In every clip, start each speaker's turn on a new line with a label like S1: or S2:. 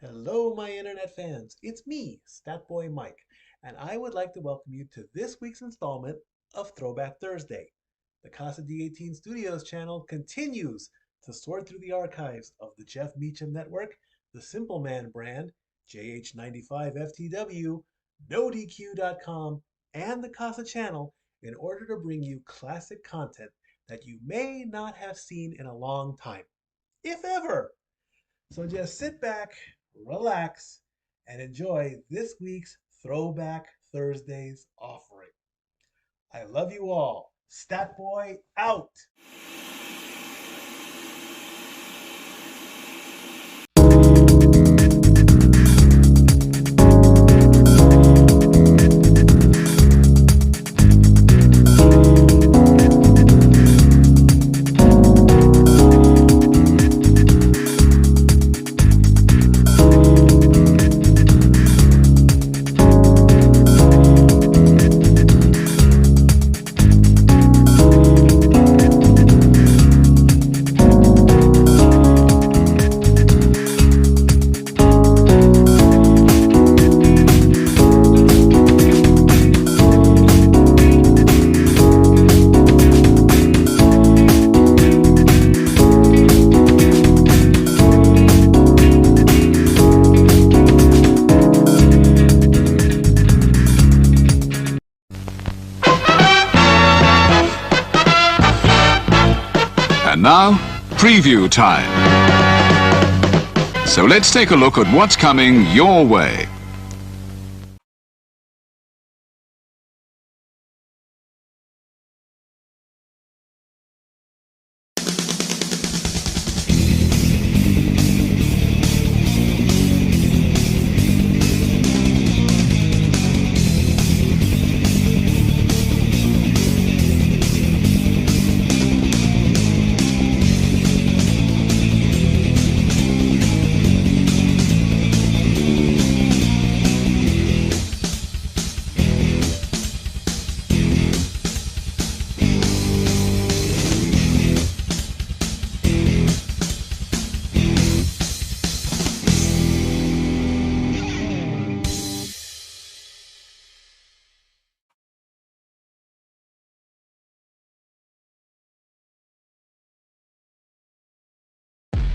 S1: Hello, my internet fans. It's me, Statboy Mike, and I would like to welcome you to this week's installment of Throwback Thursday. The Casa D18 Studios Channel continues to sort through the archives of the Jeff Meacham Network, the Simple Man brand, JH95 FTW, NoDQ.com, and the Casa Channel in order to bring you classic content that you may not have seen in a long time, if ever. So just sit back, relax, and enjoy this week's Throwback Thursdays offering. I love you all. Statboy out.
S2: And now, preview time. So let's take a look at what's coming your way.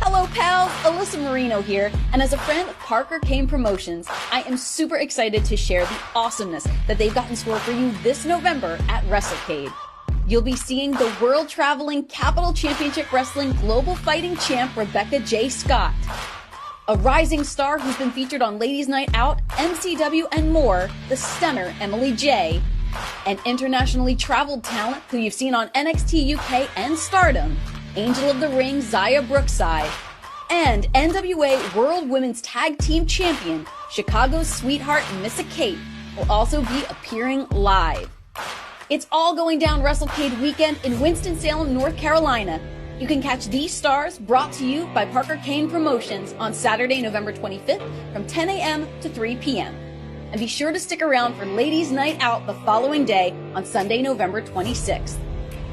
S3: Hello pals, Alyssa Marino here, and as a friend of Parker Kane Promotions, I am super excited to share the awesomeness that they've got in store for you this November at WrestleCade. You'll be seeing the world-traveling Capital Championship Wrestling Global Fighting Champ Rebecca J. Scott, a rising star who's been featured on Ladies Night Out, MCW, and more, the stunner Emily J., an internationally traveled talent who you've seen on NXT UK and Stardom, Angel of the Ring Zaya Brookside, and NWA World Women's Tag Team Champion Chicago's Sweetheart Missa Kate will also be appearing live. It's all going down WrestleCade weekend in Winston-Salem, North Carolina. You can catch these stars brought to you by Parker Kane Promotions on Saturday, November 25th from 10 a.m. to 3 p.m. And be sure to stick around for Ladies Night Out the following day on Sunday, November 26th.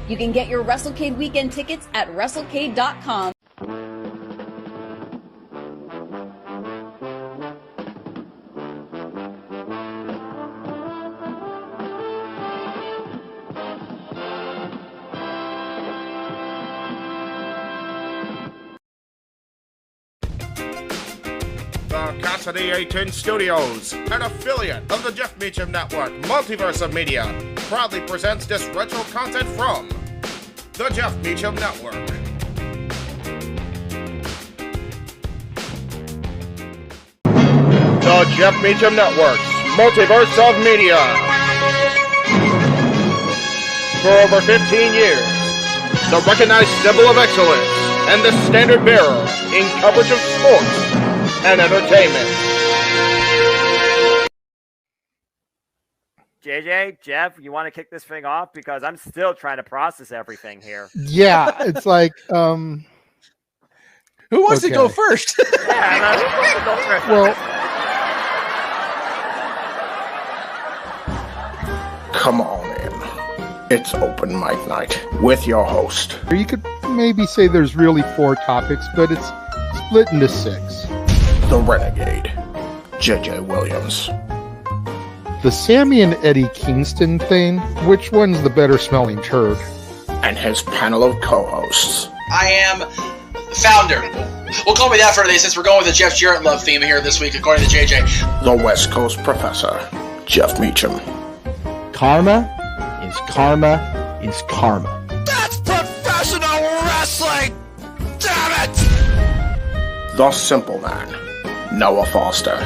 S3: You can get your WrestleCade weekend tickets at WrestleCade.com.
S4: The Casa D18 Studios, an affiliate of the Jeff Meacham Network, Multiverse of Media, proudly presents this retro content from the Jeff Meacham Network. The Jeff Meacham Network's Multiverse of Media. For over 15 years, the recognized symbol of excellence and the standard bearer in coverage of sports and entertainment.
S5: JJ, Jeff, you want to kick this thing off? Because I'm still trying to process everything here.
S6: Yeah, it's like, who
S7: wants to go first?
S5: Yeah, who wants to go first?
S6: Well,
S4: Come on in. It's open mic night with your host.
S6: you could maybe say there's really 4 topics, but it's split into 6.
S4: the renegade, J.J. Williams.
S6: The Sammy and Eddie Kingston thing, which one's the better smelling turd?
S4: And his panel of co-hosts.
S8: I am founder. We'll call me that for today since we're going with the Jeff Jarrett love theme here this week, according to JJ.
S4: The West Coast professor, Jeff Meacham.
S9: Karma is karma is karma.
S10: That's professional wrestling! Damn it!
S4: The simple man, Noah Foster.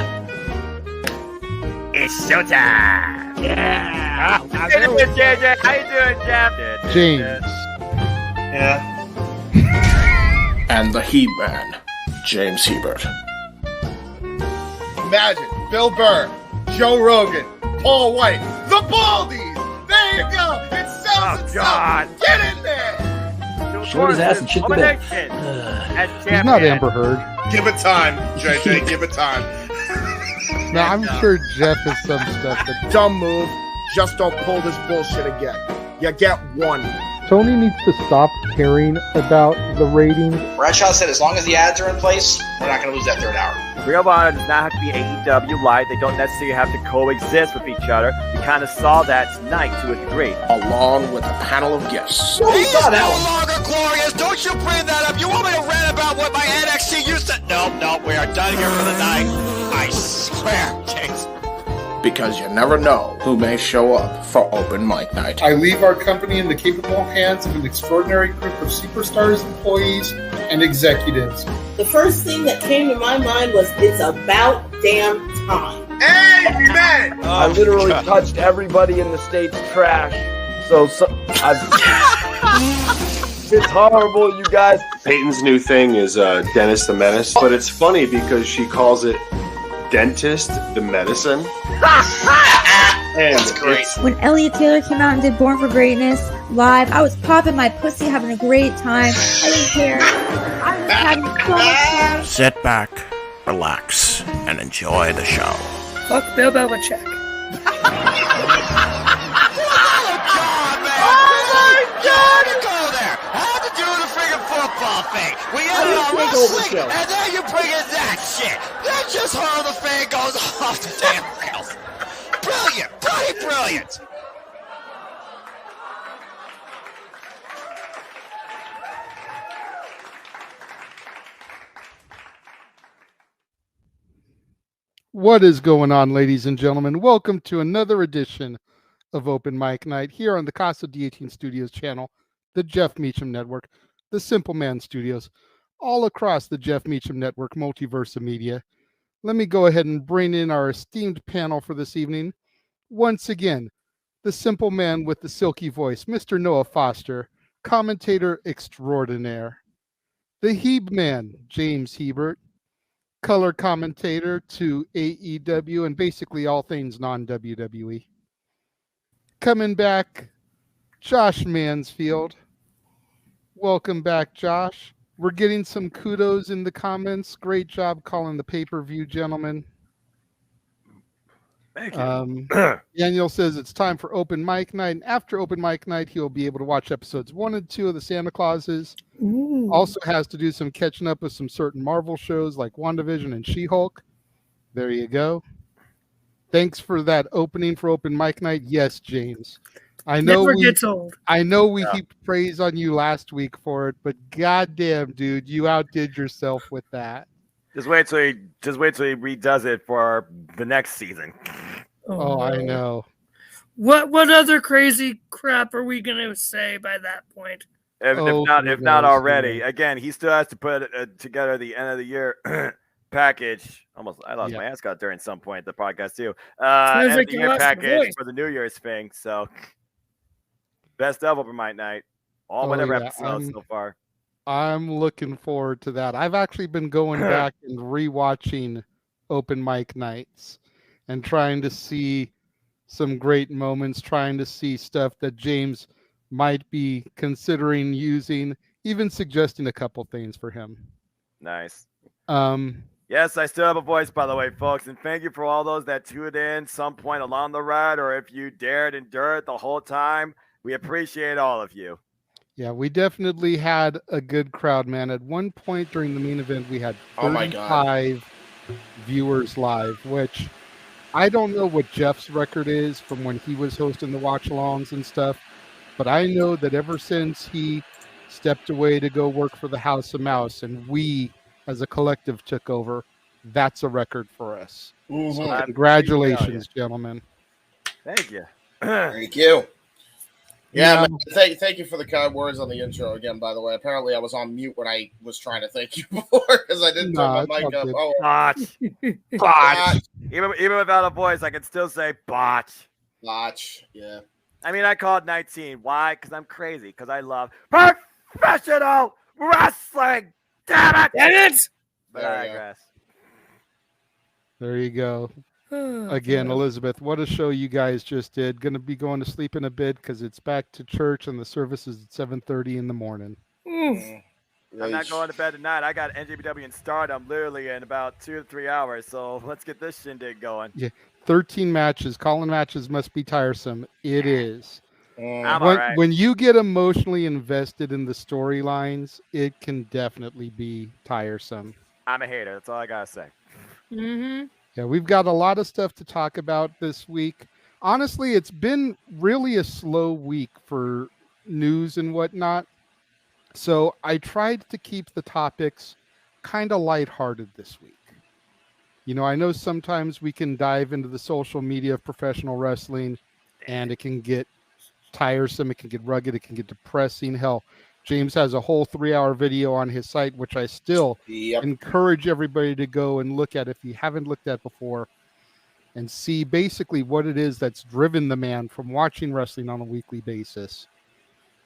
S5: It's showtime! Yeah! How you doing, JJ? How you doing, Jeff?
S6: James.
S10: Yeah.
S4: And the He-Man, James Hebert.
S10: Imagine Bill Burr, Joe Rogan, Paul White, the Baldies! There you go! It sells itself!
S5: God.
S10: Get in there!
S9: Short his ass and shit the bed.
S6: He's not Amber Heard.
S10: Give it time, JJ, give it time.
S6: No, I'm sure Jeff has some stuff that
S4: Dumb move, just don't pull this bullshit again. You get one.
S6: Tony needs to stop caring about the ratings.
S8: Bradshaw said as long as the ads are in place, we're not going to lose that third hour.
S5: Ring of Honor does not have to be AEW Light. They don't necessarily have to coexist with each other. We kind of saw that tonight to a degree.
S4: Along with a panel of guests.
S10: He is no longer glorious. Don't you bring that up. You want me to rant about what my NXT used to... No, we are done here for the night. I swear, James.
S4: Because you never know who may show up for open mic night.
S11: I leave our company in the capable hands of an extraordinary group of superstars, employees, and executives.
S12: The first thing that came to my mind was, it's about damn time.
S10: Amen!
S9: I literally touched everybody in the state's trash. So it's horrible, you guys.
S13: Peyton's new thing is Dennis the Menace, but it's funny because she calls it Dentist the Medicine. And
S8: that's great.
S14: When Elliot Taylor came out and did Born for Greatness live, I was popping my pussy, having a great time. I didn't care. I was having so much fun.
S10: Sit back, relax, and enjoy the show.
S12: Fuck Bill Belichick.
S10: Thing. We ended on wrestling, and then you bring in that shit. That's just how the fan goes off the damn rails. Brilliant, bloody brilliant.
S6: What is going on, ladies and gentlemen? Welcome to another edition of Open Mic Night here on the Casa D18 Studios Channel, the Jeff Meacham Network, the Simple Man Studios, all across the Jeff Meacham Network multiverse of media. Let me go ahead and bring in our esteemed panel for this evening. Once again, the Simple Man with the silky voice, Mr. Noah Foster, commentator extraordinaire. The Heeb Man, James Hebert, color commentator to AEW and basically all things non-WWE. Coming back, Josh Mansfield. Welcome back, Josh. We're getting some kudos in the comments. Great job calling the pay-per-view, gentlemen.
S5: Thank you.
S6: Daniel says it's time for open mic night. And after open mic night, he'll be able to watch episodes 1 and 2 of the Santa Clauses.
S12: Ooh.
S6: Also has to do some catching up with some certain Marvel shows like WandaVision and She-Hulk. There you go. Thanks for that opening for open mic night. Yes, James. I know we heaped praise on you last week for it, but goddamn, dude, you outdid yourself with that.
S5: Just wait till he redoes it for the next season.
S6: Oh, I know.
S12: What other crazy crap are we gonna say by that point?
S5: If not already, again, he still has to put together the end of the year package. I lost my ascot during some point at the podcast too. End of the year package for the New Year's thing. So. Best of open mic night. Whatever episodes so far.
S6: I'm looking forward to that. I've actually been going back and rewatching open mic nights and trying to see some great moments, trying to see stuff that James might be considering using, even suggesting a couple things for him.
S5: Nice. Yes, I still have a voice, by the way, folks. And thank you for all those that tuned in some point along the ride, or if you dared endure it the whole time. We appreciate all of you.
S6: Yeah, we definitely had a good crowd, man. At one point during the main event, we had 35 viewers live, which I don't know what Jeff's record is from when he was hosting the watch-alongs and stuff, but I know that ever since he stepped away to go work for the House of Mouse and we as a collective took over, that's a record for us.
S4: Mm-hmm.
S6: So congratulations, gentlemen.
S5: Thank you.
S4: Thank you. Yeah, man, thank you for the kind words on the intro again, by the way. Apparently I was on mute when I was trying to thank you before because I didn't turn my mic up. Oh,
S5: botch. Botch. Even without a voice, I can still say botch.
S4: Botch, yeah.
S5: I mean, I called 19. Why? Because I'm crazy. Because I love professional wrestling. Damn it!
S12: Damn it!
S5: But I digress.
S6: There you go. Again, Elizabeth, what a show you guys just did. Going to be going to sleep in a bit because it's back to church and the service is at 7:30 in the morning.
S5: I'm not going to bed tonight. I got NJPW and Stardom literally in about 2 to 3 hours. So let's get this shindig going.
S6: Yeah, 13 matches. Calling matches must be tiresome. It is.
S5: I'm all right.
S6: When you get emotionally invested in the storylines, it can definitely be tiresome.
S5: I'm a hater. That's all I got to say.
S12: Mm-hmm.
S6: Yeah, we've got a lot of stuff to talk about this week. Honestly, it's been really a slow week for news and whatnot. So I tried to keep the topics kind of lighthearted this week. You know, I know sometimes we can dive into the social media of professional wrestling and it can get tiresome, it can get rugged, it can get depressing. Hell, James has a whole 3-hour video on his site, which I still encourage everybody to go and look at if you haven't looked at before and see basically what it is that's driven the man from watching wrestling on a weekly basis.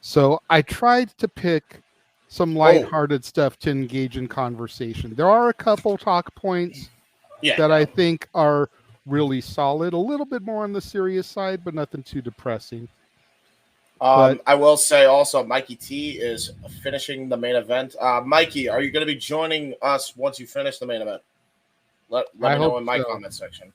S6: So I tried to pick some lighthearted stuff to engage in conversation. There are a couple talk points that I think are really solid, a little bit more on the serious side, but nothing too depressing.
S4: I will say also, Mikey T is finishing the main event. Mikey, are you going to be joining us once you finish the main event? Let me know in my comment section.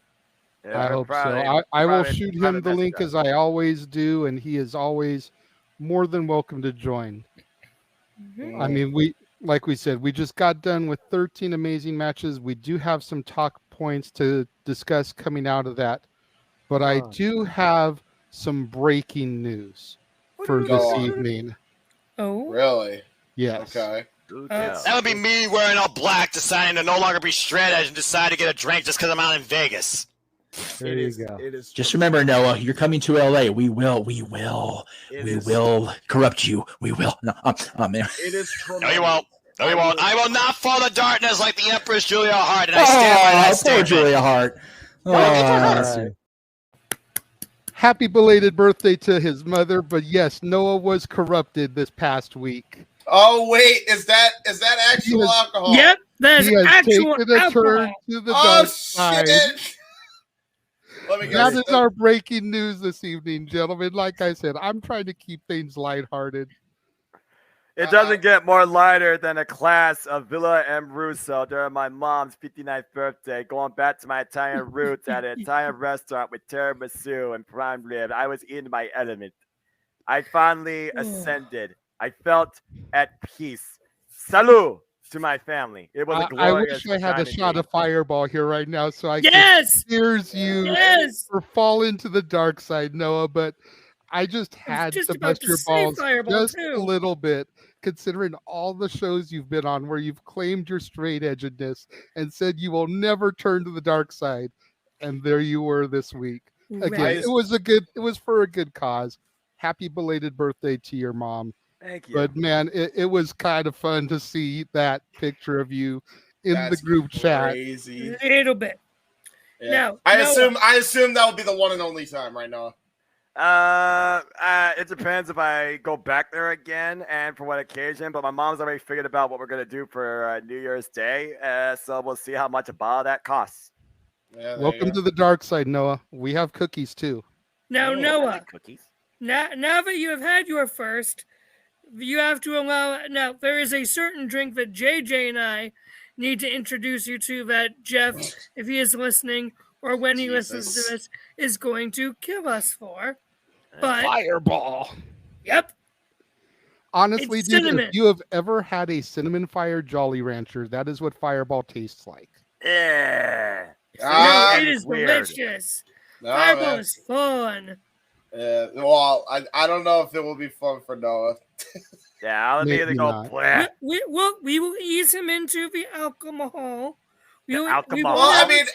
S6: Yeah, I hope so. I will shoot him the link as I always do, and he is always more than welcome to join. I mean, like we said, we just got done with 13 amazing matches. We do have some talk points to discuss coming out of that, but I do have some breaking news for this evening.
S12: Oh,
S4: really?
S6: Yes.
S4: Okay.
S10: That would be me wearing all black, deciding to no longer be straight edge and decide to get a drink just because I'm out in Vegas.
S6: There you go.
S7: Just remember, Noah, you're coming to LA. We will corrupt you. We will. No, man.
S4: It is.
S10: No, you won't. No, you won't. I will not fall to darkness like the Empress Julia Hart, and I stand by that statement.
S7: Poor Julia Hart.
S6: Happy belated birthday to his mother, but yes, Noah was corrupted this past week.
S4: Oh wait, is that actual alcohol?
S12: Yep, that's
S6: he has
S12: actual
S6: taken a
S12: alcohol.
S6: turn to the dark side. That is our breaking news this evening, gentlemen. Like I said, I'm trying to keep things lighthearted.
S5: It doesn't get more lighter than a class of Villa M. Russo during my mom's 59th birthday, going back to my Italian roots at an Italian restaurant with tiramisu and prime rib. I was in my element. I finally ascended. I felt at peace. Salud to my family. It was a glorious
S6: I wish I had a shot of Fireball here right now so I could cheers you for falling to the dark side, Noah, but I just had to bust your balls just a little bit, considering all the shows you've been on where you've claimed your straight edgedness and said you will never turn to the dark side. And there you were this week. Again, it was for a good cause. Happy belated birthday to your mom.
S5: Thank you.
S6: But man, it was kind of fun to see that picture of you in the group chat.
S12: A little bit.
S4: Yeah.
S12: Now,
S4: I assume that would be the one and only time right now.
S5: It depends if I go back there again and for what occasion, but my mom's already figured about what we're going to do for New Year's Day, so we'll see how much a bottle that costs.
S4: Yeah,
S6: welcome to the dark side, Noah. We have cookies too.
S12: Now, Noah,
S5: cookies.
S12: Now that you have had your first, you have to allow. Now, there is a certain drink that JJ and I need to introduce you to that Jeff, if he is listening or when he listens to this, is going to kill us for. But
S6: Fireball.
S12: Yep.
S6: Honestly,
S12: It's
S6: dude,
S12: cinnamon.
S6: if you have ever had a cinnamon fire Jolly Rancher, that is what Fireball tastes like.
S5: Yeah.
S12: No, it is
S5: weird.
S12: delicious.
S15: No,
S12: Fireball
S15: man.
S12: is fun.
S15: Well, I don't know if it will be fun for Noah.
S5: Yeah, I'll immediately go.
S12: We will ease him into the alcohol.
S15: Well, I mean,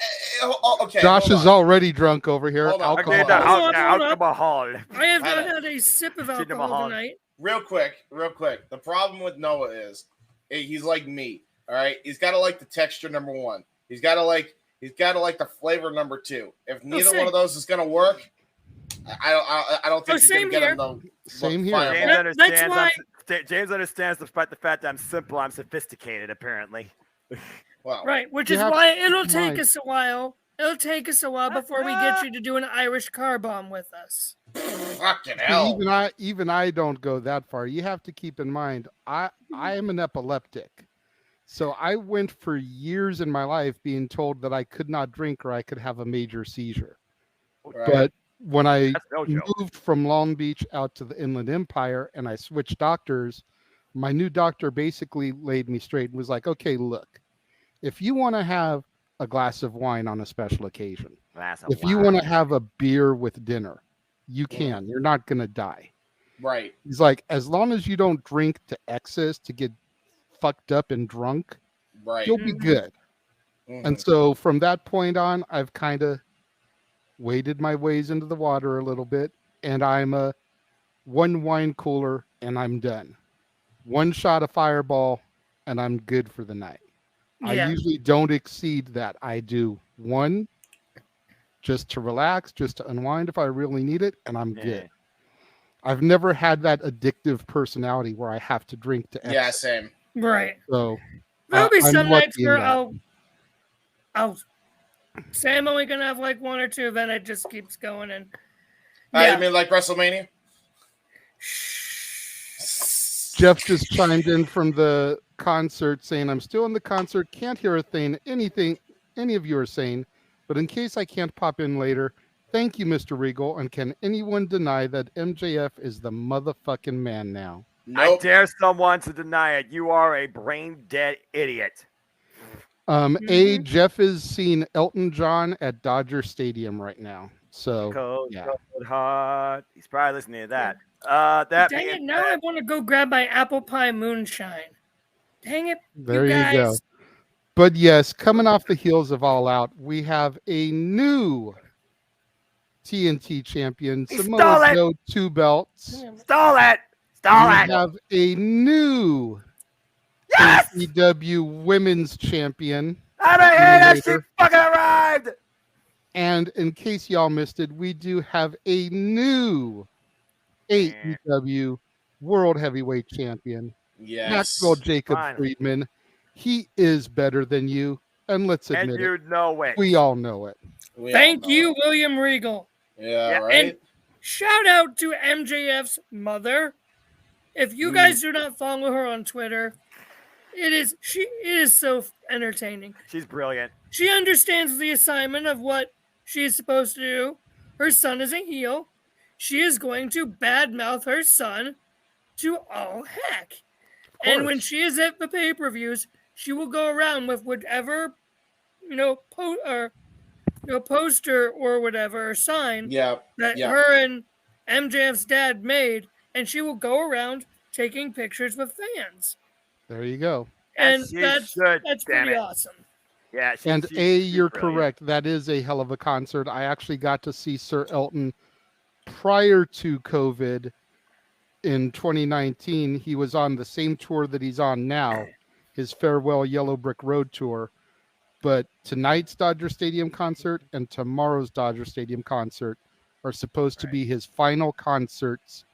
S15: okay.
S6: Josh is already drunk over here.
S15: Hold on.
S6: Alcohol.
S5: Alcohol.
S12: I have not had a sip of alcohol tonight.
S15: Real quick. The problem with Noah is he's like me. All right, he's got to like the texture, number one. He's got to like the flavor, number two. If neither one of those is gonna work, I don't think he's gonna get him though.
S6: Same here.
S5: James understands despite the fact that I'm simple, I'm sophisticated, apparently.
S15: Well,
S12: right, which is why it'll take us a while. It'll take us a while before we get you to do an Irish car bomb with us.
S15: Fucking hell.
S6: Even I don't go that far. You have to keep in mind, I am an epileptic. So I went for years in my life being told that I could not drink or I could have a major seizure.
S15: Right.
S6: But when I moved from Long Beach out to the Inland Empire and I switched doctors, my new doctor basically laid me straight and was like, okay, look, if you want to have a glass of wine on a special occasion, if you want to have a beer with dinner, you can. You're not going to die.
S15: Right.
S6: He's like, as long as you don't drink to excess to get fucked up and drunk,
S15: right,
S6: you'll be good. And so from that point on, I've kind of waded my ways into the water a little bit, and I'm a one wine cooler and I'm done. One shot of Fireball and I'm good for the night.
S12: Yeah.
S6: I usually don't exceed that. I do one just to relax, just to unwind if I really need it, and I'm good. I've never had that addictive personality where I have to drink to excess.
S15: Yeah, same.
S12: Right.
S6: So
S12: there'll be
S6: I'm
S12: some
S6: lucky
S12: nights
S6: in
S12: where
S6: that.
S12: I'll say I'm only gonna have like one or two, then it just keeps going. And
S15: you mean like WrestleMania?
S6: Jeff just chimed in from the concert saying, I'm still in the concert, can't hear a thing, anything any of you are saying, but in case I can't pop in later, thank you, Mr. Regal, and can anyone deny that MJF is the motherfucking man now?
S5: I dare someone to deny it. You are a brain-dead idiot.
S6: Jeff is seeing Elton John at Dodger Stadium right now. So,
S5: Cold,
S6: yeah.
S5: cold heart. He's probably listening to that.
S12: Dang it, now I want to go grab my apple pie moonshine. Dang it,
S6: There
S12: you
S6: you
S12: guys.
S6: go. But yes, coming off the heels of All Out, we have a new TNT champion, Samoa Joe 2 belts.
S5: Stole it!
S6: We have a new FTW women's champion.
S5: I don't hear that she fucking arrived!
S6: And in case y'all missed it, we do have a new AEW World Heavyweight Champion,
S15: Yes.
S6: Maxwell Jacob Friedman. He is better than you, and let's admit
S5: And you know it.
S6: We all know it.
S12: Thank you, William Regal.
S15: Yeah, right.
S12: And shout out to MJF's mother. If you guys do not follow her on Twitter, it is so entertaining.
S5: She's brilliant.
S12: She understands the assignment of what she is supposed to do. Her son is a heel. She is going to badmouth her son to all heck. And when she is at the pay-per-views, she will go around with whatever, poster or whatever, or sign that her and MJF's dad made, and she will go around taking pictures with fans.
S6: There you go.
S12: And that's pretty awesome.
S5: Yeah,
S6: you're correct. That is a hell of a concert. I actually got to see Sir Elton prior to COVID in 2019. He was on the same tour that he's on now, his Farewell Yellow Brick Road tour. But tonight's Dodger Stadium concert and tomorrow's Dodger Stadium concert are supposed to be his final concerts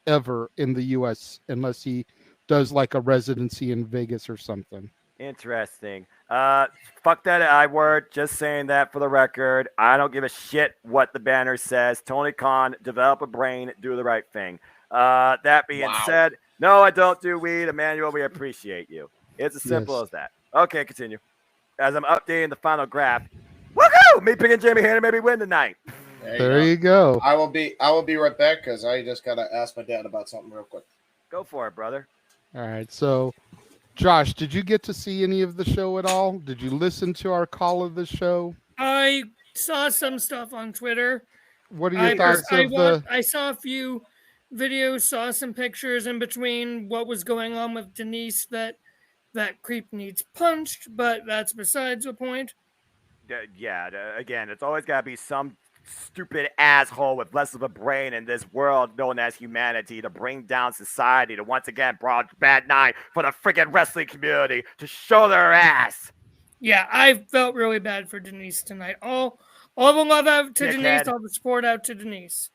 S6: ever in the U.S. unless he does like a residency in Vegas or something.
S5: Interesting. Fuck that I word. Just saying that for the record. I don't give a shit what the banner says. Tony Khan, develop a brain, do the right thing. That being said, no, I don't do weed. Emmanuel, we appreciate you. It's as simple as that. Okay, continue. As I'm updating the final graph. Woohoo! Me picking Jamie Hanna maybe win tonight.
S6: There you go.
S15: I will be right back because I just gotta ask my dad about something real quick.
S5: Go for it, brother.
S6: All right, so Josh, did you get to see any of the show at all? Did you listen to our call of the show?
S12: I saw some stuff on Twitter.
S6: What are your thoughts
S12: I saw a few videos, saw some pictures in between what was going on with Denise that creep needs punched, but that's besides the point.
S5: Yeah, again, it's always got to be some stupid asshole with less of a brain in this world known as humanity to bring down society to once again broad bad night for the freaking wrestling community to show their ass.
S12: Yeah, I felt really bad for Denise tonight. All the love out to Denise, all the support out to Denise.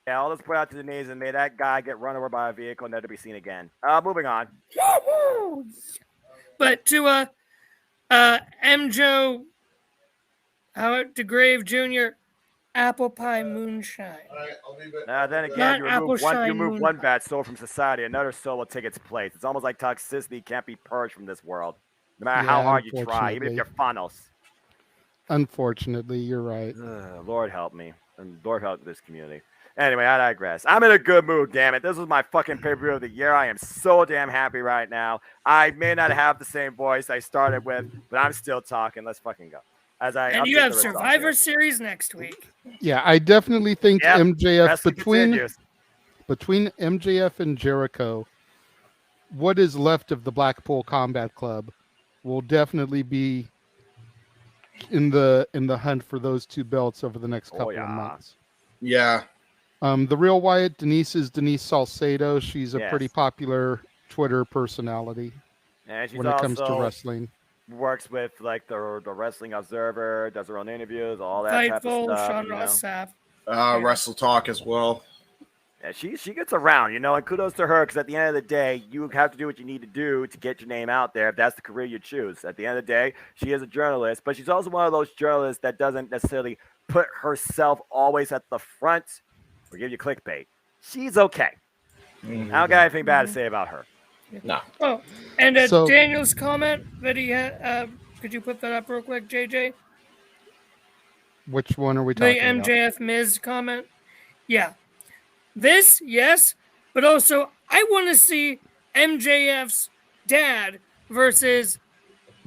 S5: Yeah, all the support out to Denise, and may that guy get run over by a vehicle and never be seen again. Moving on.
S12: But to MJO Howard DeGrave Jr., apple pie moonshine.
S5: Then again, you remove one bad soul from society, another soul will take its place. It's almost like toxicity can't be purged from this world, no matter how hard you try, even if you're funnels.
S6: Unfortunately, you're right.
S5: Lord help me, and Lord help this community. Anyway, I digress. I'm in a good mood, damn it. This was my fucking pay-per-view of the year. I am so damn happy right now. I may not have the same voice I started with, but I'm still talking. Let's fucking go.
S12: And you have Survivor Series next week.
S6: Yeah, I definitely think MJF between MJF and Jericho, what is left of the Blackpool Combat Club will definitely be in the hunt for those two belts over the next couple of months.
S15: Yeah.
S6: The Real Wyatt, Denise is Denise Salcedo. She's a pretty popular Twitter personality when it comes to wrestling.
S5: Works with like the Wrestling Observer, does her own interviews, all that type of stuff.
S12: Sean Ross Sapp.
S15: Wrestle Talk as well.
S5: Yeah, she gets around, and kudos to her because at the end of the day, you have to do what you need to do to get your name out there if that's the career you choose. At the end of the day, she is a journalist, but she's also one of those journalists that doesn't necessarily put herself always at the front or give you clickbait. She's okay. I don't got anything bad to say about her.
S15: No.
S12: Oh, and Daniel's comment that he had, could you put that up real quick, JJ?
S6: Which one are we talking about?
S12: The MJF Miz comment? Yeah. This, yes, but also I want to see MJF's dad versus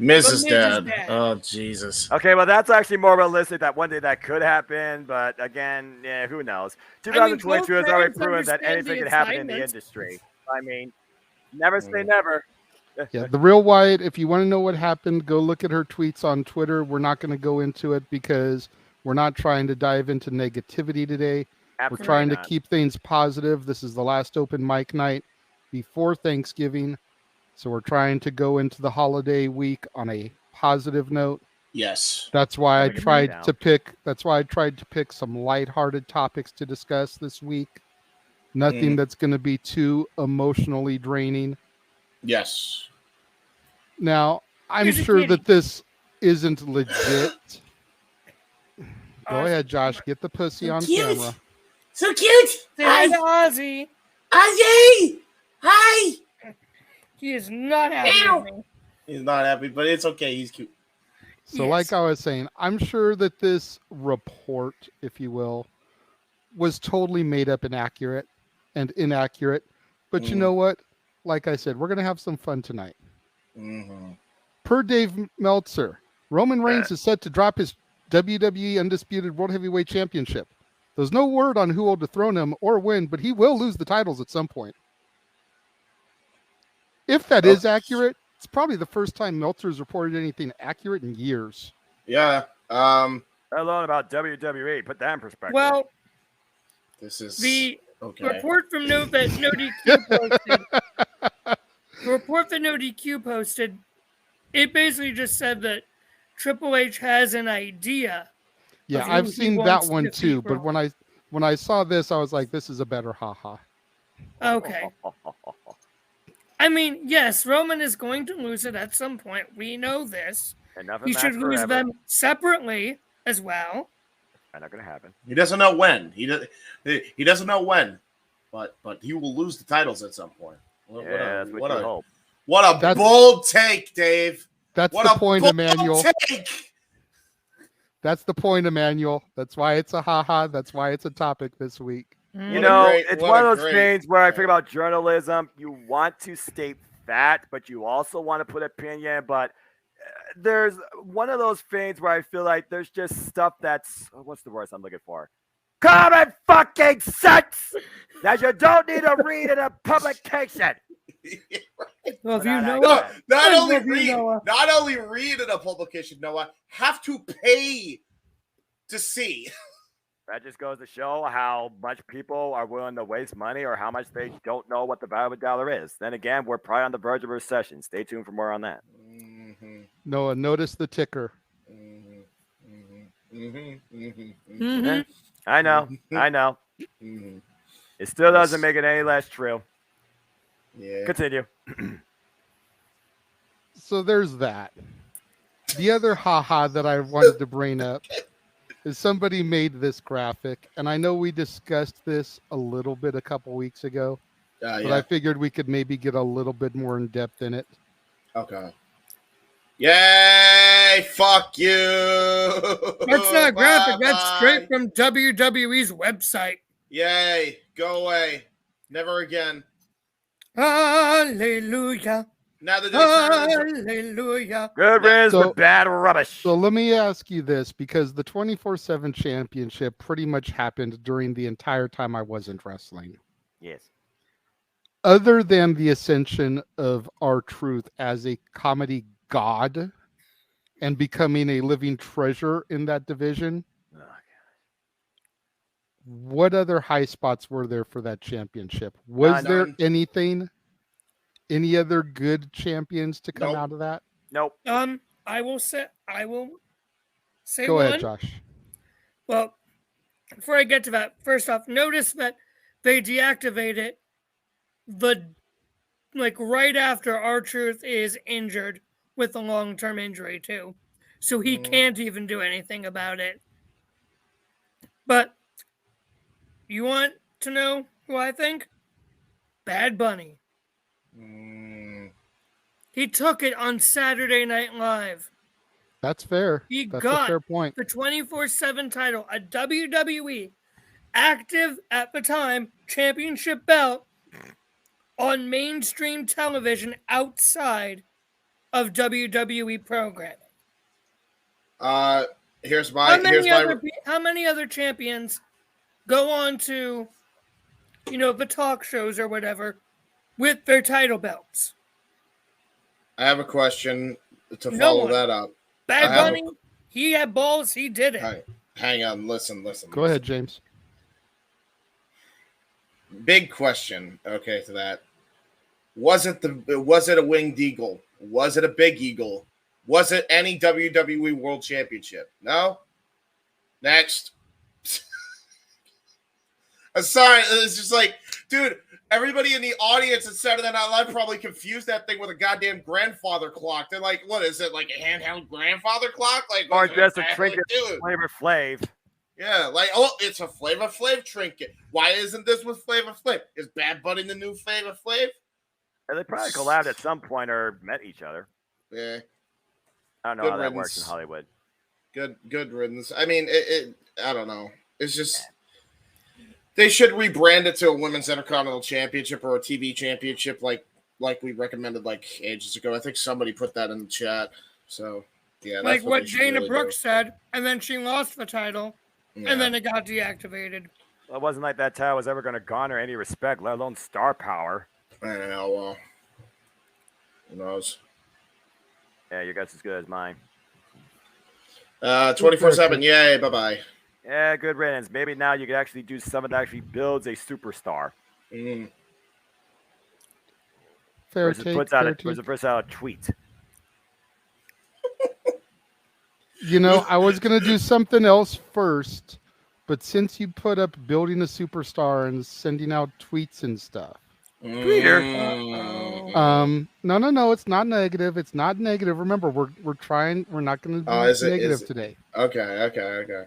S15: Mrs. Dad. Oh, Jesus.
S5: Okay, well, that's actually more realistic that one day that could happen, but again, who knows? 2022 has already proven that anything can happen in the industry. I mean, never say never.
S6: Yeah, the Real Wyatt, if you want to know what happened, go look at her tweets on Twitter. We're not going to go into it because we're not trying to dive into negativity today.
S5: Absolutely
S6: we're trying
S5: not.
S6: to keep things positive. This is the last open mic night before Thanksgiving. So we're trying to go into the holiday week on a positive note.
S15: Yes.
S6: That's why I tried to pick some lighthearted topics to discuss this week. Nothing that's going to be too emotionally draining.
S15: Yes.
S6: Now, I'm sure that this isn't legit. Go ahead, Josh. Get the pussy on camera.
S16: So cute.
S12: Say hi to Ozzy.
S16: Ozzy. Hi.
S12: He is not happy with me.
S15: He's not happy, but it's okay. He's cute.
S6: So like I was saying, I'm sure that this report, if you will, was totally made up and inaccurate. But you know what? Like I said, we're going to have some fun tonight. Per Dave Meltzer, Roman Reigns is set to drop his WWE Undisputed World Heavyweight Championship. There's no word on who will dethrone him or win, but he will lose the titles at some point. If that is accurate, it's probably the first time Meltzer's reported anything accurate in years.
S15: Yeah.
S5: Let alone about WWE. Put that in perspective.
S12: Well,
S15: this is
S12: the report from NoDQ posted. The report that NoDQ posted, it basically just said that Triple H has an idea.
S6: Yeah, I've seen that one too. But when I saw this, I was like, this is a better haha.
S12: Okay. I mean, yes, Roman is going to lose it at some point. We know this. He should lose them separately as well.
S5: Not going to happen.
S15: He doesn't know when. He doesn't know when, but he will lose the titles at some point. What a bold take, Dave.
S6: That's the point, Emmanuel. That's the point, Emmanuel. That's why it's a haha. That's why it's a topic this week.
S5: It's one of those things where I think about journalism. You want to state that, but you also want to put opinion. But there's one of those things where I feel like there's just stuff that's, what's the word I'm looking for? Common fucking sense that you don't need to read in a publication.
S12: Well, if you know
S15: not only read in a publication, Noah, have to pay to see.
S5: That just goes to show how much people are willing to waste money or how much they don't know what the value of a dollar is. Then again, we're probably on the verge of a recession. Stay tuned for more on that.
S6: Noah, notice the ticker.
S5: I know. It still doesn't make it any less true.
S15: Yeah.
S5: Continue.
S6: So there's that. The other haha that I wanted to bring up is somebody made this graphic, and I know we discussed this a little bit a couple weeks ago, but I figured we could maybe get a little bit more in depth in it.
S15: Okay. Yay! Fuck you!
S12: That's not a graphic. That's straight from WWE's website.
S15: Yay! Go away. Never again.
S12: Hallelujah.
S15: Now that
S12: Hallelujah.
S5: Good riddance with bad rubbish.
S6: So let me ask you this, because the 24/7 championship pretty much happened during the entire time I wasn't wrestling.
S5: Yes.
S6: Other than the ascension of R-Truth as a comedy god and becoming a living treasure in that division, what other high spots were there for that championship? Was there anything, any other good champions to come out of that?
S5: Nope.
S12: I will say
S6: Go
S12: one.
S6: ahead, Josh.
S12: Well, before I get to that, first off, notice that they deactivate it right after R-Truth is injured with a long-term injury too. So he can't even do anything about it. But you want to know who I think? Bad Bunny. He took it on Saturday Night Live.
S6: That's fair.
S12: That's
S6: a fair point.
S12: The 24/7 title, a WWE active at the time championship belt on mainstream television outside of WWE programming.
S15: How
S12: many other champions go on to, the talk shows or whatever with their title belts?
S15: I have a question to follow that up.
S12: Bad Bunny, he had balls, he did it.
S15: Right. Hang on, listen.
S6: Go ahead, James.
S15: Big question, to that. Was it a winged eagle? Was it a big eagle? Was it any WWE World Championship? No? Next. Sorry, it's just like, dude, everybody in the audience at Saturday Night Live probably confused that thing with a goddamn grandfather clock. They're like, what is it, like a handheld grandfather clock? Like,
S5: or just a trinket Flavor Flav.
S15: Yeah, it's a Flavor Flav trinket. Why isn't this with Flavor Flav? Is Bad Bunny the new Flavor Flav?
S5: They probably collabed at some point or met each other.
S15: Yeah.
S5: I don't know how that works in Hollywood.
S15: Good riddance. I mean, I don't know. It's just they should rebrand it to a Women's Intercontinental Championship or a TV Championship, like we recommended ages ago. I think somebody put that in the chat. So yeah, that's
S12: like what Dana Brooks said, and then she lost the title, and then it got deactivated.
S5: Well, it wasn't like that title was ever going to garner any respect, let alone star power.
S15: I know. Well, who knows?
S5: Yeah, your guess is as good as mine.
S15: 24/7. Yay! Bye bye.
S5: Yeah, good riddance. Maybe now you could actually do something that actually builds a superstar.
S6: Fair take.
S5: Puts out a tweet.
S6: I was going to do something else first, but since you put up building a superstar and sending out tweets and stuff.
S5: Tweeter.
S6: No, it's not negative. It's not negative. Remember, we're trying. We're not going to be negative today.
S15: Okay.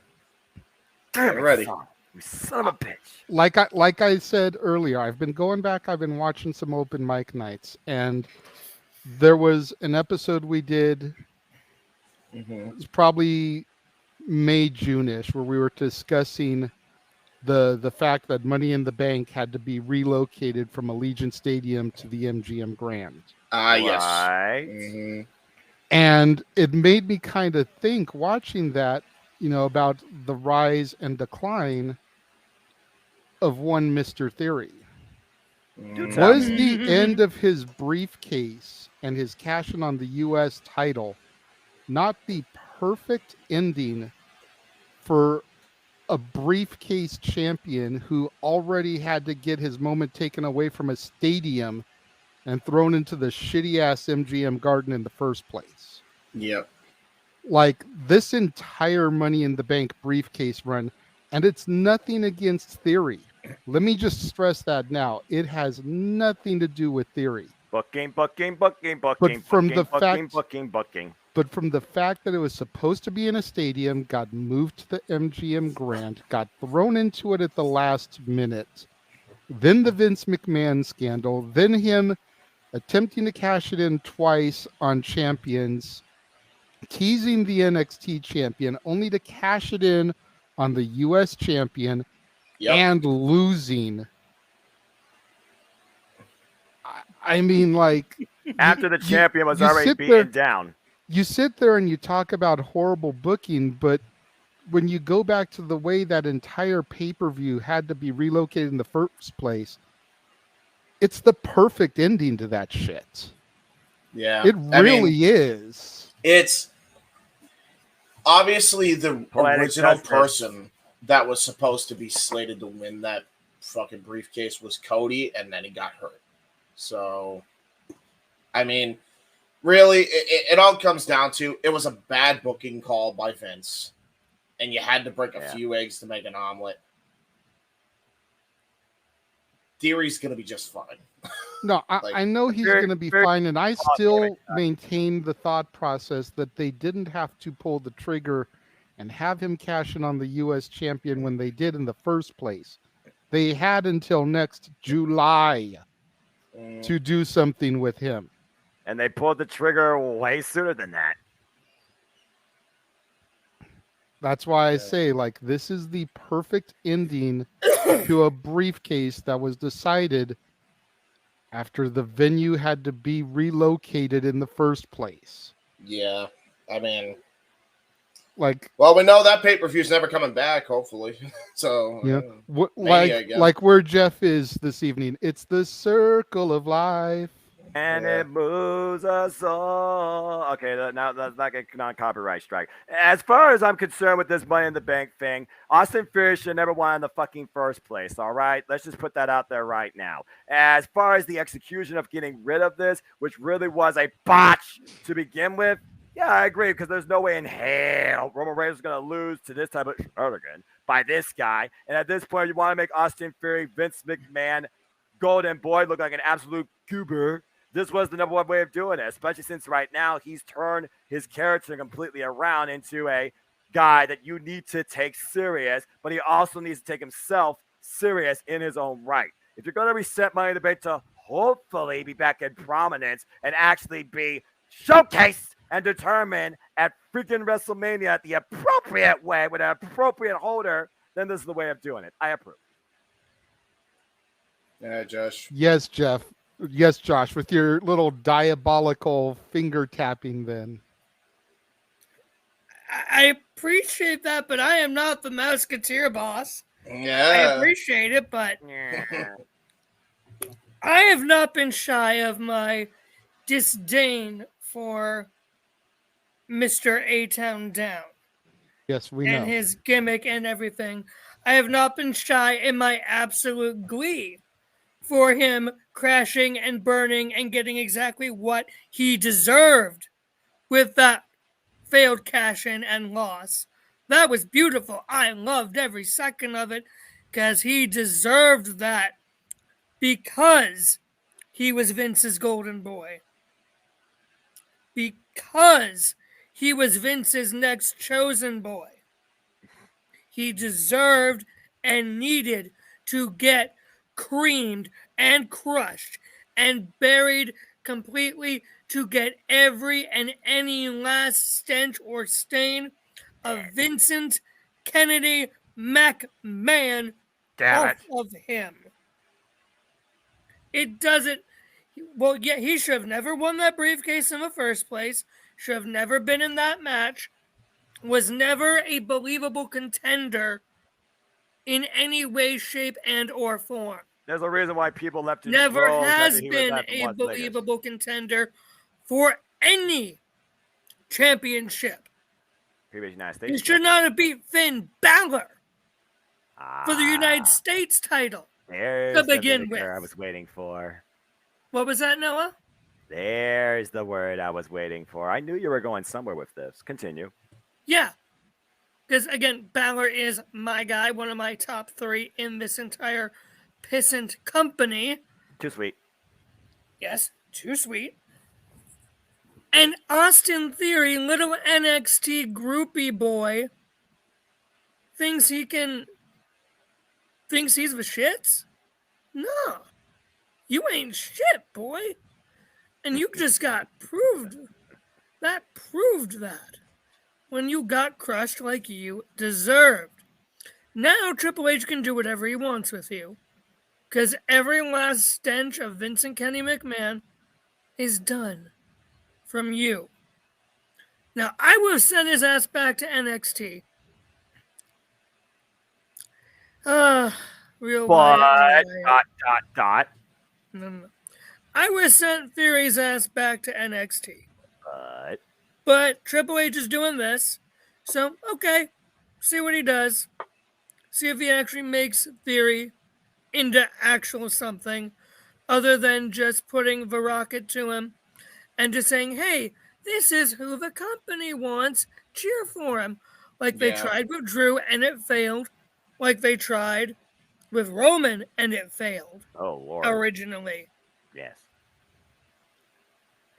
S5: Damn it, ready. You son of a bitch.
S6: Like I said earlier, I've been going back. I've been watching some open mic nights, and there was an episode we did. It was probably May, June-ish, where we were discussing the fact that Money in the Bank had to be relocated from Allegiant Stadium to the MGM Grand.
S15: Yes.
S5: Right.
S15: Mm-hmm.
S6: And it made me kind of think, watching that, about the rise and decline of one Mr. Theory. Was the end of his briefcase and his cashing on the U.S. title not the perfect ending for a briefcase champion who already had to get his moment taken away from a stadium and thrown into the shitty ass MGM Garden in the first place?
S15: Yep.
S6: Like, this entire Money in the Bank briefcase run, and it's nothing against Theory. Let me just stress that now. It has nothing to do with Theory.
S5: Booking.
S6: But from the fact that it was supposed to be in a stadium, got moved to the MGM Grand, got thrown into it at the last minute, then the Vince McMahon scandal, then him attempting to cash it in twice on champions, teasing the NXT champion, only to cash it in on the US champion, and losing. I mean, like,
S5: after the champion was already beaten down.
S6: You sit there and you talk about horrible booking, but when you go back to the way that entire pay-per-view had to be relocated in the first place, it's the perfect ending to that shit.
S15: Yeah.
S6: It really is.
S15: It's obviously the original person that was supposed to be slated to win that fucking briefcase was Cody, and then he got hurt. So, I mean, really, it all comes down to, it was a bad booking call by Vince, and you had to break a few eggs to make an omelet. Theory's going to be just fine.
S6: No, I know he's going to be fine, and I still maintain the thought process that they didn't have to pull the trigger and have him cash in on the U.S. champion when they did in the first place. They had until next July to do something with him.
S5: And they pulled the trigger way sooner than that.
S6: That's why I say, like, this is the perfect ending to a briefcase that was decided after the venue had to be relocated in the first place.
S15: Yeah, I mean,
S6: like,
S15: well, we know that pay-per-view's never coming back, hopefully. So,
S6: yeah, like where Jeff is this evening, it's the circle of life.
S5: And it moves us all. Okay, now that's not a non-copyright strike. As far as I'm concerned with this Money in the Bank thing, Austin Theory should never won in the fucking first place, all right? Let's just put that out there right now. As far as the execution of getting rid of this, which really was a botch to begin with, yeah, I agree, because there's no way in hell Roman Reigns is going to lose to this type of shenanigan by this guy. And at this point, you want to make Austin Theory, Vince McMahon, Golden Boy look like an absolute goober. This was the number one way of doing it, especially since right now he's turned his character completely around into a guy that you need to take serious, but he also needs to take himself serious in his own right. If you're going to reset Money in the Bank to hopefully be back in prominence and actually be showcased and determined at freaking WrestleMania the appropriate way with an appropriate holder, then this is the way of doing it. I approve.
S15: Yeah, Josh.
S6: Yes, Jeff. Yes, Josh, with your little diabolical finger tapping then.
S12: I appreciate that, but I am not the Musketeer boss.
S15: Yeah.
S12: I appreciate it, but I have not been shy of my disdain for Mr. A-Town Down.
S6: Yes, we know.
S12: And his gimmick and everything. I have not been shy in my absolute glee for him crashing and burning and getting exactly what he deserved with that failed cash-in and loss. That was beautiful. I loved every second of it because he deserved that because he was Vince's golden boy. Because he was Vince's next chosen boy. He deserved and needed to get creamed and crushed and buried completely to get every and any last stench or stain of Vincent Kennedy McMahon off of him. It doesn't. Well, yeah, he should have never won that briefcase in the first place. Should have never been in that match. Was never a believable contender in any way, shape, and or form.
S5: There's a reason why people left his
S12: Never
S5: roles
S12: has
S5: after he was
S12: been
S5: left from
S12: a
S5: Las Vegas.
S12: believable contender for any championship.
S5: Previous United States.
S12: He should not have beat Finn Balor for the United States title
S5: There's
S12: to
S5: the
S12: begin with.
S5: I was waiting for.
S12: What was that, Noah?
S5: There's the word I was waiting for. I knew you were going somewhere with this. Continue.
S12: Yeah. Because, again, Balor is my guy, one of my top 3 in this entire pissant company.
S5: Too sweet.
S12: Yes, too sweet. And Austin Theory, little NXT groupie boy, thinks he's the shits? No. You ain't shit, boy. And you just got proved. That proved that. When you got crushed like you deserved. Now Triple H can do whatever he wants with you. Because every last stench of Vince and Kenny McMahon is done from you. Now, I will send his ass back to NXT. Real
S5: But,
S12: No. I would have sent Theory's ass back to NXT. But Triple H is doing this. So, okay. See what he does. See if he actually makes Theory into actual something other than just putting the rocket to him and just saying, hey, this is who the company wants. Cheer for him. Like they tried with Drew and it failed. Like they tried with Roman and it failed.
S5: Oh, Lord.
S12: Originally.
S5: Yes.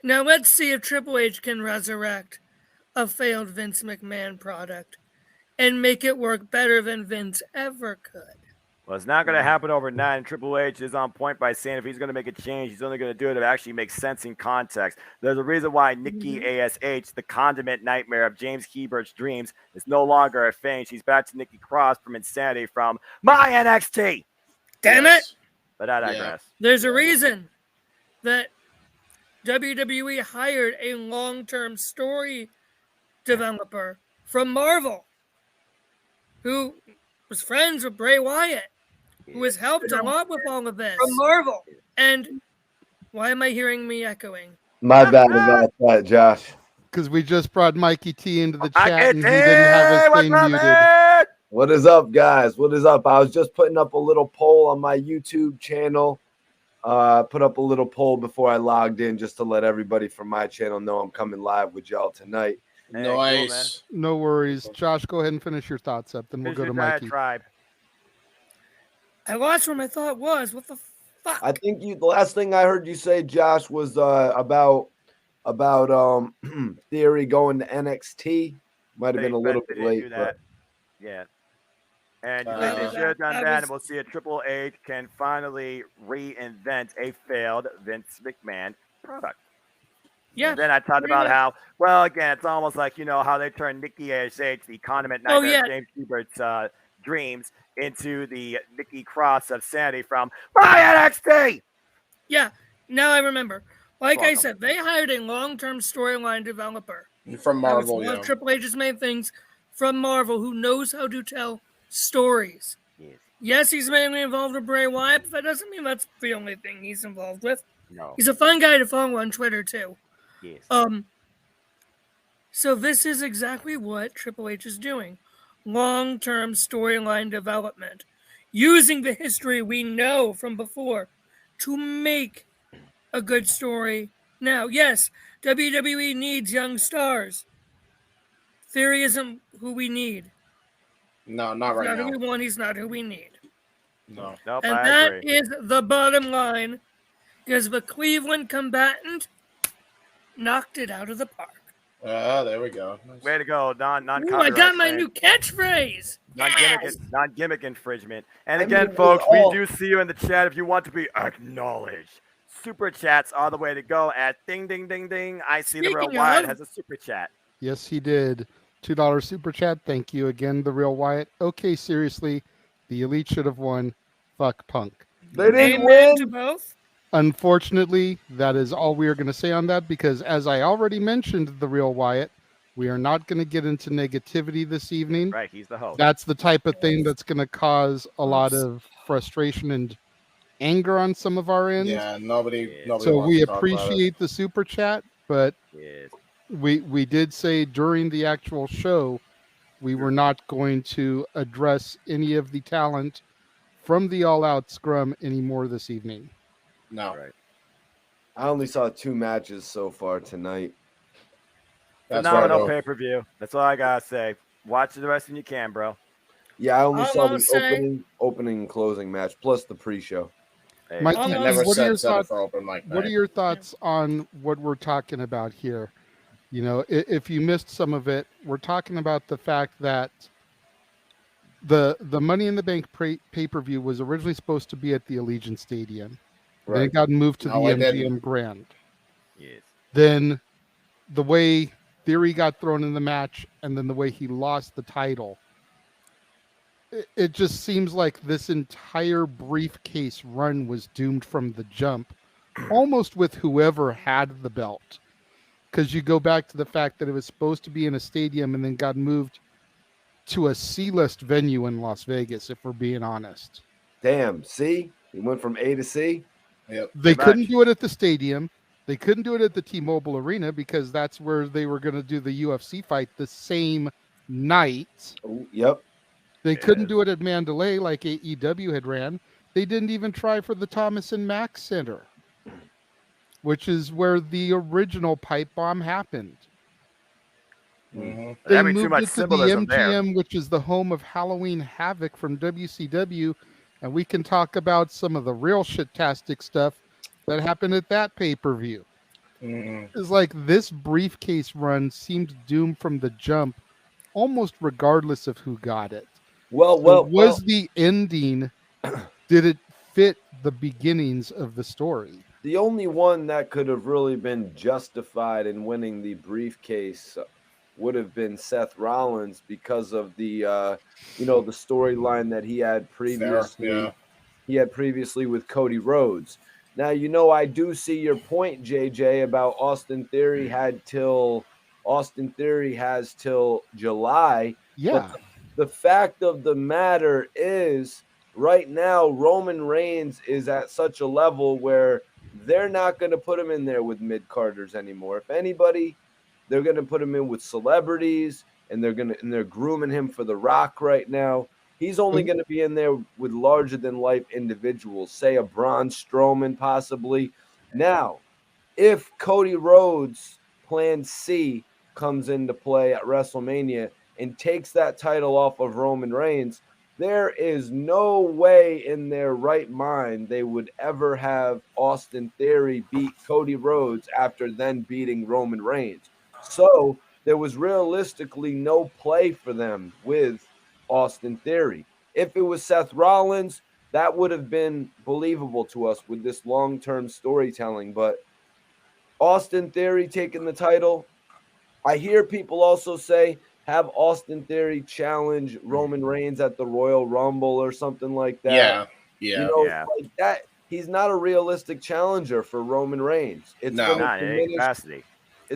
S12: Now let's see if Triple H can resurrect a failed Vince McMahon product and make it work better than Vince ever could.
S5: Well, it's not going to happen overnight, and Triple H is on point by saying if he's going to make a change, he's only going to do it if it actually makes sense in context. There's a reason why Nikki ASH, the condiment nightmare of James Hebert's dreams, is no longer a thing. She's back to Nikki Cross from Insanity from my NXT.
S12: Damn it!
S5: But I digress.
S12: There's a reason that WWE hired a long-term story developer from Marvel who was friends with Bray Wyatt, who has helped a lot with all of this. From Marvel. And why am I hearing me echoing?
S17: My bad about that, Josh.
S6: Because we just brought Mikey T into the chat and he didn't have his thing muted.
S17: What is up, guys? What is up? I was just putting up a little poll on my YouTube channel. Put up a little poll before I logged in just to let everybody from my channel know I'm coming live with y'all tonight.
S15: Hey, nice.
S6: Cool, no worries. Josh, go ahead and finish your thoughts up. Then we'll go to Mikey.
S5: Tribe.
S12: I lost where my thought was. What the fuck?
S17: I think the last thing I heard you say, Josh, was about Theory going to NXT. Might have been a little bit late. But...
S5: Yeah. And they should have done that, and we'll see a Triple H can finally reinvent a failed Vince McMahon product.
S12: Yeah.
S5: And then I talked about how, well, again, it's almost like, how they turned Nikki ASH, the condiment nightmare of James Hebert's dreams, into the Nikki Cross of Sanity from my NXT.
S12: Yeah. Now I remember. Like I said, they hired a long-term storyline developer.
S15: From Marvel,
S12: one of Triple H's main things from Marvel who knows how to tell stories. Yes, he's mainly involved with Bray Wyatt, but that doesn't mean that's the only thing he's involved with.
S5: No.
S12: He's a fun guy to follow on Twitter, too.
S5: Yes.
S12: So this is exactly what Triple H is doing. Long-term storyline development. Using the history we know from before to make a good story. Now, yes, WWE needs young stars. Theory isn't who we need.
S15: No, not right now.
S12: Not who we want. He's not who we need.
S15: No.
S5: Nope,
S12: and that is the bottom line, because the Cleveland combatant knocked it out of the park.
S15: There we go. Nice.
S5: Way to go, non-copyright.
S12: I got my new catchphrase.
S5: Non-gimmick infringement. And again, folks, we do see you in the chat if you want to be acknowledged. Super chats are the way to go. At ding, ding, ding, ding. I see the Real Wyatt has a super chat.
S6: Yes, he did. $2 super chat. Thank you again, the Real Wyatt. Okay, seriously, the Elite should have won. Fuck Punk.
S17: They didn't win.
S12: To both.
S6: Unfortunately, that is all we are going to say on that because, as I already mentioned, the real Wyatt, we are not going to get into negativity this evening.
S5: Right, he's the host.
S6: That's the type of thing that's going to cause a lot of frustration and anger on some of our ends.
S15: Yeah, nobody
S6: So
S15: wants
S6: we
S15: to talk about it.
S6: appreciate the super chat, but we did say during the actual show we were not going to address any of the talent from the All Out Scrum anymore this evening.
S15: No.
S5: Right.
S17: I only saw 2 matches so far tonight.
S5: Phenomenal pay-per-view. That's all I gotta say. Watch the rest when you can, bro.
S17: Yeah, I only saw the opening and closing match plus the pre-show.
S5: Hey,
S6: Mike,
S15: I never
S6: what are your
S15: said it
S6: thoughts?
S15: for open mic
S6: What are
S15: night.
S6: your thoughts on what we're talking about here? You know, if you missed some of it, we're talking about the fact that the Money in the Bank pay-per-view was originally supposed to be at the Allegiant Stadium.
S17: Right.
S6: Then it got moved to
S15: No,
S6: the
S15: it
S6: MGM
S15: didn't.
S6: Grand.
S5: Yes.
S6: Then the way Theory got thrown in the match and then the way he lost the title, it just seems like this entire briefcase run was doomed from the jump, almost with whoever had the belt. Because you go back to the fact that it was supposed to be in a stadium and then got moved to a C-list venue in Las Vegas, if we're being honest.
S17: Damn, see? He went from A to C?
S15: Yep.
S6: They couldn't do it at the stadium. They couldn't do it at the T-Mobile Arena because that's where they were going to do the UFC fight the same night.
S17: Ooh, yep.
S6: They couldn't do it at Mandalay like AEW had ran. They didn't even try for the Thomas and Mack Center, which is where the original pipe bomb happened.
S15: Mm-hmm.
S6: They
S5: Having
S6: moved
S5: too much
S6: it to the
S5: symbolism
S6: MGM,
S5: there.
S6: which is the home of Halloween Havoc from WCW, and we can talk about some of the real shit-tastic stuff that happened at that pay-per-view.
S15: Mm-hmm.
S6: It's like this briefcase run seemed doomed from the jump, almost regardless of who got it. Was the ending, did it fit the beginnings of the story?
S17: The only one that could have really been justified in winning the briefcase would have been Seth Rollins because of the the storyline that he had previously.
S15: yeah.
S17: He had previously with Cody Rhodes. Now, I do see your point, JJ, about Austin Theory has till July.
S6: Yeah.
S17: But the fact of the matter is, right now, Roman Reigns is at such a level where they're not going to put him in there with mid-carders anymore. If anybody, they're going to put him in with celebrities, and they're grooming him for The Rock right now. He's only going to be in there with larger-than-life individuals, say a Braun Strowman possibly. Now, if Cody Rhodes' Plan C comes into play at WrestleMania and takes that title off of Roman Reigns, there is no way in their right mind they would ever have Austin Theory beat Cody Rhodes after then beating Roman Reigns. So there was realistically no play for them with Austin Theory. If it was Seth Rollins, that would have been believable to us with this long-term storytelling. But Austin Theory taking the title, I hear people also say, have Austin Theory challenge Roman Reigns at the Royal Rumble or something like that.
S15: Yeah.
S17: Like that. He's not a realistic challenger for Roman Reigns. It's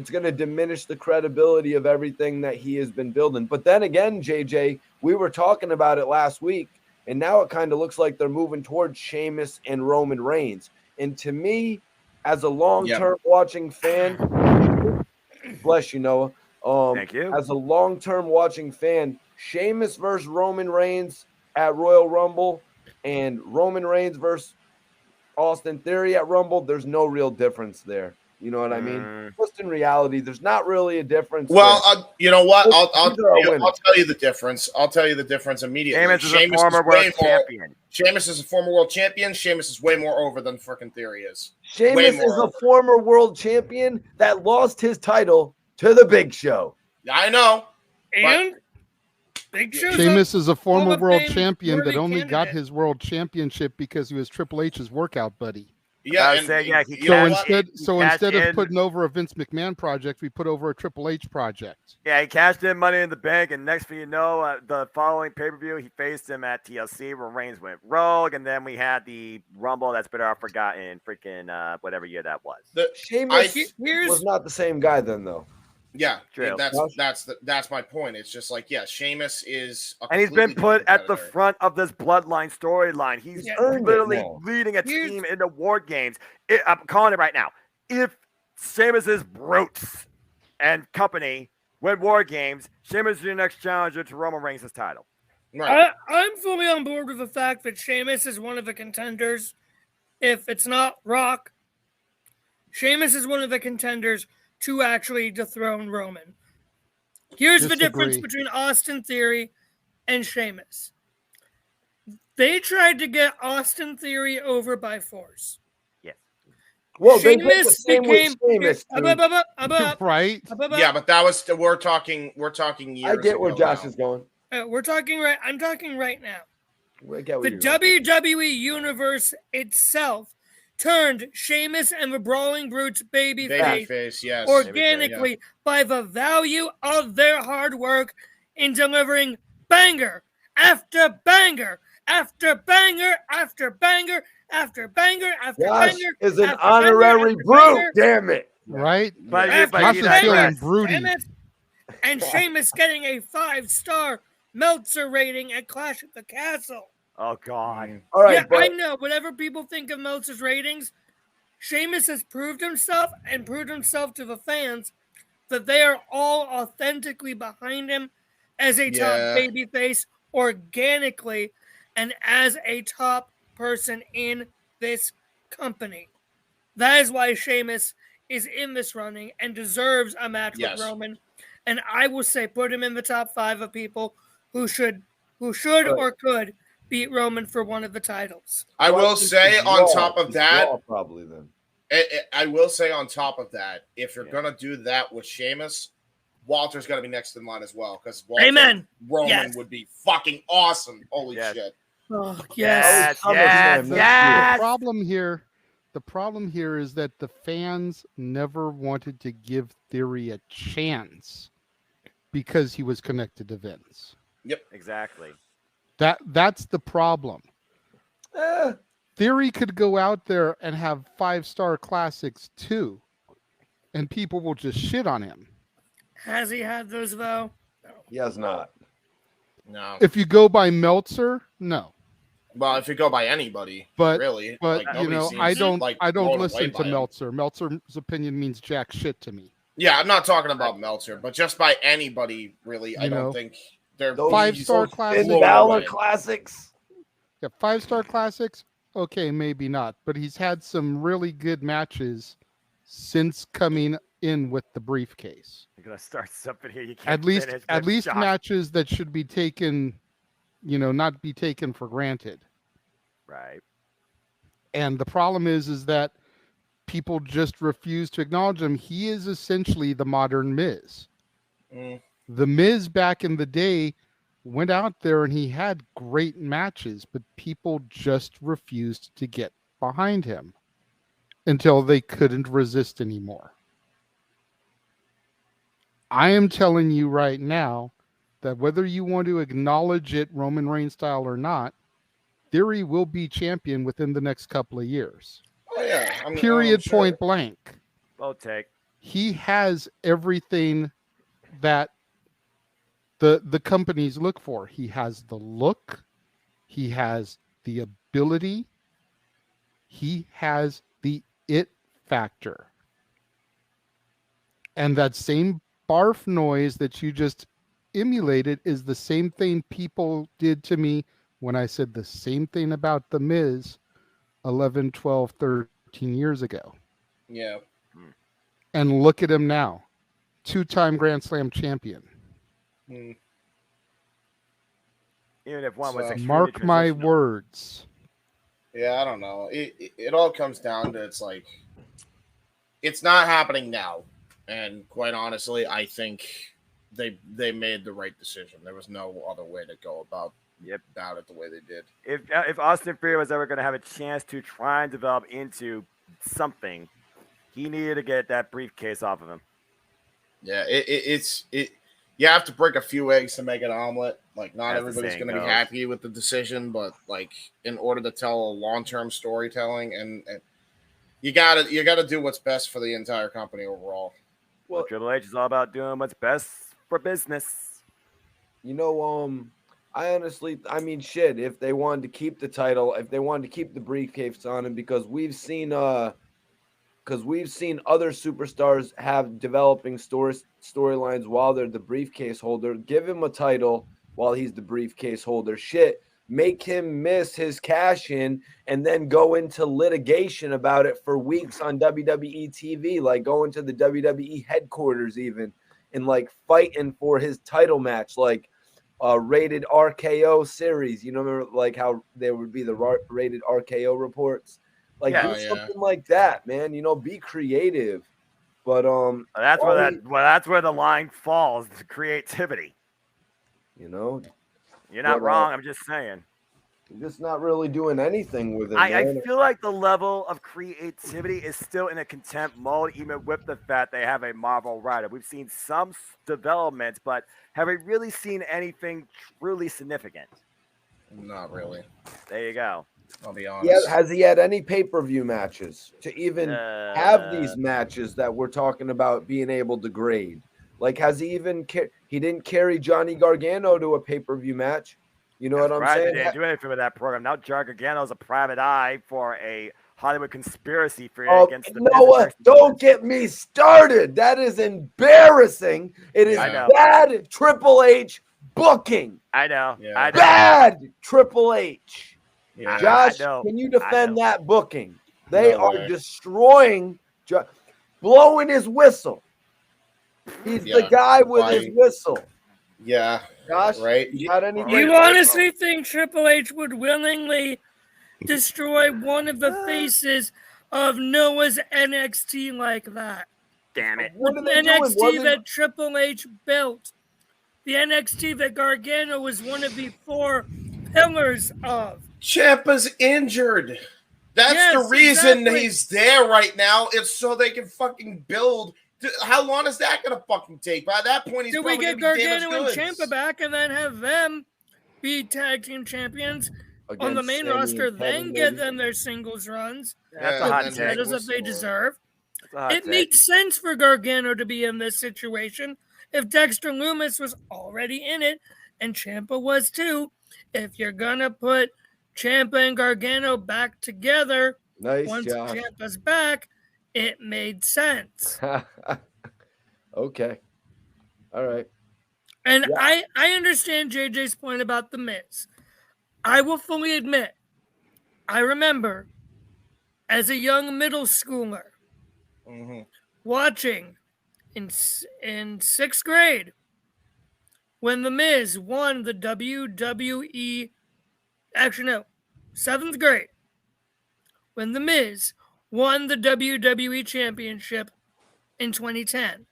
S17: going to diminish the credibility of everything that he has been building. But then again, JJ, we were talking about it last week, and now it kind of looks like they're moving towards Sheamus and Roman Reigns. And to me, as a long-term watching fan, bless you, Noah.
S5: Thank you.
S17: As a long-term watching fan, Sheamus versus Roman Reigns at Royal Rumble and Roman Reigns versus Austin Theory at Rumble, there's no real difference there. You know what I mean? Just in reality, there's not really a difference.
S15: Well, you know what? I'll tell you the difference. I'll tell you the difference immediately.
S5: Sheamus is a former world champion.
S15: Sheamus is a former world champion. Sheamus is way more over than freaking Theory is.
S17: Sheamus is a former world champion that lost his title to the Big Show.
S15: I know.
S12: And Big Show's
S6: Sheamus is a former world
S12: Fame
S6: champion that
S12: worthy
S6: only got
S12: candidate.
S6: his world championship because he was Triple H's workout buddy.
S15: Yeah,
S6: so instead of putting over a Vince McMahon project, we put over a Triple H project.
S5: Yeah, he cashed in Money in the Bank, and next thing you know, the following pay-per-view, he faced him at TLC where Reigns went rogue, and then we had the Rumble that's been forgotten, freaking whatever year that was.
S17: Sheamus was not the same guy then, though.
S15: Yeah,
S5: True.
S15: That's my point. It's just like, yeah, Sheamus is,
S5: and he's been put at the front of this bloodline storyline. He's literally leading a team into War Games. I'm calling it right now. If Sheamus's brutes and company win War Games, Sheamus is your next challenger to Roman Reigns' title.
S12: Right. I'm fully on board with the fact that Sheamus is one of the contenders. If it's not Rock, Sheamus is one of the contenders to actually dethrone Roman. Here's the difference between Austin Theory and Sheamus. They tried to get Austin Theory over by force.
S5: Yes.
S17: Well,
S12: Sheamus became
S6: right.
S15: Yeah, but that was we're talking years.
S17: I get where
S15: ago
S17: Josh
S15: now.
S17: is going.
S12: We're talking right. I'm talking right now.
S17: I get where
S12: The
S17: you're going.
S12: WWE universe itself turned Sheamus and the Brawling Brutes babyface,
S15: yes,
S12: organically by the value of their hard work in delivering banger after banger after banger after banger after banger after
S17: Josh
S12: banger.
S17: is an
S12: after
S17: honorary
S12: banger,
S17: brute.
S12: banger.
S17: Damn it.
S6: Right?
S12: After
S6: Josh is feeling broody.
S12: And Sheamus getting a 5-star Meltzer rating at Clash at the Castle.
S5: Oh, God.
S17: All right,
S12: I know. Whatever people think of Meltzer's ratings, Sheamus has proved himself to the fans that they are all authentically behind him as a top babyface organically and as a top person in this company. That is why Sheamus is in this running and deserves a match with Roman. And I will say put him in the top 5 of people who should or could beat Roman for one of the titles.
S15: I will say on top of that,
S17: probably then.
S15: I will say on top of that, if you're gonna do that with Sheamus, Walter's gonna be next in line as well because
S12: Amen.
S15: Roman would be fucking awesome. Holy shit!
S12: Oh, yes.
S6: The problem here is that the fans never wanted to give Theory a chance because he was connected to Vince.
S15: Yep,
S5: exactly.
S6: That's the problem. Theory could go out there and have 5-star classics too, and people will just shit on him.
S12: Has he had those though?
S17: No. He has not.
S15: No.
S6: If you go by Meltzer, no.
S15: Well, if you go by anybody,
S6: but
S15: really,
S6: but
S15: like,
S6: you know, I don't listen to Meltzer. Meltzer's opinion means jack shit to me.
S15: Yeah, I'm not talking about Meltzer, but just by anybody, really, I don't think they're
S6: 5-star classics.
S17: Classics.
S6: Yeah, 5-star classics. Okay, maybe not, but he's had some really good matches since coming in with the briefcase.
S5: You're gonna start something here. You can't
S6: at least matches that should be taken, not be taken for granted.
S5: Right.
S6: And the problem is that people just refuse to acknowledge him. He is essentially the modern Miz. The Miz back in the day went out there and he had great matches, but people just refused to get behind him until they couldn't resist anymore. I am telling you right now that whether you want to acknowledge it Roman Reigns style or not, Theory will be champion within the next couple of years.
S15: Oh, yeah.
S6: Period, point blank.
S5: Both take.
S6: He has everything that the companies look for. He has the look. He has the ability. He has the it factor. And that same barf noise that you just emulated is the same thing people did to me when I said the same thing about The Miz 11, 12, 13 years ago.
S15: Yeah.
S6: And look at him now. 2-time Grand Slam champion.
S5: Even if one was
S6: mark my words.
S15: Yeah, I don't know. It all comes down to it's not happening now. And quite honestly, I think they made the right decision. There was no other way to go about it the way they did.
S5: If Austin Theory was ever going to have a chance to try and develop into something. He needed to get that briefcase off of him.
S15: Yeah, it's you have to break a few eggs to make an omelet. Like, not
S5: As the
S15: everybody's
S5: saying
S15: going to be
S5: goes.
S15: happy with the decision, but like, in order to tell a long-term storytelling, and you gotta do what's best for the entire company overall.
S5: Well, Triple H is all about doing what's best for business.
S17: You know, I honestly, I mean, shit. If they wanted to keep the title, if they wanted to keep the briefcase on him, because we've seen other superstars have developing storylines while they're the briefcase holder. Give him a title while he's the briefcase holder. Shit, make him miss his cash in and then go into litigation about it for weeks on WWE TV, like going to the WWE headquarters even and like fighting for his title match, like rated RKO series. You know, remember like how there would be the rated RKO reports. Like do something like that, man. You know, be creative. But
S5: that's where the line falls. The creativity.
S17: You know,
S5: you're not wrong. I'm just saying.
S17: You're just not really doing anything with it.
S5: I feel like the level of creativity is still in a contempt mode, even with the fact they have a Marvel writer. We've seen some developments, but have we really seen anything truly significant?
S15: Not really.
S5: There you go.
S15: I'll be honest.
S17: Yeah, has he had any pay-per-view matches to even have these matches that we're talking about being able to grade? Like, has he even he didn't carry Johnny Gargano to a pay-per-view match? You know what I'm saying?
S5: They didn't do anything with that program. Now Johnny Gargano's a private eye for a Hollywood conspiracy theory against the
S17: Noah, don't get me started. That is embarrassing. It is bad Triple H booking.
S5: I know.
S17: I know. Bad Triple H.
S15: Yeah.
S17: Josh, can you defend that booking? They are destroying, blowing his whistle. He's the guy with his whistle.
S15: Yeah.
S17: Josh,
S15: right?
S17: You got anything?
S12: You honestly think Triple H would willingly destroy one of the faces of Noah's NXT like that?
S5: Damn it.
S12: The NXT that Triple H built. The NXT that Gargano was one of the 4 pillars of.
S15: Ciampa's injured. That's the reason he's there right now. It's so they can fucking build. How long is that going to fucking take? By that point, he's probably going to be
S12: Gargano and Ciampa back and then have them be tag team champions on the main roster, then get them their singles runs.
S5: That's a hot take.
S12: Titles that they deserve. It makes sense for Gargano to be in this situation. If Dexter Lumis was already in it, and Ciampa was too, if you're going to put Ciampa and Gargano back together once Ciampa's back, it made sense.
S17: Okay. All right.
S12: And I understand JJ's point about The Miz. I will fully admit, I remember as a young middle schooler watching in 6th grade when The Miz won the WWE. Actually, no, 7th grade when The Miz won the WWE Championship in 2010.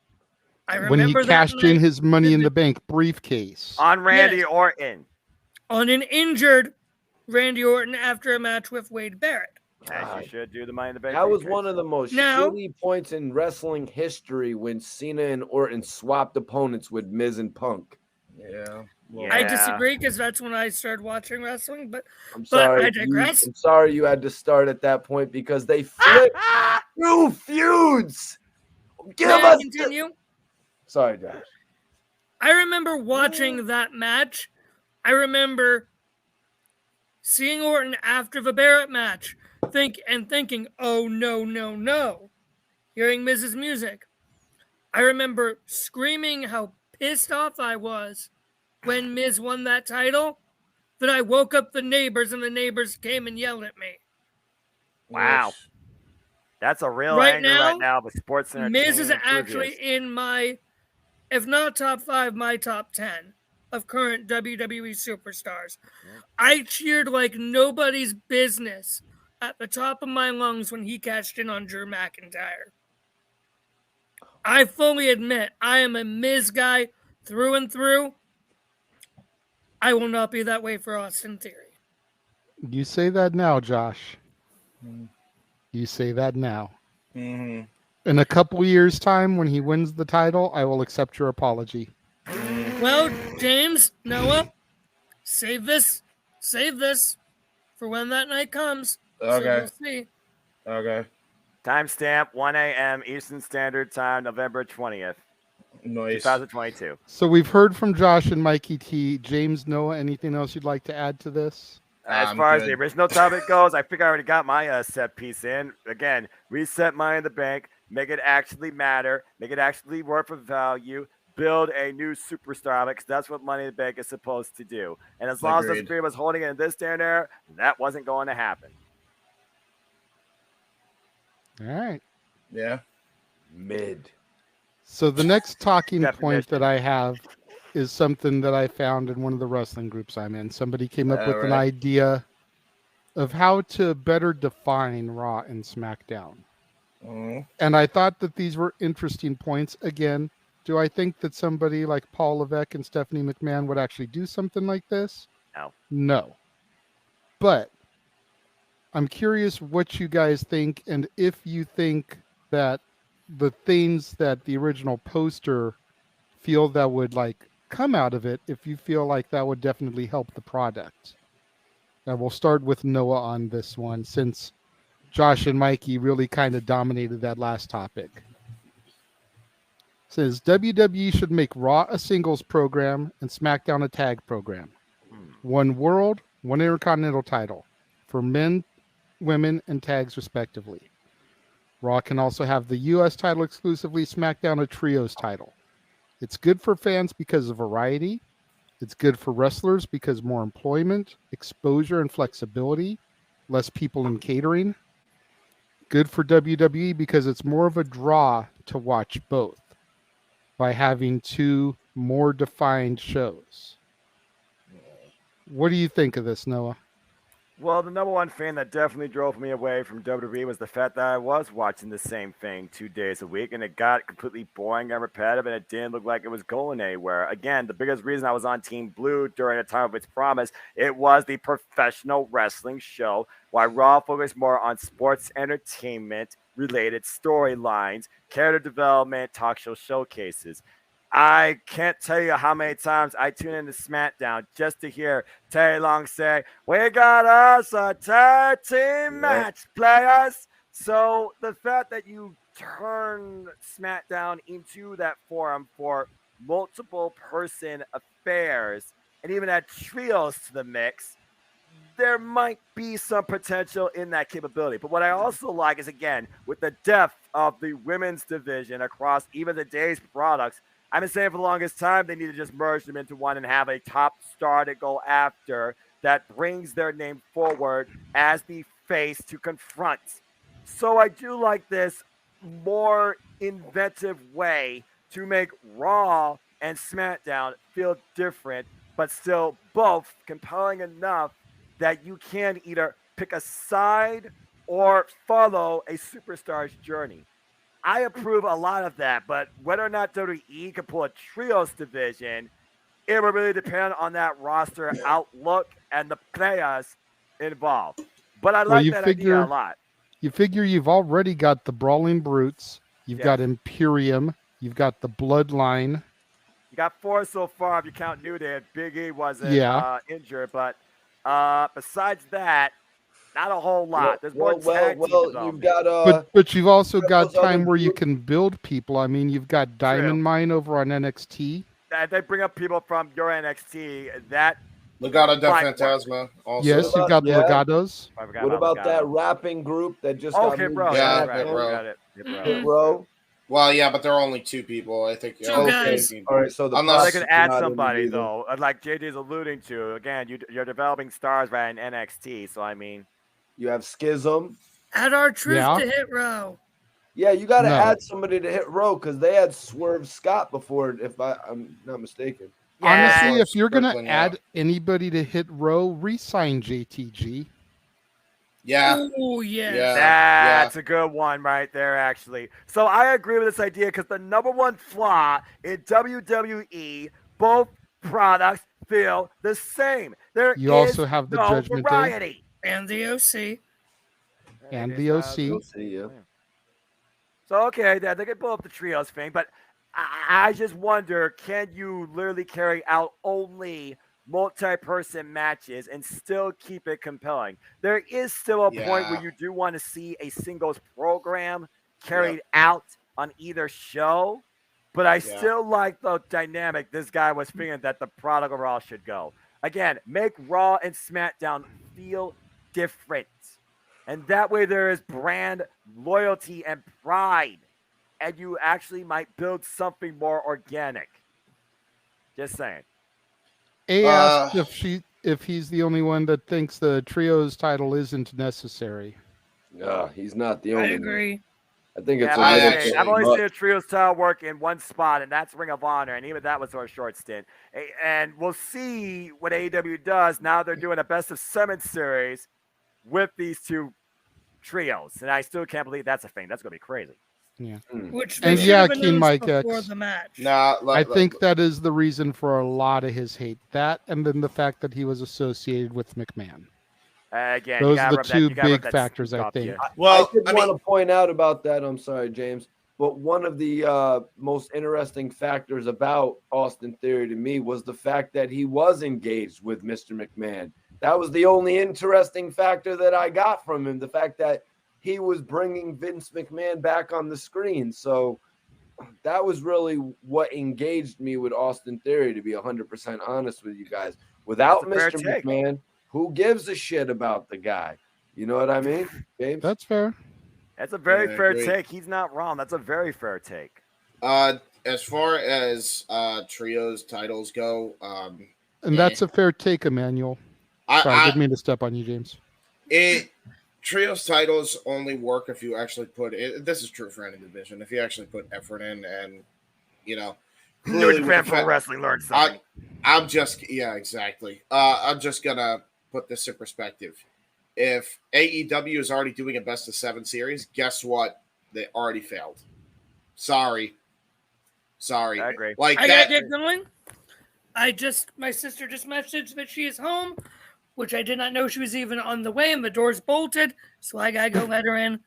S12: I remember
S6: when he cashed in his Money in the Bank briefcase
S5: on Randy Orton,
S12: on an injured Randy Orton after a match with Wade Barrett.
S5: As you should do the Money in the Bank.
S17: That was one of the most shitty points in wrestling history when Cena and Orton swapped opponents with Miz and Punk.
S15: Yeah.
S12: I disagree because that's when I started watching wrestling, but
S17: sorry,
S12: I digress.
S17: I'm sorry you had to start at that point because they flipped 2 feuds.
S12: Continue.
S17: Sorry, Josh.
S12: I remember watching that match. I remember seeing Orton after the Barrett match, thinking, oh no. Hearing Miz's music. I remember screaming how pissed off I was when Miz won that title, that I woke up the neighbors and the neighbors came and yelled at me.
S5: Wow. That's a real anger right now, but sports entertainment.
S12: Miz is actually in my, if not top 5, my top 10 of current WWE superstars. Yeah. I cheered like nobody's business at the top of my lungs when he cashed in on Drew McIntyre. I fully admit I am a Miz guy through and through. I will not be that way for Austin Theory.
S6: You say that now, Josh. You say that now.
S15: Mm-hmm.
S6: In a couple years' time, when he wins the title, I will accept your apology.
S12: Well, James, Noah, save this for when that night comes.
S15: Okay.
S12: So we'll see.
S15: Okay.
S5: Timestamp 1 a.m. Eastern Standard Time, November 20th,
S15: Nice.
S5: 2022.
S6: So we've heard from Josh and Mikey T. James, Noah, anything else you'd like to add to this?
S5: As far as the original topic goes, I think I already got my set piece in. Again, reset Money in the Bank, make it actually matter, make it actually worth of value, build a new superstar, because that's what Money in the Bank is supposed to do. And as long as the three of us holding it in this day and era, that wasn't going to happen.
S6: All right.
S15: Yeah.
S17: Mid.
S6: So the next talking point that I have is something that I found in one of the wrestling groups I'm in. Somebody came up with an idea of how to better define Raw and SmackDown. And I thought that these were interesting points. Again, do I think that somebody like Paul Levesque and Stephanie McMahon would actually do something like this?
S5: No.
S6: No. But I'm curious what you guys think, and if you think that the things that the original poster feel that would like come out of it, if you feel like that would definitely help the product. And we'll start with Noah on this one, since Josh and Mikey really kind of dominated that last topic. It says WWE should make Raw a singles program and SmackDown a tag program. One world, one intercontinental title for men, women, and tags respectively. Raw can also have the U.S. title exclusively, SmackDown a trios title. It's good for fans because of variety. It's good for wrestlers because more employment, exposure, and flexibility, less people in catering. Good for WWE because it's more of a draw to watch both by having two more defined shows. What do you think of this, Noah?
S5: Well, the number one thing that definitely drove me away from WWE was the fact that I was watching the same thing 2 days a week, and it got completely boring and repetitive, and it didn't look like it was going anywhere. Again, the biggest reason I was on Team Blue during the time of its promise, it was the professional wrestling show, while Raw focused more on sports entertainment related storylines, character development, talk show showcases. I can't tell you how many times I tune into SmackDown just to hear Terry Long say, "We got us a tag team match, players." So the fact that you turn SmackDown into that forum for multiple person affairs and even add trios to the mix, there might be some potential in that capability. But what I also like is, again, with the depth of the women's division across even the day's products, I've been saying for the longest time they need to just merge them into one and have a top star to go after that brings their name forward as the face to confront. So I do like this more inventive way to make Raw and SmackDown feel different, but still both compelling enough that you can either pick a side or follow a superstar's journey. I approve a lot of that, but whether or not WWE can pull a trios division, it will really depend on that roster outlook and the players involved. But I like that idea a lot.
S6: You figure you've already got the Brawling Brutes, you've got Imperium, you've got the Bloodline.
S5: You got 4 so far if you count New Day. Big E wasn't injured, but besides that, not a whole lot. There's more tag team
S17: you've got
S6: but you've also got time where you can build people. I mean, you've got Diamond Mine over on NXT.
S5: They bring up people from your NXT. That
S15: Legado del Fantasma. Also.
S6: Yes, you've got Legados.
S17: What about that rapping group that just got
S5: Hit Row?
S15: Yeah,
S17: Hit Row.
S15: Well, yeah, but there are only 2 people. I think.
S12: Two guys.
S17: All right, so
S5: they could add somebody though, like JJ's alluding to. Again, you're developing stars right in NXT, so I mean,
S17: you have Schism.
S12: Add our truth to Hit Row.
S17: Yeah, you got to add somebody to Hit Row because they had Swerve Scott before, if I'm not mistaken.
S6: Honestly, if you're going to add anybody to Hit Row, re-sign JTG.
S15: Yeah.
S12: Oh, yeah.
S5: That's a good one right there, actually. So I agree with this idea because the number one flaw in WWE, both products feel the same. There
S6: you also have the
S5: no
S6: Judgment
S5: variety.
S6: Day.
S12: And the OC.
S6: And the OC.
S17: Yeah.
S5: So, okay, they can pull up the trios thing, but I just wonder, can you literally carry out only multi-person matches and still keep it compelling? There is still a point where you do want to see a singles program carried out on either show, but I still like the dynamic this guy was figuring that the product overall should go. Again, make Raw and SmackDown feel different. And that way there is brand loyalty and pride. And you actually might build something more organic. Just saying.
S6: A asked if he's the only one that thinks the trios title isn't necessary.
S17: Yeah, he's not the only one.
S12: I agree.
S17: I think it's
S5: I've only seen a trios title work in one spot, and that's Ring of Honor, and even that was for a short stint. And we'll see what AEW does. Now they're doing a best of 7 series with these two trios, and I still can't believe that's a thing. That's going to be crazy.
S6: Yeah.
S12: Which
S6: and Keen Mike X.
S12: The match.
S6: I think that is the reason for a lot of his hate. That, and then the fact that he was associated with McMahon.
S5: Again,
S6: those are the two big factors, I think.
S17: Well, I want to point out about that. I'm sorry, James, but one of the most interesting factors about Austin Theory to me was the fact that he was engaged with Mr. McMahon. That was the only interesting factor that I got from him, the fact that he was bringing Vince McMahon back on the screen. So that was really what engaged me with Austin Theory, to be 100% honest with you guys. Without Mr. McMahon, who gives a shit about the guy? You know what I mean, James?
S6: That's fair.
S5: That's a very fair take. He's not wrong. That's a very fair take.
S15: As far as trios titles go,
S6: and that's a fair take, Emmanuel. Sorry, I didn't mean to step on you, James.
S15: Trios titles only work if you actually put it. This is true for any division. If you actually put effort in, and
S5: New fan pro wrestling learned something.
S15: I'm just exactly. I'm just gonna put this in perspective. If AEW is already doing a best of 7 series, guess what? They already failed. Sorry.
S5: I agree.
S12: I gotta get going. My sister just messaged that she is home, which I did not know she was even on the way, and the door's bolted, so I gotta go let her in.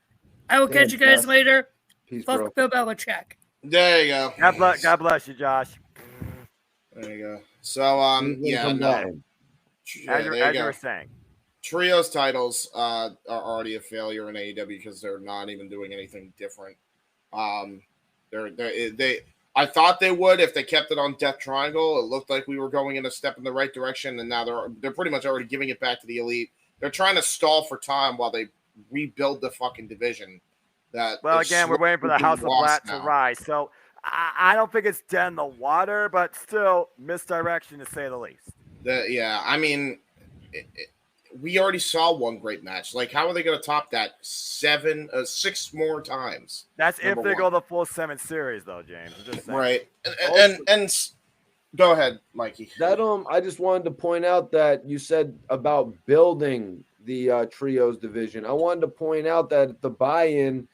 S12: I will catch you guys later.
S17: Peace,
S12: Fuck Bill Belichick.
S15: There you go.
S5: God bless you, Josh.
S15: There you go. So,
S5: as you were saying,
S15: trios titles are already a failure in AEW because they're not even doing anything different. I thought they would if they kept it on Death Triangle. It looked like we were going in a step in the right direction, and now they're pretty much already giving it back to the Elite. They're trying to stall for time while they rebuild the fucking division.
S5: Well, again, we're waiting for the House of Black to rise. So I don't think it's dead in the water, but still misdirection to say the least.
S15: We already saw one great match. Like, how are they going to top that 6 more times?
S5: That's if they go the full 7 series, though, James.
S15: Right. And go ahead, Mikey.
S17: I just wanted to point out that you said about building the trios division. I wanted to point out that the buy-in,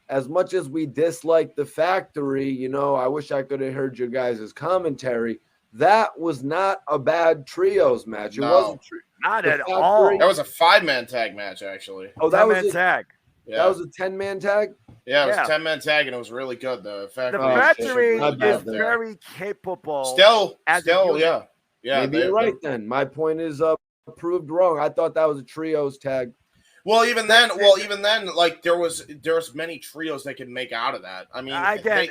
S17: as much as we dislike the factory, I wish I could have heard your guys' commentary. That was not a bad trios match. It wasn't
S5: not at all.
S15: That was a 5-man tag match, actually.
S17: Oh, that was
S5: a tag.
S15: Yeah.
S17: That was a 10-man tag?
S15: Yeah, it was a 10-man tag, and it was really good. The
S5: factory is very capable.
S15: Still, yeah.
S17: Maybe you're right then. My point is proved wrong. I thought that was a trios tag.
S15: Well, even then, like there's many trios they can make out of that. I mean,
S5: again,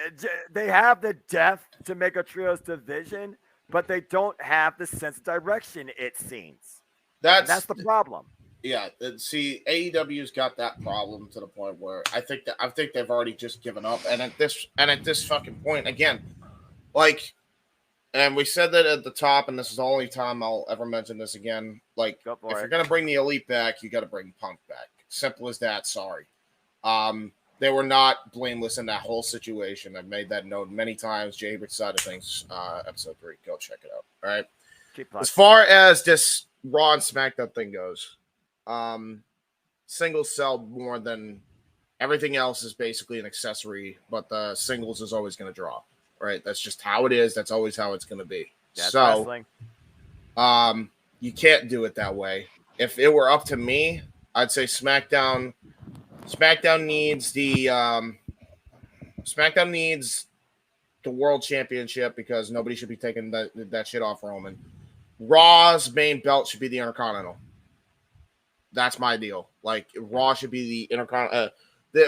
S5: they have the depth to make a trios division, but they don't have the sense of direction. It seems that's the problem.
S15: Yeah, see, AEW's got that problem to the point where I think they've already just given up. And at this fucking point, again, like, and we said that at the top, and this is the only time I'll ever mention this again. Like, if you're gonna bring the Elite back, you got to bring Punk back. Simple as that. Sorry, they were not blameless in that whole situation. I've made that note many times. Jay Abrams' side of things, episode 3. Go check it out. All right. As far as this Raw and SmackDown thing goes, singles sell more than everything else is basically an accessory, but the singles is always going to draw. Right, that's just how it is. That's always how it's going to be.
S5: That's
S15: so,
S5: wrestling.
S15: You can't do it that way. If it were up to me, I'd say SmackDown SmackDown needs the World Championship because nobody should be taking that shit off Roman. Raw's main belt should be the Intercontinental. That's my deal. Like, Raw should be the Intercontinental.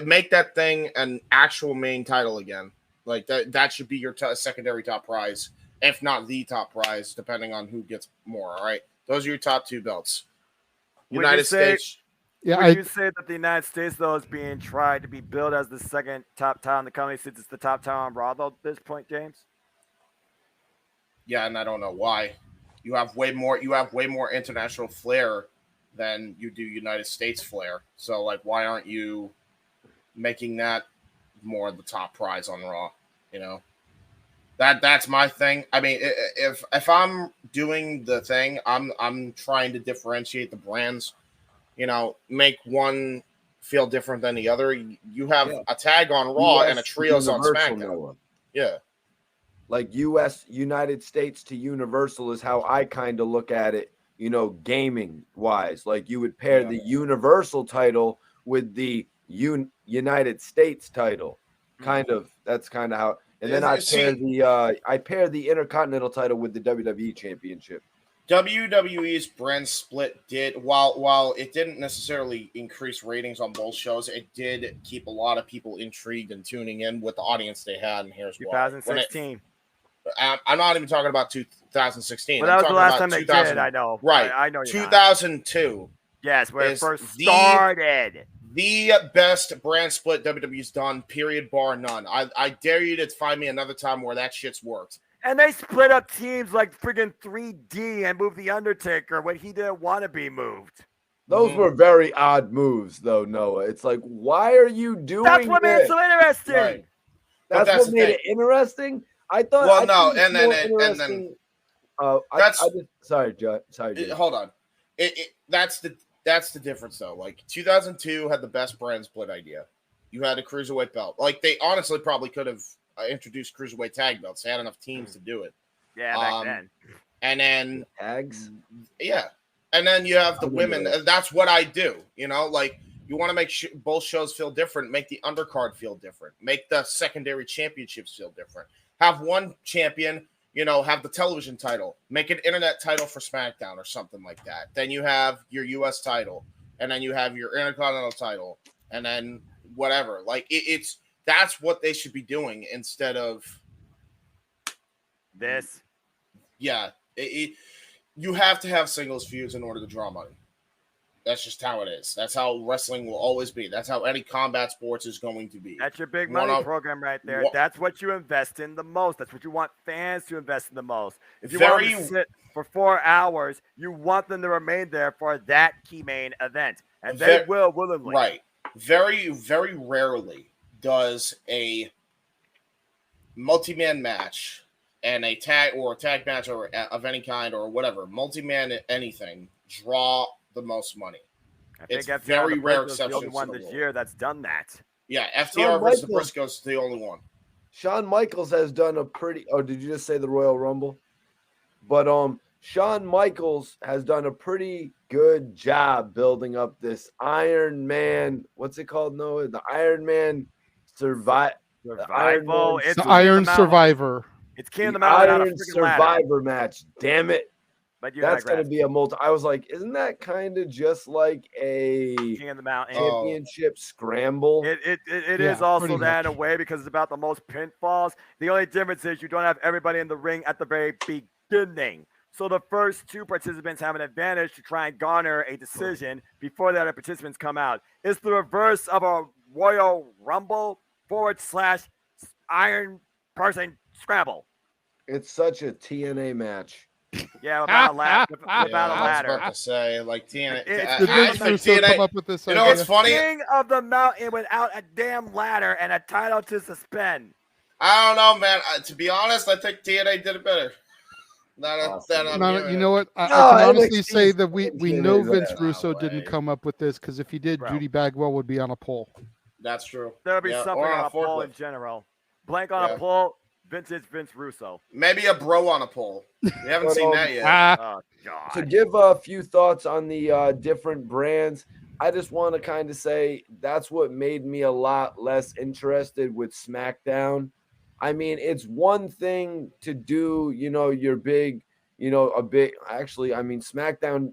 S15: Make that thing an actual main title again. Like, that should be your secondary top prize, if not the top prize, depending on who gets more. All right, those are your top two belts. United States.
S5: Yeah, would you say that the United States, though, is being tried to be billed as the second top title in the company since it's the top title on Raw, though, at this point, James?
S15: Yeah, and I don't know why. You have way more international flair than you do United States flair. So, like, why aren't you making that more the top prize on Raw? You know, that's my thing. I mean, if I'm doing the thing, I'm trying to differentiate the brands. You know, make one feel different than the other. You have a tag on Raw and a trios on SmackDown. Yeah.
S17: Like United States to Universal is how I kind of look at it, you know, gaming wise. Like you would pair the Universal title with the United States title. Kind of. That's kind of how. And then I pair the Intercontinental title with the WWE Championship.
S15: WWE's brand split did, while it didn't necessarily increase ratings on both shows, it did keep a lot of people intrigued and tuning in with the audience they had. And here's why.
S5: 2016.
S15: I'm not even talking about 2016.
S5: Well, that was the last time they did. I know.
S15: Right.
S5: I know.
S15: 2002.
S5: Yes, where it first started.
S15: The best brand split WWE's done, period, bar none. I dare you to find me another time where that shit's worked.
S5: And they split up teams like friggin' 3D and moved The Undertaker when he didn't want to be moved.
S17: Those were very odd moves, though, Noah. It's like, why are you doing
S5: That's what made it so interesting.
S15: Right.
S17: That's what made it interesting? I thought.
S15: Well, no, and then
S17: sorry, Joe. Sorry,
S15: hold on. That's the difference, though. Like 2002 had the best brand split idea. You had a cruiserweight belt. Like they honestly probably could have introduced cruiserweight tag belts. They had enough teams to do it.
S5: Yeah, back then.
S15: And then
S17: tags.
S15: Yeah, and then you have the women. That's what I do. You know, like you want to make both shows feel different. Make the undercard feel different. Make the secondary championships feel different. Have one champion, you know, have the television title. Make an internet title for SmackDown or something like that. Then you have your U.S. title, and then you have your Intercontinental title, and then whatever. Like that's what they should be doing instead of
S5: this.
S15: Yeah, you have to have singles feuds in order to draw money. That's just how it is. That's how wrestling will always be. That's how any combat sports is going to be.
S5: That's your big money program right there. That's what you invest in the most. That's what you want fans to invest in the most. If you want them to sit for 4 hours, you want them to remain there for that key main event. And they will willingly.
S15: Right. Very, very rarely does a multi-man match and a tag match or of any kind or whatever, multi-man anything, draw the most money.
S5: I think
S15: it's very rare exception.
S5: The only one this year that's done that.
S15: Yeah, FTR versus the Briscoes is the only one.
S17: Shawn Michaels has done a pretty. Oh, did you just say the Royal Rumble? But Shawn Michaels has done a pretty good job building up this Iron Man. What's it called? No, the Iron Man Survival.
S6: It's the Iron Survivor.
S5: It's King of the Mountain.
S17: Iron Survivor match. Damn it.
S5: But
S17: that's going to be a multi. I was like, isn't that kind of just like a
S5: King of the Mountain
S17: championship scramble?
S5: It is also that in a way because it's about the most pinfalls. The only difference is you don't have everybody in the ring at the very beginning. So the first two participants have an advantage to try and garner a decision before the other participants come out. It's the reverse of a Royal Rumble / Iron Person Scrabble.
S17: It's such a TNA match.
S5: Yeah, about a ladder.
S15: I was about to say, like TNA.
S6: Come up with this
S15: you know what's funny?
S5: King of the Mountain without a damn ladder and a title to suspend.
S15: I don't know, man. To be honest, I think TNA did it better.
S6: You know what? I can honestly say that we know Vince Russo didn't come up with this because if he did, Judy Bagwell would be on a pole.
S15: That's true.
S5: There'll be something on a pole in general. Blank on a pole. Vince Russo.
S15: Maybe a bro on a pole. We haven't seen that yet.
S17: To give a few thoughts on the different brands, I just want to kind of say that's what made me a lot less interested with SmackDown. I mean, it's one thing to do, your big, actually, I mean, SmackDown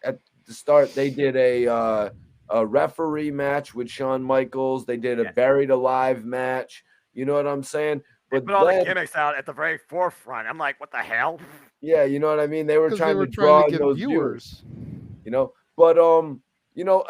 S17: at the start, they did a referee match with Shawn Michaels. They did a Buried Alive match. You know what I'm saying?
S5: But put all the gimmicks out at the very forefront. I'm like, what the hell?
S17: Yeah, you know what I mean? They were trying to
S6: draw
S17: in those
S6: viewers.
S17: But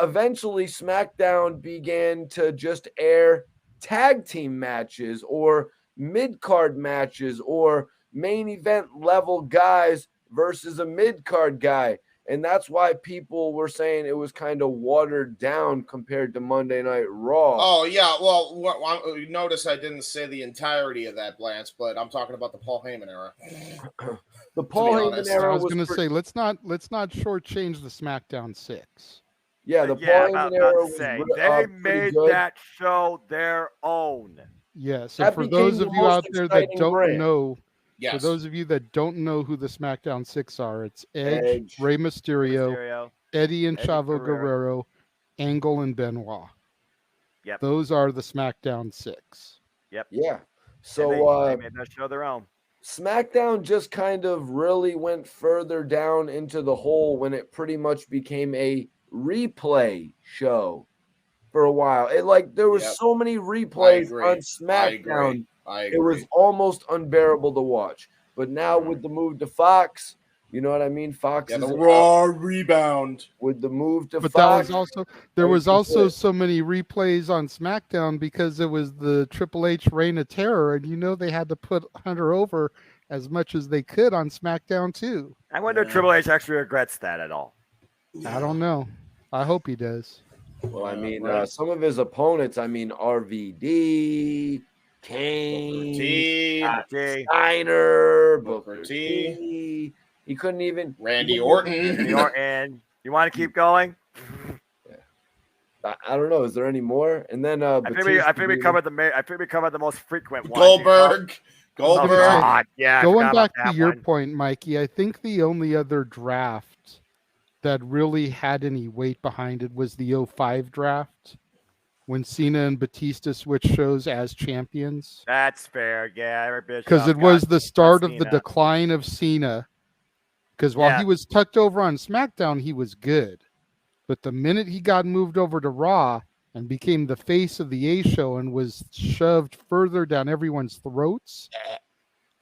S17: eventually SmackDown began to just air tag team matches or mid-card matches or main event level guys versus a mid-card guy. And that's why people were saying it was kind of watered down compared to Monday Night Raw.
S15: Oh, yeah. Well, notice I didn't say the entirety of that, Lance, but I'm talking about the Paul Heyman era.
S17: The Paul Heyman era
S6: I was going to say, let's not shortchange the SmackDown 6.
S17: Yeah, the Paul Heyman era was
S5: they made that show their own.
S6: Yeah, so for those of you out there that don't know, for those of you that don't know who the SmackDown 6 are, it's Edge, Rey Mysterio, Eddie and Chavo Guerrero, Angle, and Benoit.
S5: Yep.
S6: Those are the SmackDown 6.
S5: Yep.
S17: Yeah. So
S5: they made that show their own.
S17: SmackDown just kind of really went further down into the hole when it pretty much became a replay show for a while. There was so many replays on SmackDown.
S15: I agree.
S17: It was almost unbearable to watch. But now with the move to Fox, you know what I mean? Fox is
S15: the Raw rebound
S17: with the move to
S6: But
S17: Fox.
S6: There was also so many replays on SmackDown because it was the Triple H Reign of Terror, and they had to put Hunter over as much as they could on SmackDown too.
S5: I wonder if Triple H actually regrets that at all.
S6: I don't know. I hope he does.
S17: Well, I mean, some of his opponents, RVD, Kane, Steiner, Booker T. He couldn't even.
S15: Randy Orton.
S5: You want to keep going?
S17: I don't know. Is there any more? And then
S5: I think we covered the most frequent ones.
S15: Goldberg.
S5: God, yeah.
S6: Going back to your point, Mikey, I think the only other draft that really had any weight behind it was the 05 draft when Cena and Batista switched shows as champions.
S5: That's fair, yeah.
S6: Because it was the start of the decline of Cena. Because while he was tucked over on SmackDown, he was good. But the minute he got moved over to Raw and became the face of the A show and was shoved further down everyone's throats,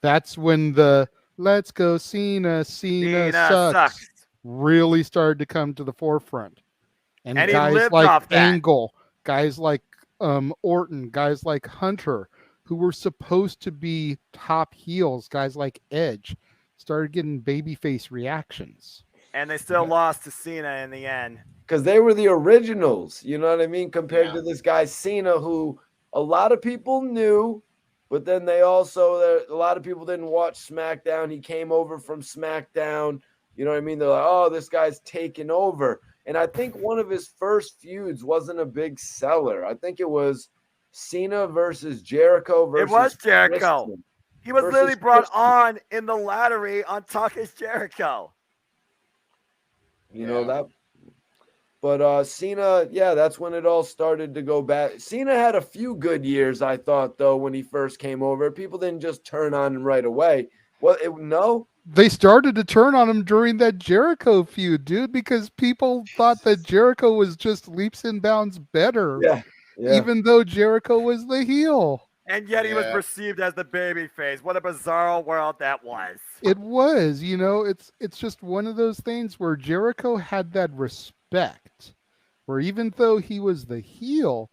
S6: that's when the "Let's go Cena sucks" really started to come to the forefront. And guys like Angle, guys like Orton, guys like Hunter, who were supposed to be top heels, guys like Edge, started getting babyface reactions.
S5: And they still lost to Cena in the end.
S17: Because they were the originals, you know what I mean? Compared to this guy Cena, who a lot of people knew, but then a lot of people didn't watch SmackDown. He came over from SmackDown. You know what I mean? They're like, oh, this guy's taking over. And I think one of his first feuds wasn't a big seller. I think it was Cena versus Jericho versus.
S5: It was Jericho.
S17: Christian.
S5: He was literally brought on in the lottery on Talk is Jericho.
S17: You know that. But Cena, that's when it all started to go bad. Cena had a few good years, I thought, though, when he first came over. People didn't just turn on him right away. Well, no.
S6: They started to turn on him during that Jericho feud, dude, because people thought that Jericho was just leaps and bounds better.
S17: Yeah.
S6: Even though Jericho was the heel.
S5: And yet he was perceived as the babyface. What a bizarre world that was.
S6: It was, it's just one of those things where Jericho had that respect, where even though he was the heel,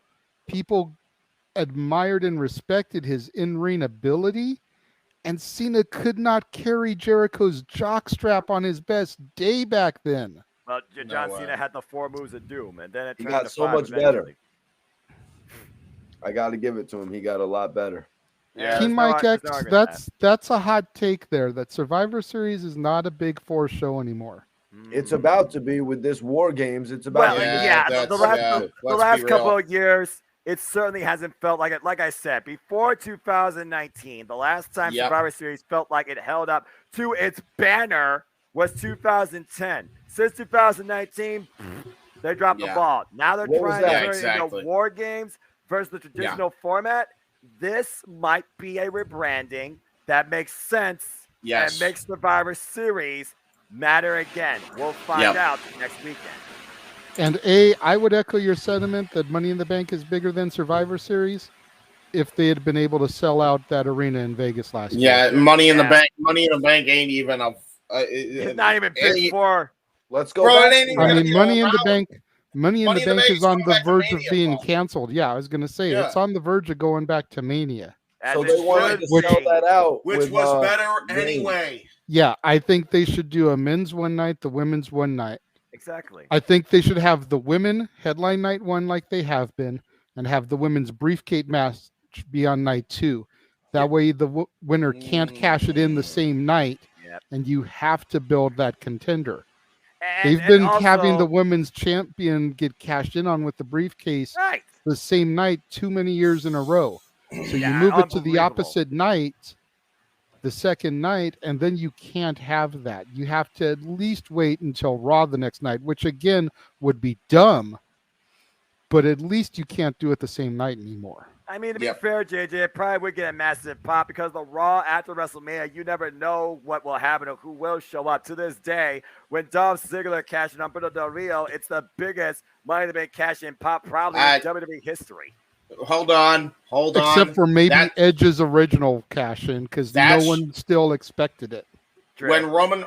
S6: people admired and respected his in-ring ability, and Cena could not carry Jericho's jockstrap on his best day back then.
S5: Well, John Cena had the 4 moves of doom, and then it
S17: he
S5: turned
S17: got
S5: to
S17: so
S5: 5
S17: much
S5: eventually.
S17: better. I got to give it to him. He got a lot better.
S5: Yeah,
S6: King Mike X, that's a hot take there. That Survivor Series is not a Big Four show anymore.
S17: It's about to be with this War Games. It's about
S5: the last couple of years, it certainly hasn't felt like it. Like I said, before 2019, the last time Survivor Series felt like it held up to its banner was 2010. Since 2019, They dropped the ball. Now they're trying to turn it into war games versus the traditional format. This might be a rebranding that makes sense and makes Survivor Series matter again. We'll find out next weekend.
S6: And I would echo your sentiment that Money in the Bank is bigger than Survivor Series if they had been able to sell out that arena in Vegas last year.
S15: Yeah, Money in the Bank. Money in the Bank ain't even a.
S5: It's not even big for.
S17: Let's go.
S15: Bro,
S17: back.
S6: I mean, Money in the Bank. Money in the Bank is on the verge of being canceled. Yeah, I was going to say it's on the verge of going back to Mania.
S17: So they wanted to sell that out,
S15: which was better anyway.
S6: Yeah, I think they should do a men's one night, the women's one night.
S5: Exactly.
S6: I think they should have the women headline night one like they have been, and have the women's briefcase match be on night 2. That way the winner can't cash it in the same night, and you have to build that contender. They've been having the women's champion get cashed in on with the briefcase the same night too many years in a row. So you move it to the opposite night, the second night, and then you can't have that. You have to at least wait until Raw the next night, which again would be dumb, but at least you can't do it the same night anymore.
S5: I mean, to be fair, JJ, it probably would get a massive pop because the Raw after WrestleMania, you never know what will happen or who will show up. To this day, when Dolph Ziggler cashed in on Humberto Del Rio, it's the biggest Money in the Bank cash-in pop probably in WWE history.
S15: Hold on.
S6: Except for maybe Edge's original cash-in because no one still expected it.
S15: When Roman,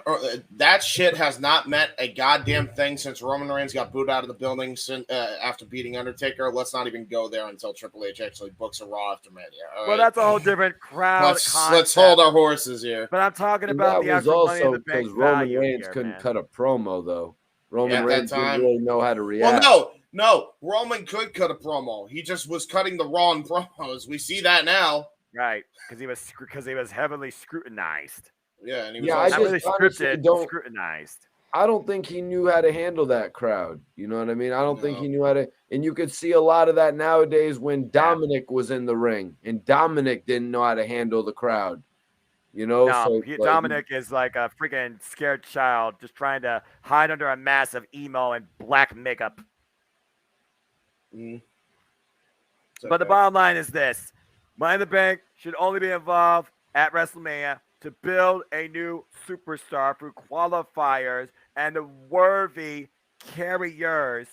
S15: that shit has not meant a goddamn thing since Roman Reigns got booed out of the building after beating Undertaker. Let's not even go there until Triple H actually books a Raw after Mania.
S5: Well, that's a whole different crowd.
S15: Let's hold our horses here.
S5: But I'm talking about the actual Money in the Bank
S17: because Roman Reigns
S5: here,
S17: couldn't cut a promo though. Roman Reigns didn't really know how to
S15: Well,
S17: react.
S15: no, Roman could cut a promo. He just was cutting the wrong promos. We see that now,
S5: right? Because he was heavily scrutinized.
S15: Yeah, and he was
S17: I
S5: really scrutinized.
S17: I don't think he knew how to handle that crowd. You know what I mean? I don't think he knew how to. And you could see a lot of that nowadays when Dominic was in the ring, and Dominic didn't know how to handle the crowd. You know,
S5: no, Dominic is like a freaking scared child, just trying to hide under a mass of emo and black makeup. But the bottom line is this: Money in the Bank should only be involved at WrestleMania to build a new superstar through qualifiers and the worthy carriers.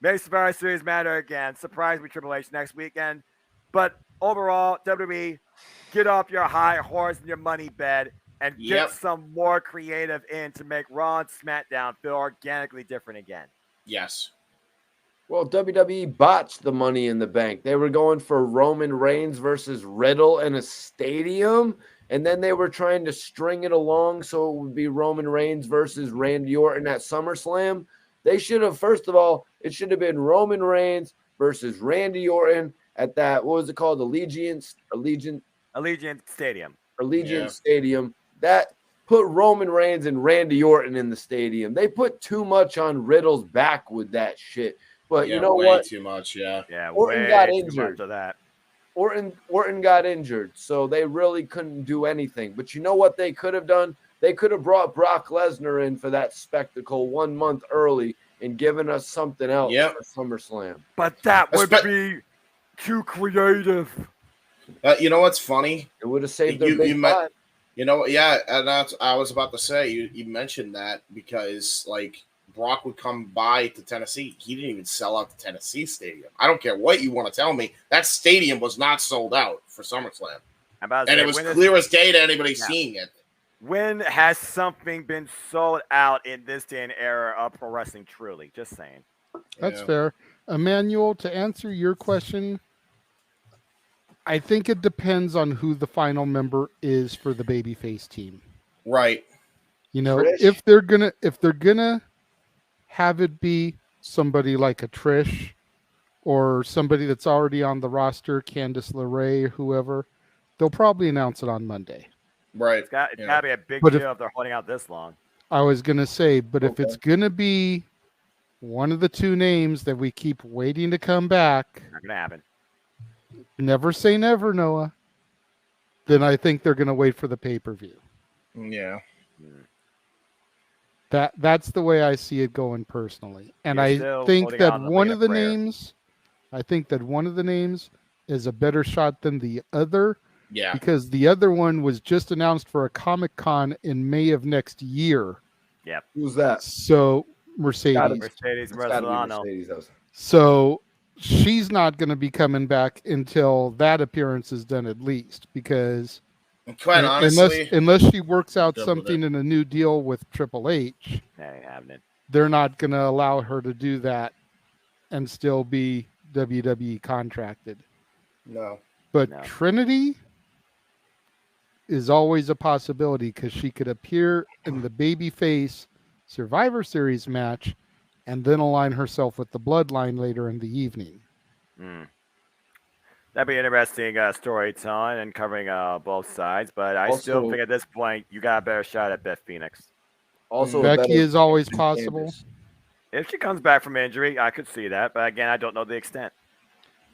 S5: Make Survivor Series matter again. Surprise me, Triple H, next weekend. But overall, WWE, get off your high horse and your money bed and get some more creative in to make Raw and SmackDown feel organically different again.
S15: Yes.
S17: Well, WWE botched the Money in the Bank. They were going for Roman Reigns versus Riddle in a stadium, and then they were trying to string it along so it would be Roman Reigns versus Randy Orton at SummerSlam. They should have, first of all, it should have been Roman Reigns versus Randy Orton at that, what was it called? Allegiant
S5: Stadium.
S17: Stadium. That put Roman Reigns and Randy Orton in the stadium. They put too much on Riddle's back with that shit. But you know what?
S15: Too much, yeah.
S17: Orton got
S5: too
S17: injured.
S5: much of that.
S17: Orton got injured, so they really couldn't do anything. But you know what they could have done? They could have brought Brock Lesnar in for that spectacle 1 month early and given us something else for SummerSlam.
S5: But that would be too creative.
S15: You know what's funny?
S17: It would have saved their big time.
S15: You know, yeah, and that's I was about to say. You mentioned that because like Brock would come by to Tennessee. He didn't even sell out the Tennessee stadium. I don't care what you want to tell me. That stadium was not sold out for SummerSlam. And it was clear as day to anybody seeing it.
S5: When has something been sold out in this day and era of pro wrestling truly? Just saying.
S6: That's fair. Emmanuel, to answer your question, I think it depends on who the final member is for the babyface team.
S15: Right.
S6: You know, if they're gonna have it be somebody like a Trish or somebody that's already on the roster, Candice LeRae, whoever, they'll probably announce it on Monday.
S15: Right.
S5: It's got to be a big deal if they're holding out this long.
S6: I was going to say, but if it's going to be one of the two names that we keep waiting to come back,
S5: not going to happen.
S6: Never say never, Noah. Then I think they're going to wait for the pay-per-view.
S15: Yeah.
S6: That's the way I see it going personally. And
S5: You're
S6: I
S5: still
S6: think
S5: holding
S6: that
S5: on to
S6: one
S5: a
S6: of the
S5: prayer.
S6: names, is a better shot than the other.
S15: Yeah.
S6: Because the other one was just announced for a Comic-Con in May of next year.
S5: Yep.
S17: Who's that?
S6: So Mercedes.
S5: Mercedes
S17: It's gotta be
S5: Marzano.
S17: Mercedes.
S6: So she's not going to be coming back until that appearance is done at least, because
S15: quite honestly,
S6: unless she works out
S15: good with
S6: something in a new deal with Triple H,
S5: That ain't happening.
S6: they're not going to allow her to do that and still be WWE contracted.
S15: No.
S6: But
S5: No.
S6: Trinity is always a possibility, because she could appear in the babyface Survivor Series match and then align herself with the Bloodline later in the evening.
S5: That'd be interesting storytelling and covering both sides, but I still
S17: Also-
S5: think at this point you got a better shot at Beth Phoenix.
S17: Also,
S6: Becky is always possible.
S17: Candace.
S5: If she comes back from injury, I could see that, but again, I don't know the extent.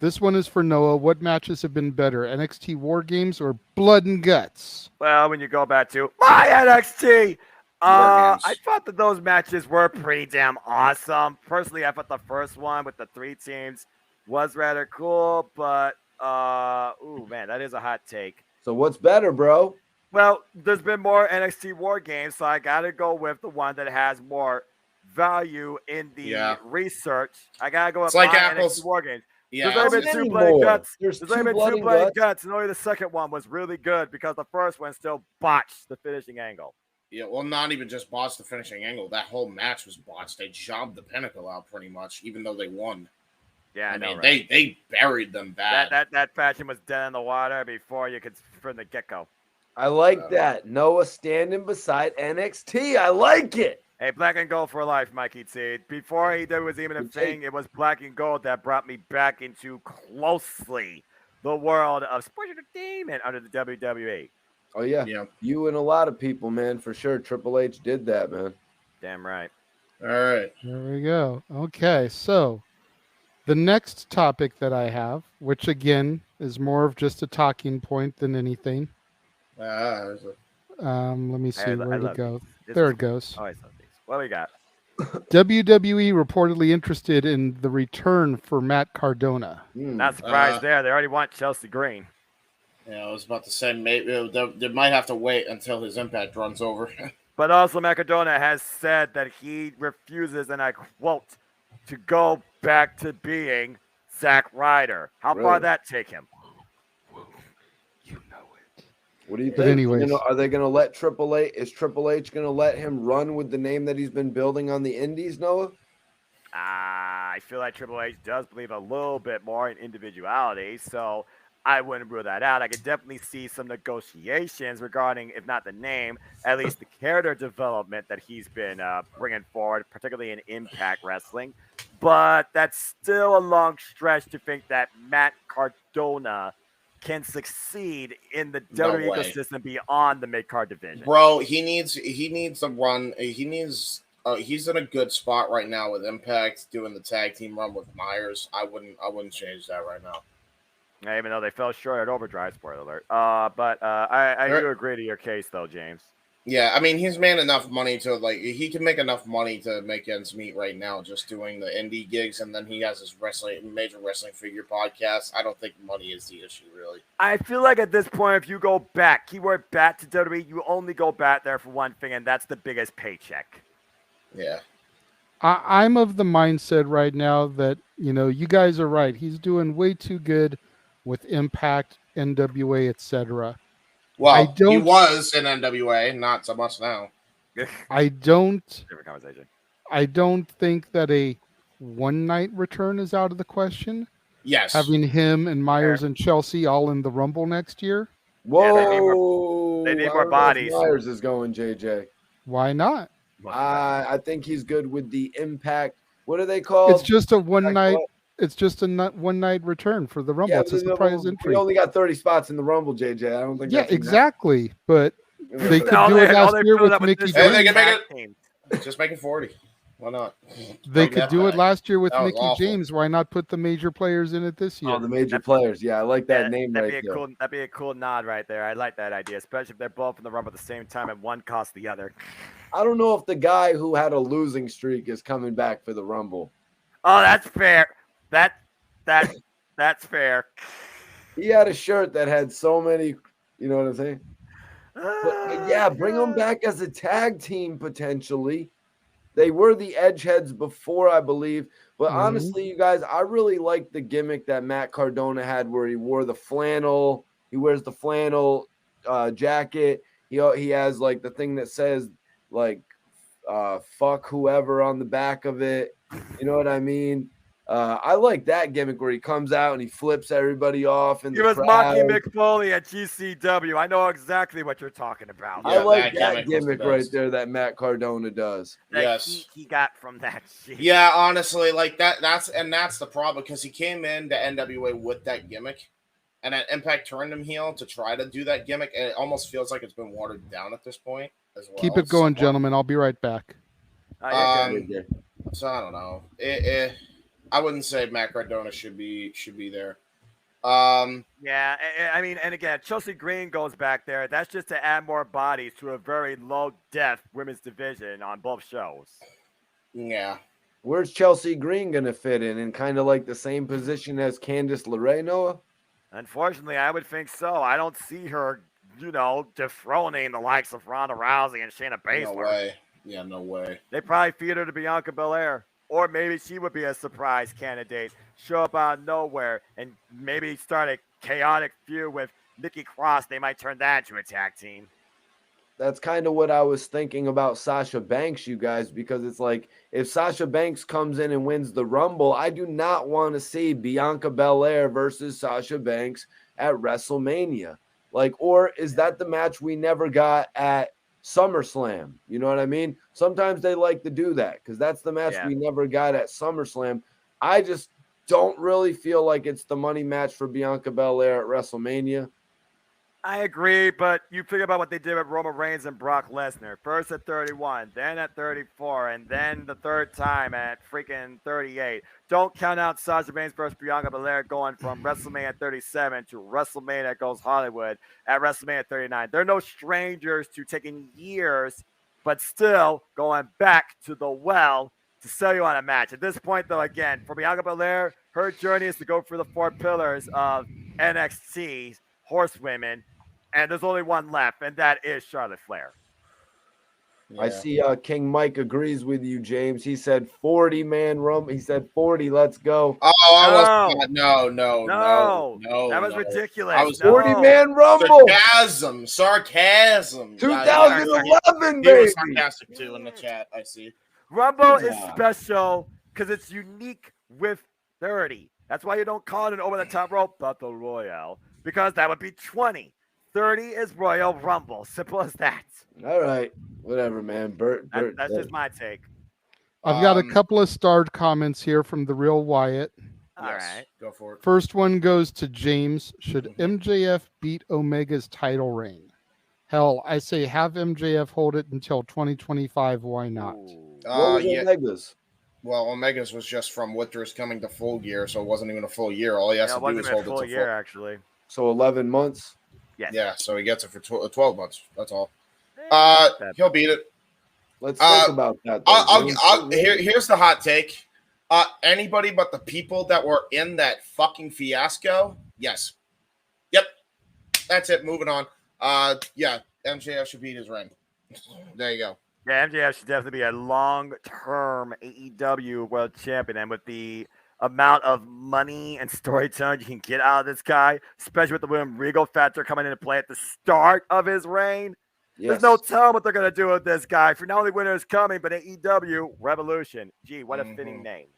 S6: This one is for Noah. What matches have been better, NXT War Games or Blood and Guts?
S5: Well, when you go back to my NXT, I thought that those matches were pretty damn awesome. Personally, I thought the first one with the 3 teams was rather cool, but ooh man, that is a hot take.
S17: So what's better, bro?
S5: Well, there's been more NXT War Games, so I gotta go with the one that has more value in the research. I gotta go with
S15: It's like
S5: my
S15: apples.
S5: NXT War Games.
S15: Yeah.
S5: There's only been
S17: How
S5: 2
S17: many
S5: Blood and
S17: more?
S5: Guts.
S17: There's
S5: There's only
S17: two
S5: been
S17: Blood
S5: 2
S17: and
S5: Blood and
S17: Guts.
S5: Guts, and only the second one was really good because the first one still botched the finishing angle.
S15: Yeah, well, not even just botched the finishing angle. That whole match was botched. They jobbed the Pinnacle out pretty much, even though they won.
S5: Yeah, I know,
S15: mean,
S5: right?
S15: they buried them bad.
S5: That faction was dead in the water before you could from the get-go.
S17: I like that. Noah standing beside NXT. I like it.
S5: Hey, black and gold for life, Mikey T. Before AEW was even a thing, it was black and gold that brought me back into closely the world of sports entertainment under the WWE.
S17: Oh yeah. You and a lot of people, man, for sure. Triple H did that, man.
S5: Damn right.
S15: All right.
S6: There we go. Okay, so the next topic that I have, which again is more of just a talking point than anything.
S15: There's
S6: Let me see where to go.
S5: This
S6: There
S5: is-
S6: it goes.
S5: Oh, I love these. What do we got?
S6: WWE reportedly interested in the return for Matt Cardona.
S5: Not surprised there. They already want Chelsea Green.
S15: Yeah, I was about to say maybe they might have to wait until his impact runs over.
S5: But also, Macadona has said that he refuses, and I quote, to go back to being Zack Ryder. How far
S17: Really?
S5: did that take him?
S17: What do you
S6: But
S17: think?
S6: anyways.
S17: Are they going to let Triple H? Is Triple H going to let him run with the name that he's been building on the Indies, Noah?
S5: I feel like Triple H does believe a little bit more in individuality, so I wouldn't rule that out. I could definitely see some negotiations regarding, if not the name, at least the character development that he's been bringing forward, particularly in Impact Wrestling. But that's still a long stretch to think that Matt Cardona can succeed in the
S15: No
S5: WWE
S15: way.
S5: ecosystem beyond the mid-card division.
S15: Bro, he needs a run. He's in a good spot right now with Impact doing the tag team run with Myers. I wouldn't change that right now.
S5: Even though they fell short at Overdrive, spoiler alert. But I do agree to your case, though, James.
S15: Yeah, I mean, he's made enough money to he can make enough money to make ends meet right now, just doing the indie gigs, and then he has his major wrestling figure podcast. I don't think money is the issue, really.
S5: I feel like at this point, if you go back, keyword back to WWE, you only go back there for one thing, and that's the biggest paycheck.
S15: Yeah.
S6: I'm of the mindset right now that, you guys are right. He's doing way too good with Impact, NWA, etc.
S15: Well, he was in NWA, not so much now.
S5: Different conversation.
S6: I don't think that a one-night return is out of the question.
S15: Yes.
S6: Having him and Myers and Chelsea all in the Rumble next year.
S17: Whoa!
S5: They need
S17: I
S5: more
S17: don't know if
S5: bodies.
S17: Myers is going, JJ.
S6: Why not?
S17: I think he's good with the Impact. What are they called?
S6: It's just a one-night. It's just a one-night return for the Rumble.
S17: Yeah,
S6: It's a surprise entry.
S17: we only got 30 spots in the Rumble, JJ. I don't think.
S6: Yeah,
S17: that's enough.
S6: exactly. But they could
S15: No,
S6: do
S15: they-
S6: it
S15: all
S6: last
S15: they
S6: year
S15: filled
S6: with
S15: up with
S6: Mickey
S15: this- Hey,
S6: James.
S15: they can make it. Just make it 40. Why not?
S6: They could do it last year with
S15: That was
S6: Mickey
S15: awful.
S6: James. Why not put the major players in it this year?
S17: Oh, the major players. Yeah, I like that name right there.
S5: That'd be a cool nod right there. I like that idea, especially if they're both in the Rumble at the same time and one costs the other.
S17: I don't know if the guy who had a losing streak is coming back for the Rumble.
S5: Oh, that's fair. That's fair.
S17: He had a shirt that had so many, you know what I'm saying? But yeah, bring them back as a tag team potentially. They were the Edgeheads before, I believe. But honestly, you guys, I really like the gimmick that Matt Cardona had where he wore the flannel. He wears the flannel jacket. He has like the thing that says like fuck whoever on the back of it. You know what I mean? I like that gimmick where he comes out and he flips everybody off.
S5: He was mocking Mick Foley at GCW. I know exactly what you're talking about.
S17: I like that gimmick right there that Matt Cardona does.
S5: Yes, he got from that shit.
S15: Yeah, honestly, like that's the problem because he came into NWA with that gimmick, and at Impact turned him heel to try to do that gimmick, and it almost feels like it's been watered down at this point as well.
S6: Keep it going, gentlemen. I'll be right back.
S15: So I don't know. I wouldn't say Matt Cardona should be there.
S5: Yeah, I mean, and again, Chelsea Green goes back there. That's just to add more bodies to a very low depth women's division on both shows.
S15: Yeah.
S17: Where's Chelsea Green going to fit in kind of like the same position as Candice LeRae, Noah?
S5: Unfortunately, I would think so. I don't see her, dethroning the likes of Ronda Rousey and Shayna Baszler.
S15: No way. Yeah, no way.
S5: They probably feed her to Bianca Belair. Or maybe she would be a surprise candidate, show up out of nowhere, and maybe start a chaotic feud with Nikki Cross. They might turn that into a tag team.
S17: That's kind of what I was thinking about Sasha Banks, you guys, because it's like if Sasha Banks comes in and wins the Rumble, I do not want to see Bianca Belair versus Sasha Banks at WrestleMania. Or is that the match we never got at SummerSlam? You know what I mean? Sometimes they like to do that because that's the match we never got at SummerSlam. I just don't really feel like it's the money match for Bianca Belair at WrestleMania.
S5: I agree, but you think about what they did with Roman Reigns and Brock Lesnar. First at 31, then at 34, and then the third time at freaking 38. Don't count out Sasha Banks versus Bianca Belair going from WrestleMania 37 to WrestleMania Goes Hollywood at WrestleMania 39. They're no strangers to taking years, but still going back to the well to sell you on a match. At this point, though, again, for Bianca Belair, her journey is to go through the four pillars of NXT horsewomen. And there's only one left, and that is Charlotte Flair.
S17: Yeah. I see King Mike agrees with you, James. He said 40-man Rumble. He said 40, let's go.
S15: Oh, no.
S5: That was ridiculous.
S15: I was
S17: 40-man Rumble.
S15: Sarcasm.
S17: 2011,
S15: baby. He was sarcastic, too, in the chat, I see.
S5: Rumble is special because it's unique with 30. That's why you don't call it an over-the-top rope battle royale, because that would be 20. 30 is Royal Rumble. Simple as that.
S17: All right. Whatever, man. Bert,
S5: that's just my take.
S6: I've got a couple of starred comments here from the real Wyatt.
S5: All right.
S15: Go for it.
S6: First one goes to James. Should MJF beat Omega's title reign? Hell, I say have MJF hold it until 2025. Why not?
S17: Omega's?
S15: Well, Omega's was just from Winter's coming to full gear, so it wasn't even a full year. All he has to do is hold it to full
S5: year, actually.
S17: So 11 months?
S5: Yes.
S15: Yeah, so he gets it for 12 months. That's all. He'll beat it.
S17: Let's think about that.
S15: Here's the hot take. Anybody but the people that were in that fucking fiasco? Yes. Yep. That's it. Moving on. Yeah, MJF should beat his reign. There you go.
S5: Yeah, MJF should definitely be a long-term AEW world champion, and with the amount of money and storytelling you can get out of this guy, especially with the William Regal factor coming into play at the start of his reign. Yes. There's no telling what they're going to do with this guy. For not only Winter is Coming, but AEW Revolution. Gee, what a fitting name.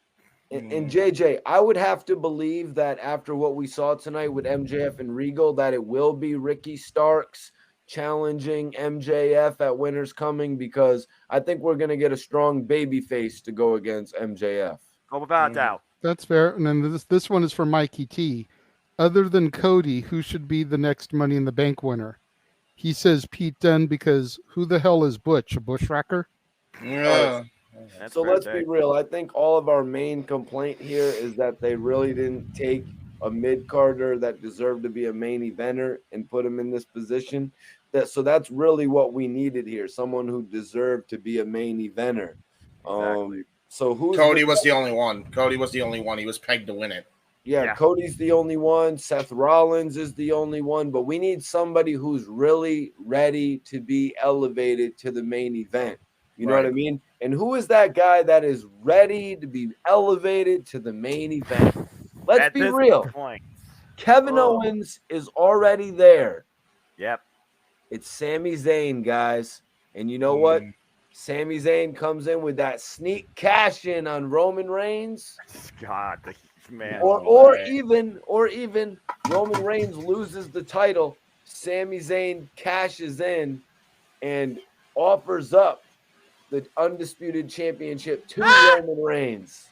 S17: And JJ, I would have to believe that after what we saw tonight with MJF and Regal, that it will be Ricky Starks challenging MJF at Winter's Coming, because I think we're going to get a strong baby face to go against MJF.
S5: Oh, without doubt.
S6: That's fair. And then this one is for Mikey T. Other than Cody, who should be the next Money in the Bank winner? He says Pete Dunne, because who the hell is Butch? A bushwhacker?
S15: Yeah.
S17: So let's be real. I think all of our main complaint here is that they really didn't take a mid-carder that deserved to be a main eventer and put him in this position. So that's really what we needed here, someone who deserved to be a main eventer.
S5: Exactly.
S17: So
S15: Cody was the only one. Cody was the only one. He was pegged to win it.
S17: Yeah, Cody's the only one. Seth Rollins is the only one. But we need somebody who's really ready to be elevated to the main event. You know what I mean? And who is that guy that is ready to be elevated to the main event? Let's be real. Kevin Owens is already there.
S5: Yep.
S17: It's Sami Zayn, guys. And you know what? Sami Zayn comes in with that sneak cash in on Roman Reigns.
S5: God, man.
S17: Or even Roman Reigns loses the title. Sami Zayn cashes in and offers up the undisputed championship to Roman Reigns.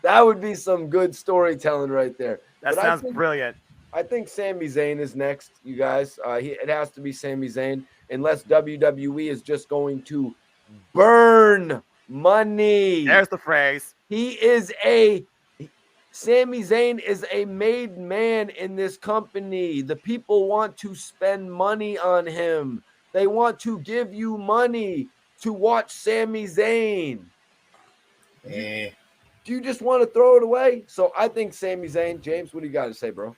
S17: That would be some good storytelling right there.
S5: That sounds brilliant.
S17: I think Sami Zayn is next, you guys. It has to be Sami Zayn, unless WWE is just going to burn money.
S5: There's the phrase.
S17: Sami Zayn is a made man in this company. The people want to spend money on him. They want to give you money to watch Sami Zayn. Do you just want to throw it away? So I think Sami Zayn. James, what do you got to say, bro?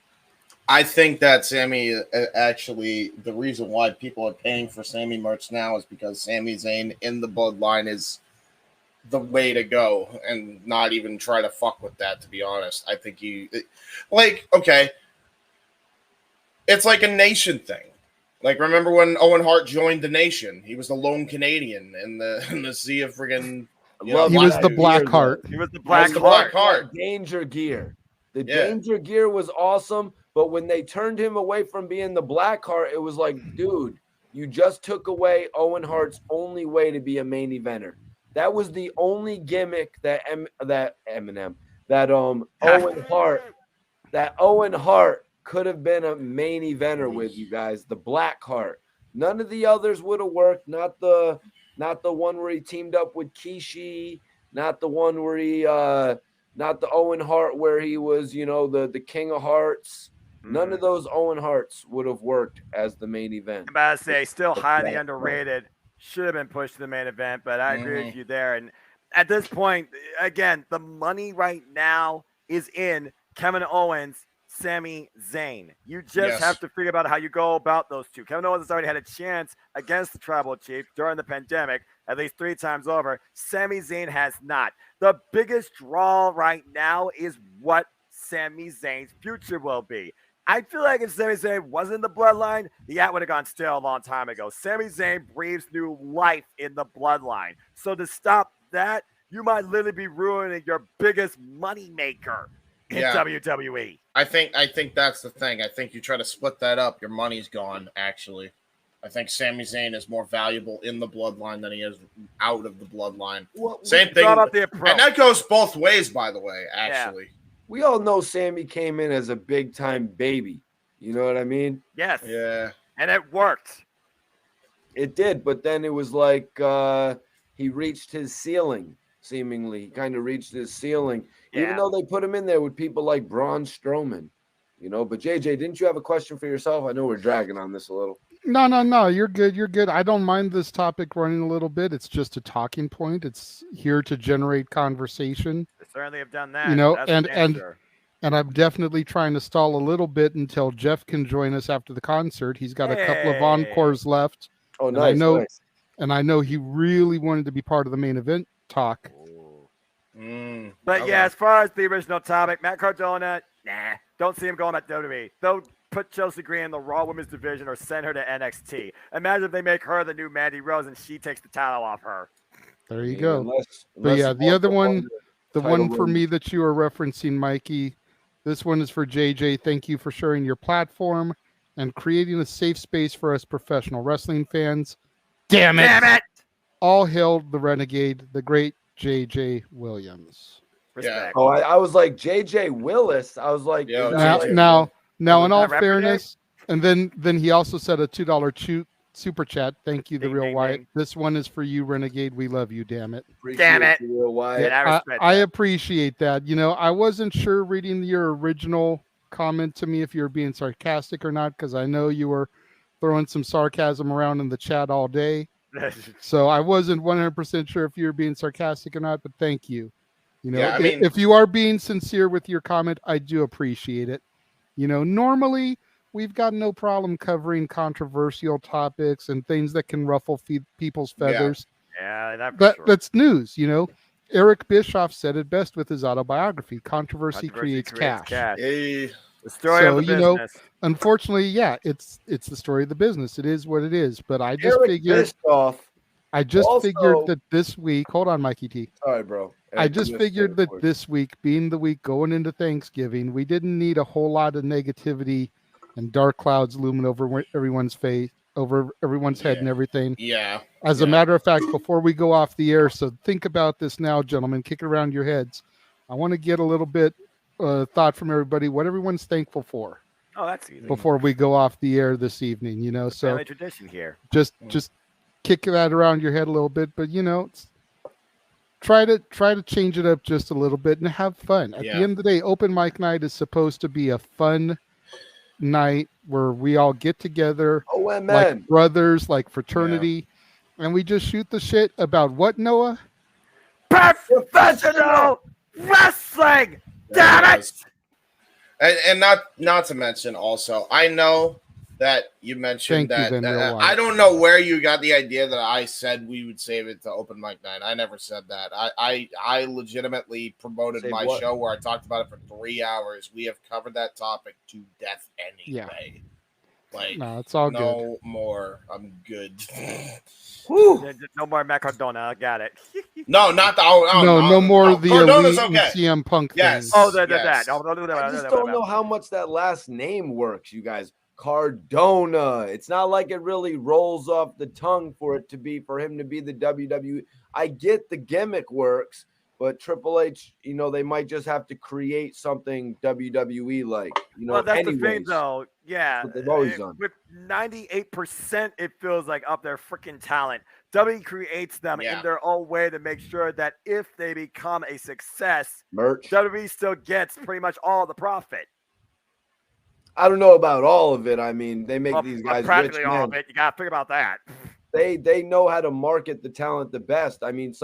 S15: I think that Sami, actually, the reason why people are paying for Sami merch now is because Sami Zayn in the bloodline is the way to go, and not even try to fuck with that, to be honest. I think it's like a nation thing. Like, remember when Owen Hart joined the Nation? He was the lone Canadian in the sea of friggin'.
S6: He was the Black Heart.
S5: He was the Black Heart.
S17: Danger Gear. The Danger Gear was awesome, but when they turned him away from being the Black Heart, it was like, dude, you just took away Owen Hart's only way to be a main eventer. That was the only gimmick that Owen Hart could have been a main eventer with, you guys. The Black Heart. None of the others would have worked. Not the one where he teamed up with Kishi. Not the one where not the Owen Hart where he was, the King of Hearts. None of those Owen Harts would have worked as the main event.
S5: I'm about to say, still highly underrated. Should have been pushed to the main event, but I agree with you there. And at this point, again, the money right now is in Kevin Owens, Sami Zayn. You just have to figure out how you go about those two. Kevin Owens has already had a chance against the Tribal Chief during the pandemic, at least 3 times over. Sami Zayn has not. The biggest draw right now is what Sami Zayn's future will be. I feel like if Sami Zayn wasn't in the bloodline, the act would have gone stale a long time ago. Sami Zayn breathes new life in the bloodline. So to stop that, you might literally be ruining your biggest money maker in WWE.
S15: I think that's the thing. I think you try to split that up, your money's gone, actually. I think Sami Zayn is more valuable in the bloodline than he is out of the bloodline. Same thing. And that goes both ways, by the way, actually.
S17: Yeah. We all know Sami came in as a big-time baby. You know what I mean?
S5: Yes.
S15: Yeah.
S5: And it worked.
S17: It did, but then it was like he reached his ceiling, seemingly. He kind of reached his ceiling, even though they put him in there with people like Braun Strowman. But JJ, didn't you have a question for yourself? I know we're dragging on this a little.
S6: No. You're good. You're good. I don't mind this topic running a little bit. It's just a talking point. It's here to generate conversation.
S5: They certainly have done that.
S6: And I'm definitely trying to stall a little bit until Jeff can join us after the concert. He's got a couple of encores left.
S17: Oh, nice.
S6: And I know he really wanted to be part of the main event talk.
S5: But as far as the original topic, Matt Cardona, don't see him going at WWE. Don't put Chelsea Green in the Raw Women's division or send her to NXT. Imagine if they make her the new Mandy Rose and she takes the title off her.
S6: There you go. But the other one, the one for me that you are referencing, Mikey, this one is for JJ. Thank you for sharing your platform and creating a safe space for us professional wrestling fans. Damn it! All hail the Renegade, the great JJ Williams.
S5: Respect.
S17: Oh, I was like JJ Willis. I was like,
S6: now, in all fairness, and then he also said a $2 super chat. Thank you, the
S5: Ding,
S6: real
S5: ding,
S6: Wyatt.
S5: ding.
S6: This one is for you, Renegade. We love you, damn it.
S5: Damn it.
S17: The real Wyatt.
S6: I appreciate that. You know, I wasn't sure reading your original comment to me if you were being sarcastic or not, because I know you were throwing some sarcasm around in the chat all day. So I wasn't 100% sure if you were being sarcastic or not, but thank you. You know,
S15: Yeah, I mean,
S6: if you are being sincere with your comment, I do appreciate it. You know, normally we've got no problem covering controversial topics and things that can ruffle people's feathers.
S5: Yeah,
S6: that's news. You know, Eric Bischoff said it best with his autobiography: "Controversy creates cash."
S5: The story of the business.
S6: You know, unfortunately, yeah, it's the story of the business. It is what it is. But I just
S17: Eric
S6: figured.
S17: Bischoff
S6: I just
S17: also-
S6: figured that this week. Hold on, Mikey T.
S17: Sorry, bro.
S6: I just figured that this week, being the week going into Thanksgiving, we didn't need a whole lot of negativity and dark clouds looming over everyone's face, over everyone's head and everything.
S15: Yeah.
S6: As a matter of fact, before we go off the air, so think about this now, gentlemen, kick it around your heads. I want to get a little bit thought from everybody, what everyone's thankful for.
S5: Oh, that's easy.
S6: Before we go off the air this evening, you know, so
S5: Family tradition here.
S6: Just kick that around your head a little bit, but you know, try to change it up just a little bit and have fun. At the end of the day, open mic night is supposed to be a fun night where we all get together like brothers, like fraternity, and we just shoot the shit about what, Noah?
S5: Professional wrestling. Damn it!
S15: And not to mention also, I know that you mentioned that I don't know where you got the idea that I said we would save it to open mic night. I never said that. I legitimately promoted my show where I talked about it for 3 hours. We have covered that topic to death anyway. Like,
S6: no, it's all
S15: no more. I'm good.
S5: No more Macardona. I got it.
S15: No, not the.
S6: No more of the
S15: Cardona's
S6: elite and CM Punk
S15: Yes.
S6: thing.
S5: Oh, that.
S17: I just don't know how much that last name works, you guys. Cardona. It's not like it really rolls off the tongue for him to be the WWE. I get the gimmick works, but Triple H, you know, they might just have to create something WWE like. You know,
S5: well, that's the thing, though. Yeah,
S17: they've always done.
S5: With 98%, it feels like of their freaking talent, WWE creates them in their own way to make sure that if they become a success, WWE still gets pretty much all the profit.
S17: I don't know about all of it. I mean, they make these guys
S5: practically
S17: rich
S5: all
S17: men.
S5: of it. You got to think about that.
S17: They know how to market the talent the best. I mean,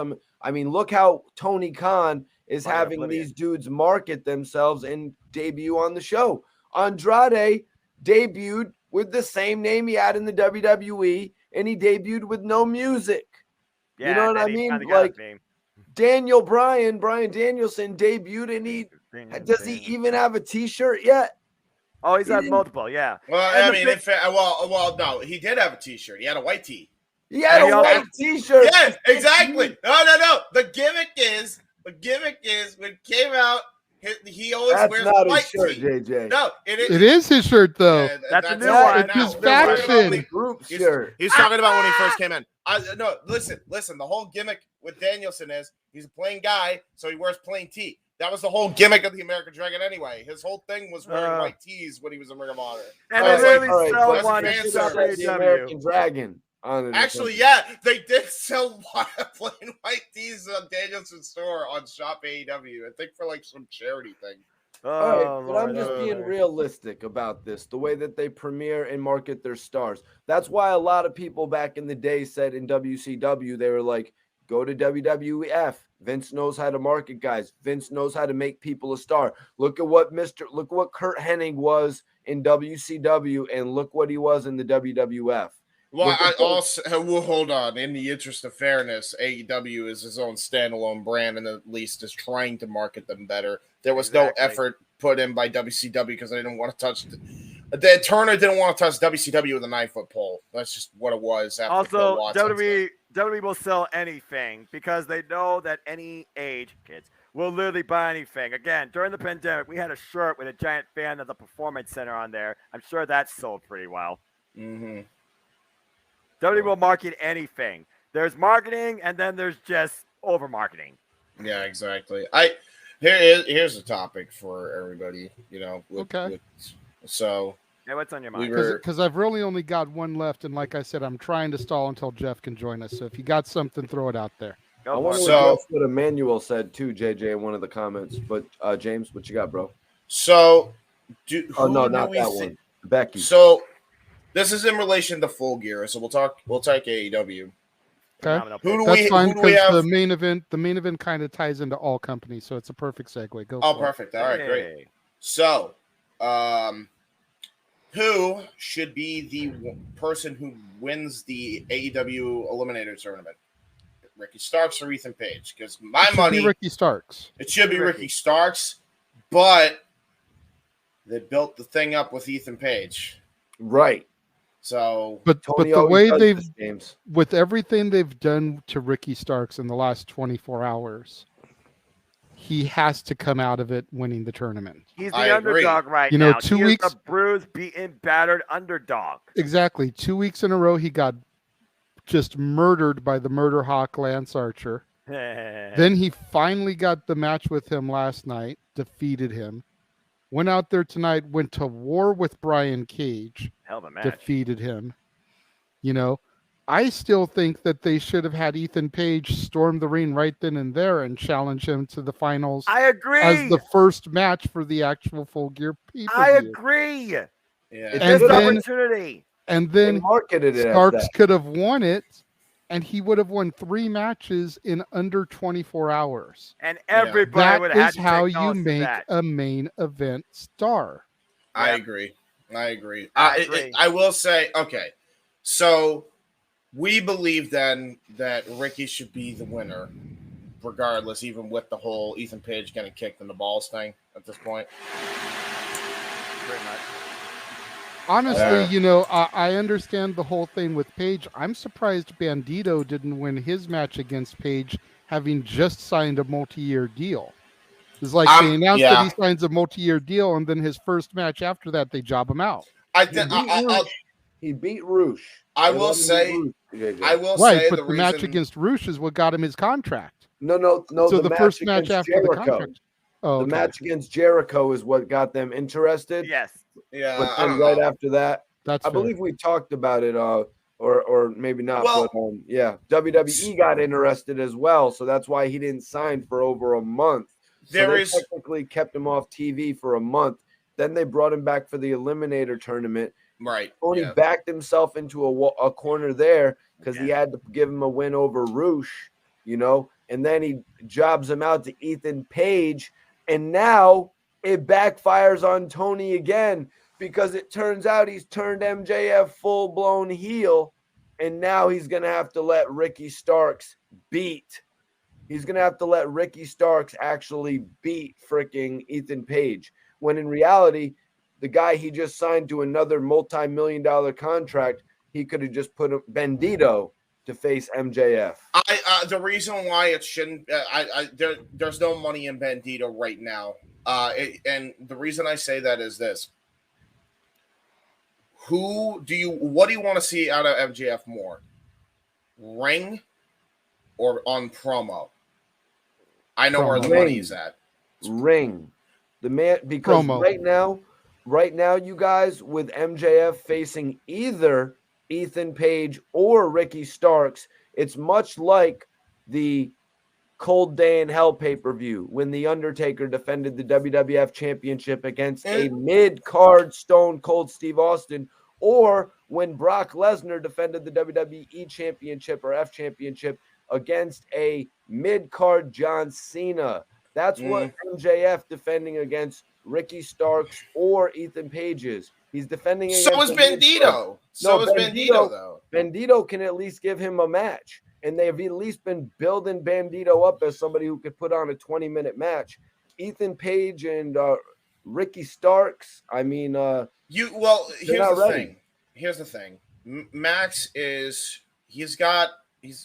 S17: look how Tony Khan is having these dudes market themselves and debut on the show. Andrade debuted with the same name he had in the WWE, and he debuted with no music.
S5: Yeah,
S17: you know what I mean? Like Brian Danielson debuted, and does he even have a T-shirt yet?
S5: Oh, he's had multiple, yeah.
S15: Well, I mean, no, he did have a T-shirt. He had a white tee.
S17: He had a white T-shirt.
S15: Yes, exactly. No. The gimmick is when it came out, he always wears
S17: not
S15: white
S17: his shirt,
S15: tee.
S17: JJ.
S15: No,
S6: It is his shirt, though.
S5: That's a new one.
S6: It's his fashion.
S17: Group shirt.
S15: He's talking about when he first came in. No, listen. The whole gimmick with Danielson is he's a plain guy, so he wears plain tee. That was the whole gimmick of the American Dragon anyway. His whole thing was wearing white tees when he was a Ring of Honor.
S5: And they really sell
S17: but
S5: one
S17: that's
S5: at
S17: the American Dragon.
S15: Actually, yeah, they did sell plain white tees on Danielson's store on Shop AEW. I think for like some charity thing.
S17: All right, but I'm just being realistic about this, the way that they premiere and market their stars. That's why a lot of people back in the day said in WCW, they were like, go to WWF. Vince knows how to market guys. Vince knows how to make people a star. Look at what Kurt Hennig was in WCW, and look what he was in the WWF.
S15: Well, hold on. In the interest of fairness, AEW is his own standalone brand, and at least is trying to market them better. There was no effort put in by WCW because they didn't want to touch the Turner didn't want to touch WCW with a 9-foot pole. That's just what it was.
S5: Also, WWE will sell anything because they know that any age kids will literally buy anything. Again, during the pandemic, we had a shirt with a giant fan of the Performance Center on there. I'm sure that sold pretty well.
S15: Mm-hmm.
S5: WWE will market anything. There's marketing, and then there's just over marketing.
S15: Yeah, exactly. Here's a topic for everybody. You know,
S5: Hey, what's on your mind?
S6: Because I've really only got one left, and like I said, I'm trying to stall until Jeff can join us. So if you got something, throw it out there.
S17: I want to address what Emmanuel said too, JJ, in one of the comments. But James, what you got, bro?
S15: So,
S17: not that one. Becky.
S15: So, this is in relation to Full Gear. So we'll talk AEW.
S6: Okay,
S15: Who
S6: fine,
S15: do we have?
S6: the main event kind of ties into all companies, so it's a perfect segue. Go.
S15: Oh,
S6: for
S15: perfect.
S6: It.
S15: All right, great. So, who should be the person who wins the AEW Eliminator Tournament? Ricky Starks or Ethan Page? Because my money,
S6: Ricky Starks.
S15: It should be Ricky Starks, but they built the thing up with Ethan Page,
S17: right?
S15: So,
S6: but the way with everything they've done to Ricky Starks in the last 24 hours, he has to come out of it winning the tournament.
S5: He's the underdog right
S6: now.
S5: 2 weeks, is the bruised, beaten, battered underdog.
S6: Exactly. 2 weeks in a row, he got just murdered by the murder hawk Lance Archer. Then he finally got the match with him last night, defeated him. Went out there tonight, went to war with Brian Cage.
S5: Hell of a match.
S6: Defeated him. I still think that they should have had Ethan Page storm the ring right then and there and challenge him to the finals.
S5: I agree.
S6: As the first match for the actual Full Gear pay-per-view.
S5: I agree. Yeah.
S6: It's
S5: an opportunity.
S6: And then
S17: marketed it
S6: Starks could have won it, and he would have won 3 matches in under 24 hours.
S5: And everybody would have had to
S6: That is how
S5: take
S6: you
S5: notice of
S6: make
S5: that.
S6: a main event star.
S15: I agree. I will say, okay, so we believe then that Ricky should be the winner, regardless, even with the whole Ethan Page getting kicked in the balls thing at this point.
S5: Pretty much.
S6: Honestly, I understand the whole thing with Page. I'm surprised Bandito didn't win his match against Page, having just signed a multi-year deal. It's like they announced that he signs a multi-year deal, and then his first match after that, they job him out.
S17: He beat Roosh.
S15: I will say,
S6: but the match against Roosh is what got him his contract.
S17: No.
S6: So the first match after
S17: Jericho.
S6: the contract. Oh,
S17: the match against Jericho is what got them interested.
S5: Yes.
S15: Yeah.
S17: But then right after that,
S6: I
S17: believe we talked about it, or maybe not. But WWE got interested as well, so that's why he didn't sign for over a month. So they technically kept him off TV for a month. Then they brought him back for the Eliminator tournament.
S15: Right.
S17: Tony backed himself into a corner there because he had to give him a win over Roosh, and then he jobs him out to Ethan Page, and now it backfires on Tony again because it turns out he's turned MJF full-blown heel, and now he's going to have to let Ricky Starks beat. He's going to have to let Ricky Starks actually beat freaking Ethan Page, when in reality, the guy he just signed to another multi-million-dollar contract, he could have just put Bandito to face MJF.
S15: The reason why it shouldn't, there's no money in Bandito right now. And the reason I say that is this. What do you want to see out of MJF more? Ring or on promo? I know where the money is at.
S17: Ring. The man, because
S6: promo.
S17: right now, you guys, with MJF facing either Ethan Page or Ricky Starks, it's much like the Cold Day in Hell pay-per-view when The Undertaker defended the WWF Championship against a mid-card Stone Cold Steve Austin, or when Brock Lesnar defended the WWE Championship or F Championship against a mid-card John Cena. That's what MJF defending against Ricky Starks or Ethan Page is. He's defending against
S15: So is Bandito. Bandito, though.
S17: Bandito can at least give him a match. And they've at least been building Bandito up as somebody who could put on a 20-minute match. Ethan Page and Ricky Starks, I mean,
S15: here's the thing. Max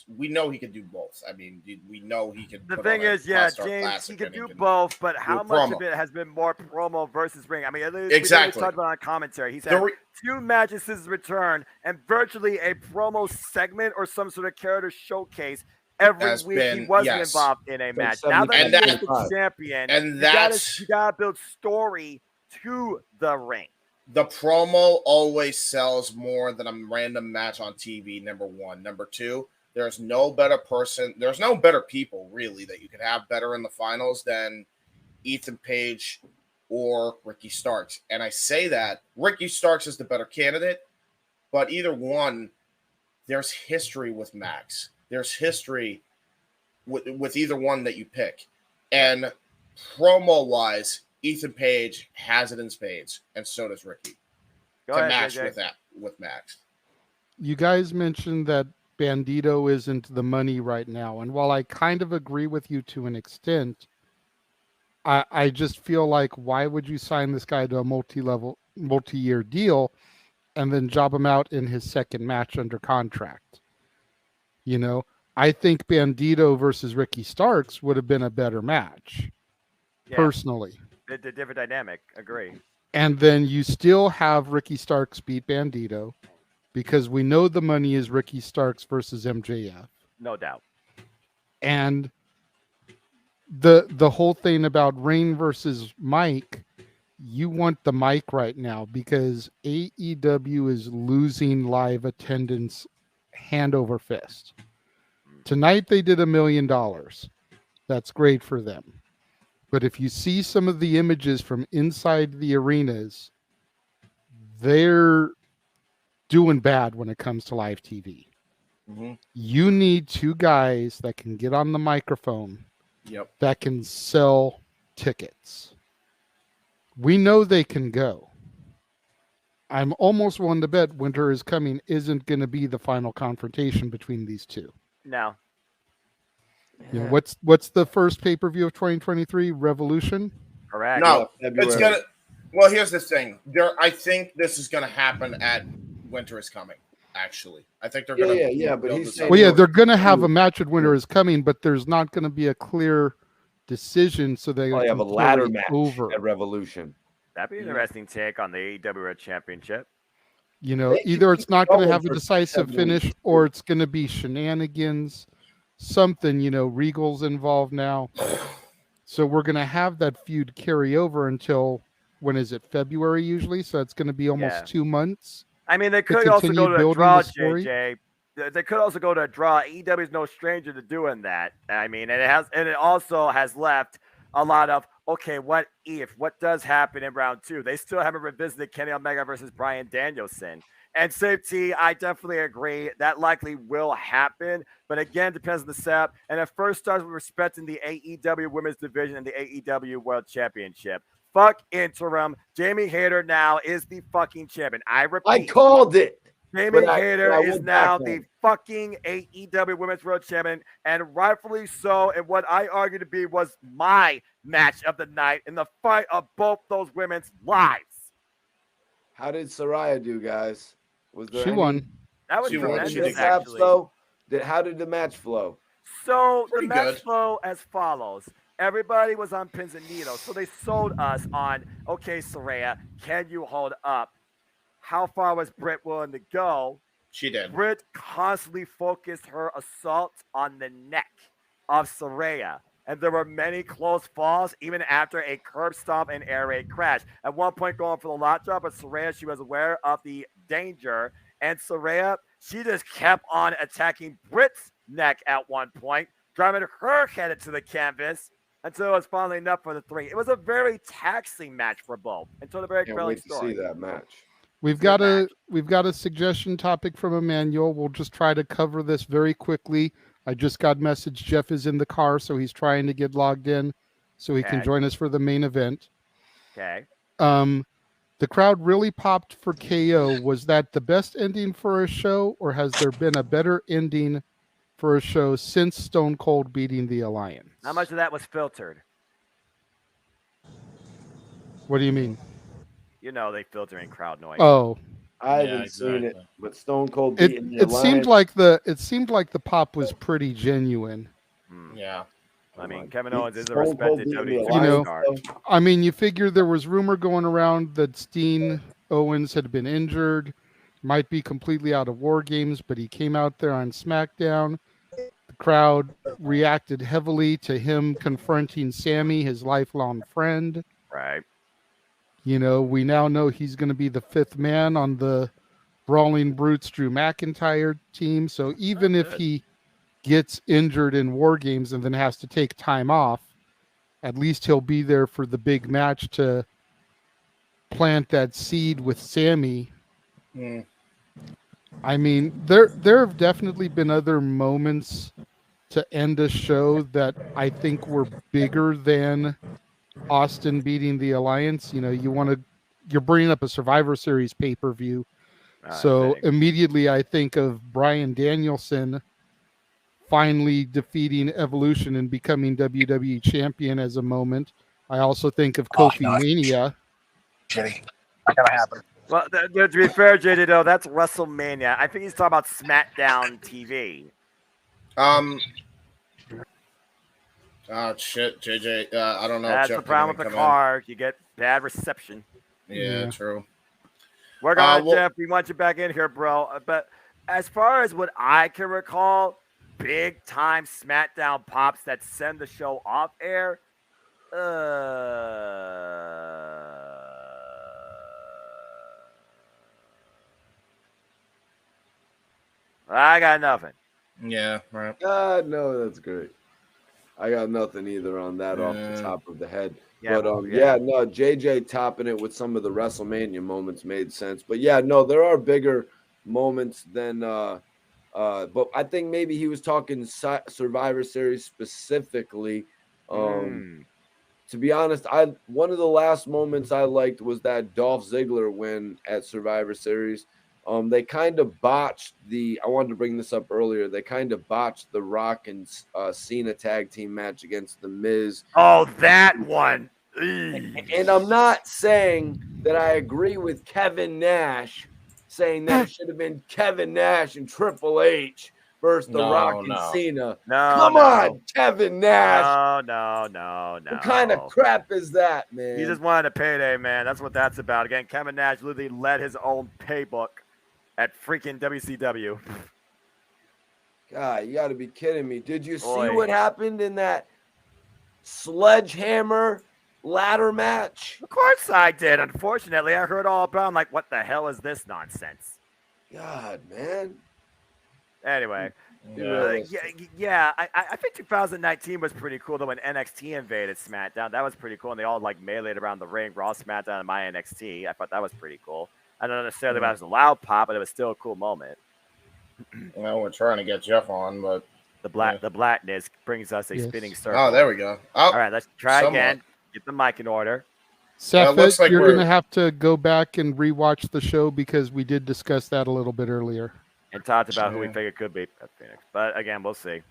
S15: we know he can do both. I mean, we know he can.
S5: The thing is, James, he can do both, but how much of it has been more promo versus ring? I mean,
S15: exactly.
S5: We talked about on commentary. He's had 2 matches since his return, and virtually a promo segment or some sort of character showcase every week. He wasn't involved in a match. Now that he's the champion,
S15: and
S5: you gotta build story to the ring.
S15: the promo always sells more than a random match on TV, number one. Number two, there's no better people, really, that you could have better in the finals than Ethan Page or Ricky Starks. And I say that Ricky Starks is the better candidate, but either one, there's history with Max. There's history with either one that you pick. And promo-wise, Ethan Page has it in spades, and so does Ricky. Match with Max.
S6: You guys mentioned that Bandito isn't the money right now, and while I kind of agree with you to an extent, I just feel like, why would you sign this guy to a multi-year deal and then job him out in his second match under contract? You know, I think Bandito versus Ricky Starks would have been a better match, personally.
S5: The different dynamic, agree.
S6: And then you still have Ricky Starks beat Bandito, because we know the money is Ricky Starks versus MJF.
S5: No doubt.
S6: And the whole thing about Rain versus Mike, you want the Mike right now because AEW is losing live attendance hand over fist. Tonight they did $1 million. That's great for them. But if you see some of the images from inside the arenas, they're doing bad when it comes to live TV.
S15: Mm-hmm.
S6: You need two guys that can get on the microphone, that can sell tickets. We know they can go. I'm almost willing to bet Winter is Coming isn't going to be the final confrontation between these two.
S5: No.
S6: You know, what's the first pay-per-view of 2023? Revolution?
S5: Correct.
S15: No, it's gonna. Well, here's the thing. I think this is gonna happen at Winter is Coming. Actually, I think they're gonna.
S17: But he's saying,
S6: well, yeah, they're gonna have a match at Winter is Coming, but there's not gonna be a clear decision, so they
S17: have a ladder match
S6: over
S17: at Revolution.
S5: That'd be an interesting take on the AEW World Championship.
S6: You know, either it's not going to have a decisive finish, or it's going to be shenanigans. Something, you know, Regal's involved now. So we're going to have that feud carry over until, when is it, February usually? So it's going to be almost 2 months.
S5: I mean, they could also go to a draw, JJ. They could also go to a draw. AEW is no stranger to doing that. I mean, and it also has left a lot of, okay, what does happen in round 2? They still haven't revisited Kenny Omega versus Bryan Danielson. And safety, I definitely agree. That likely will happen. But again, depends on the setup. And it first starts with respecting the AEW Women's Division and the AEW World Championship. Fuck interim. Jamie Hayter now is the fucking champion. I repeat.
S17: I called it.
S5: Jamie Hayter is now the fucking AEW Women's World Champion, and rightfully so, in what I argue to be was my match of the night in the fight of both those women's lives.
S17: How did Saraya do, guys?
S6: She won.
S5: That was tremendous,
S17: actually. How did the match flow?
S5: So the match flow as follows. Everybody was on pins and needles, so they sold us on, okay, Saraya, can you hold up? How far was Britt willing to go?
S15: She did.
S5: Britt constantly focused her assault on the neck of Saraya. And there were many close falls, even after a curb stomp and air raid crash. At one point going for the lock drop, but Saraya, she was aware of the danger. And Saraya, she just kept on attacking Britt's neck at one point, driving her headed to the canvas until it was finally enough for the 3. It was a very taxing match for both until the very compelling story.
S17: See that match.
S6: We've got a suggestion topic from Emmanuel. We'll just try to cover this very quickly. I just got message. Jeff is in the car, so he's trying to get logged in so he can join us for the main event.
S5: Okay.
S6: The crowd really popped for KO. Was that the best ending for a show, or has there been a better ending for a show since Stone Cold beating the Alliance?
S5: How much of that was filtered?
S6: What do you mean?
S5: You know, they filter in crowd noise.
S6: Oh,
S17: I haven't seen it, but Stone Cold beating the Alliance.
S6: Seemed like the pop was pretty genuine.
S15: Yeah.
S5: I mean, Kevin Owens is a respected
S6: WWE
S5: star.
S6: I mean, you figure there was rumor going around that Steen Owens had been injured, might be completely out of War Games, but he came out there on SmackDown. The crowd reacted heavily to him confronting Sammy, his lifelong friend.
S5: Right.
S6: You know, we now know he's going to be the 5th man on the Brawling Brutes Drew McIntyre team. So even if he gets injured in War Games and then has to take time off, at least he'll be there for the big match to plant that seed with Sammy. I mean, there have definitely been other moments to end a show that I think were bigger than Austin beating the Alliance. You know, you're bringing up a Survivor Series pay-per-view. So immediately I think of Bryan Danielson finally defeating Evolution and becoming WWE champion as a moment. I also think of Kofi Mania.
S10: Shitty. Not gonna happen.
S5: Well, to be fair, JJ, though, that's WrestleMania. I think he's talking about SmackDown TV.
S15: Oh shit, JJ. I don't know.
S5: That's the problem with the card. You get bad reception.
S15: Yeah, true.
S5: We're gonna, Jeff. We want you back in here, bro. But as far as what I can recall, big time SmackDown pops that send the show off air. I got nothing.
S15: Yeah, right.
S17: No, that's great. I got nothing either on that off the top of the head. Yeah, but no, JJ topping it with some of the WrestleMania moments made sense. But yeah, no, there are bigger moments than but I think maybe he was talking Survivor Series specifically. To be honest, one of the last moments I liked was that Dolph Ziggler win at Survivor Series. They kind of botched I wanted to bring this up earlier. They kind of botched the Rock and Cena tag team match against The Miz.
S5: Oh, that one.
S17: And I'm not saying that I agree with Kevin Nash saying that it should have been Kevin Nash and Triple H versus The Rock and Cena. Come on, Kevin Nash.
S5: No.
S17: What kind of crap is that, man?
S5: He just wanted a payday, man. That's what that's about. Again, Kevin Nash literally led his own paybook at freaking WCW.
S17: God, you got to be kidding me. Did you see what happened in that sledgehammer ladder match?
S5: Of course I did. Unfortunately, I heard all about it. I'm like, what the hell is this nonsense?
S17: God, man.
S5: Anyway, I think 2019 was pretty cool, though, when NXT invaded SmackDown. That was pretty cool, and they all, like, meleeed around the ring, Raw, SmackDown, and my NXT. I thought that was pretty cool. I don't necessarily think it was a loud pop, but it was still a cool moment.
S15: Well, we're trying to get Jeff on, but
S5: the blackness brings us a spinning circle.
S15: Oh, there we go.
S5: All right, let's try again. Get the mic in order.
S6: Seth, you're going to have to go back and rewatch the show because we did discuss that a little bit earlier.
S5: And talked about who we think it could be at Phoenix. But again, we'll see.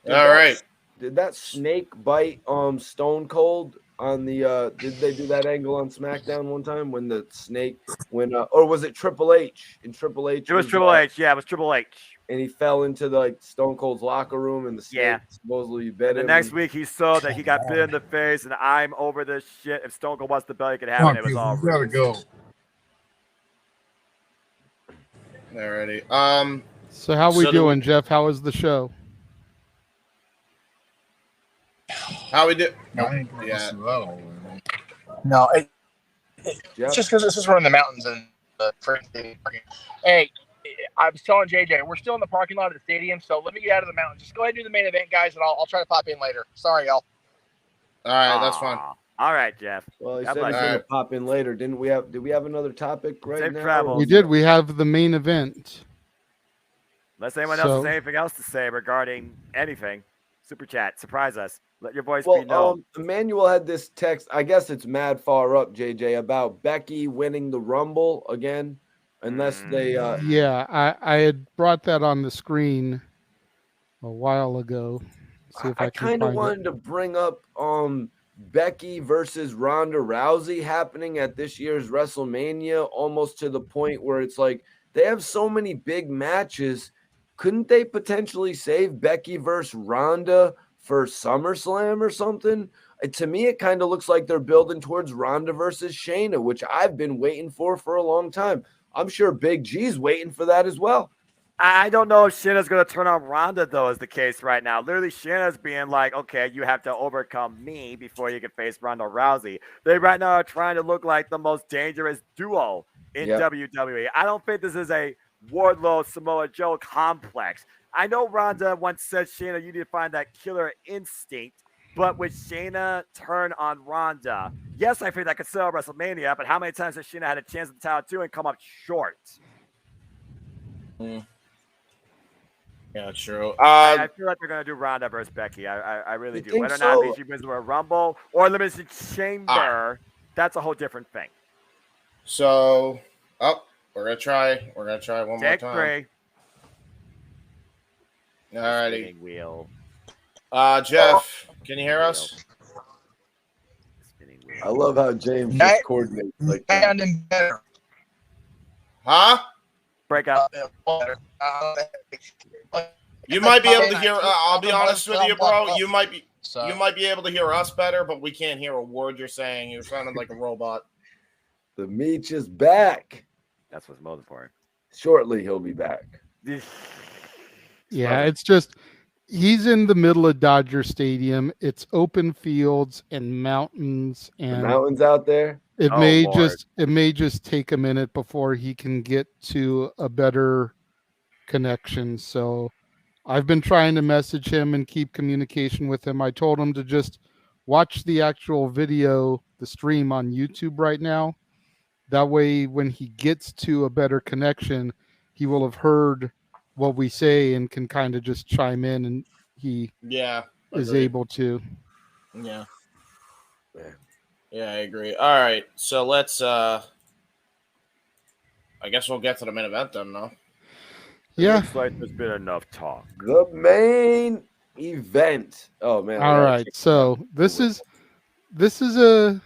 S15: All right.
S17: Did that snake bite Stone Cold on the did they do that angle on SmackDown one time when the snake or was it Triple H? In Triple H.
S5: It was Triple H, yeah, it was Triple H.
S17: And he fell into the Stone Cold's locker room and the snake supposedly bit him.
S5: The next week he saw that he got bit in the face and I'm over this shit. If Stone Cold wants the belt, he could have it. It was all
S11: we gotta go.
S15: Alrighty.
S6: So how we doing, Jeff? How was the show?
S15: How we do?
S10: No, it's just because this is we're in the mountains and hey, I was telling JJ we're still in the parking lot of the stadium, so let me get out of the mountain. Just go ahead and do the main event, guys, and I'll try to pop in later. Sorry, y'all.
S15: All right, that's fine.
S5: All right, Jeff.
S17: Well, he said he's going to pop in later. Did we have another topic right now?
S5: Travels.
S6: We did. We have the main event.
S5: Unless anyone else has anything else to say regarding anything, super chat, surprise us. Let your voice be known.
S17: Emmanuel had this text. I guess it's mad far up, JJ, about Becky winning the Rumble again, unless they.
S6: Yeah, I had brought that on the screen a while ago. See if I
S17: kind of wanted to bring up Becky versus Ronda Rousey happening at this year's WrestleMania, almost to the point where it's like they have so many big matches. Couldn't they potentially save Becky versus Ronda for SummerSlam or something? To me, it kind of looks like they're building towards Ronda versus Shayna, which I've been waiting for a long time. I'm sure Big G's waiting for that as well.
S5: I don't know if Shayna's going to turn on Ronda, though, is the case right now. Literally, Shayna's being like, okay, you have to overcome me before you can face Ronda Rousey. They right now are trying to look like the most dangerous duo in WWE. I don't think this is a Wardlow Samoa Joe complex. I know Ronda once said, Shayna, you need to find that killer instinct. But with Shayna turn on Ronda, yes, I think that could sell WrestleMania, but how many times has Shayna had a chance at the title too and come up short?
S15: Yeah, true.
S5: I feel like they're going to do Ronda versus Becky. I really do. Whether or not she wins a Rumble or Elimination Chamber, that's a whole different thing.
S15: So, we're going to try. We're going to try one more time.
S5: 3.
S15: Alrighty.
S5: Wheel.
S15: Jeff, can you hear us?
S17: I love how James just coordinates like that.
S10: Better.
S15: Huh?
S5: Break up.
S15: You might be able to hear. I'll be honest with you, bro. You might be able to hear us better, but we can't hear a word you're saying. You're sounding like a robot.
S17: The Meech is back.
S5: That's what's most important.
S17: Shortly, he'll be back.
S6: Yeah, it's just he's in the middle of Dodger Stadium. It's open fields and mountains, and
S17: the mountains out there.
S6: It may just take a minute before he can get to a better connection. So I've been trying to message him and keep communication with him. I told him to just watch the actual video, the stream on YouTube right now. That way, when he gets to a better connection, he will have heard what we say and can kind of just chime in, and he is able to.
S15: Yeah. Yeah, I agree. All right, so let's I guess we'll get to the main event then, no?
S6: Yeah.
S5: Looks like there's been enough talk.
S17: The main event. Oh man.
S6: All right. So this is a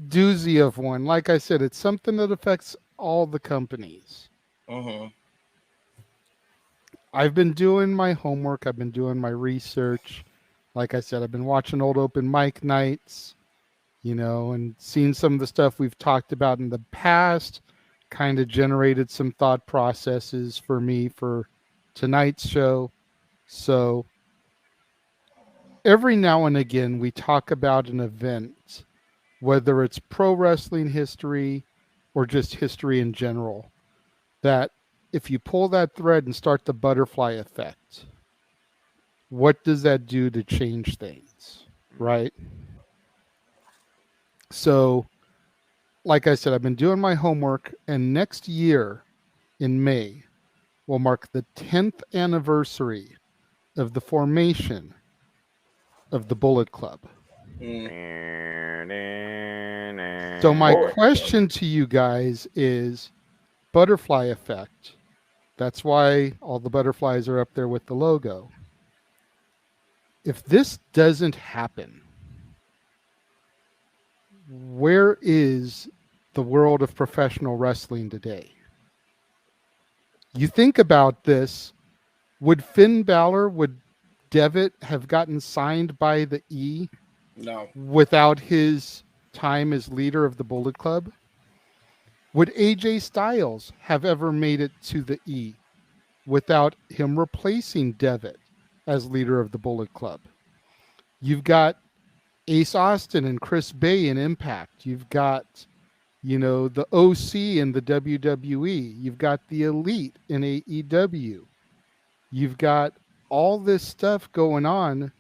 S6: doozy of one. Like I said, it's something that affects all the companies. I've been doing my homework. I've been doing my research. Like I said, I've been watching old open mic nights, and seeing some of the stuff we've talked about in the past. Kind of generated some thought processes for me for tonight's show. So every now and again, we talk about an event, whether it's pro wrestling history or just history in general, that if you pull that thread and start the butterfly effect, what does that do to change things, right? So, like I said, I've been doing my homework, and next year in May will mark the 10th anniversary of the formation of the Bullet Club. So my question to you guys is butterfly effect. That's why all the butterflies are up there with the logo. If this doesn't happen, where is the world of professional wrestling today? You think about this, would Finn Balor, would Devitt have gotten signed by the E?
S15: No.
S6: Without his time as leader of the Bullet Club? Would AJ Styles have ever made it to the E without him replacing Devitt as leader of the Bullet Club? You've got Ace Austin and Chris Bay in Impact. You've got, the OC in the WWE. You've got the Elite in AEW. You've got all this stuff going on,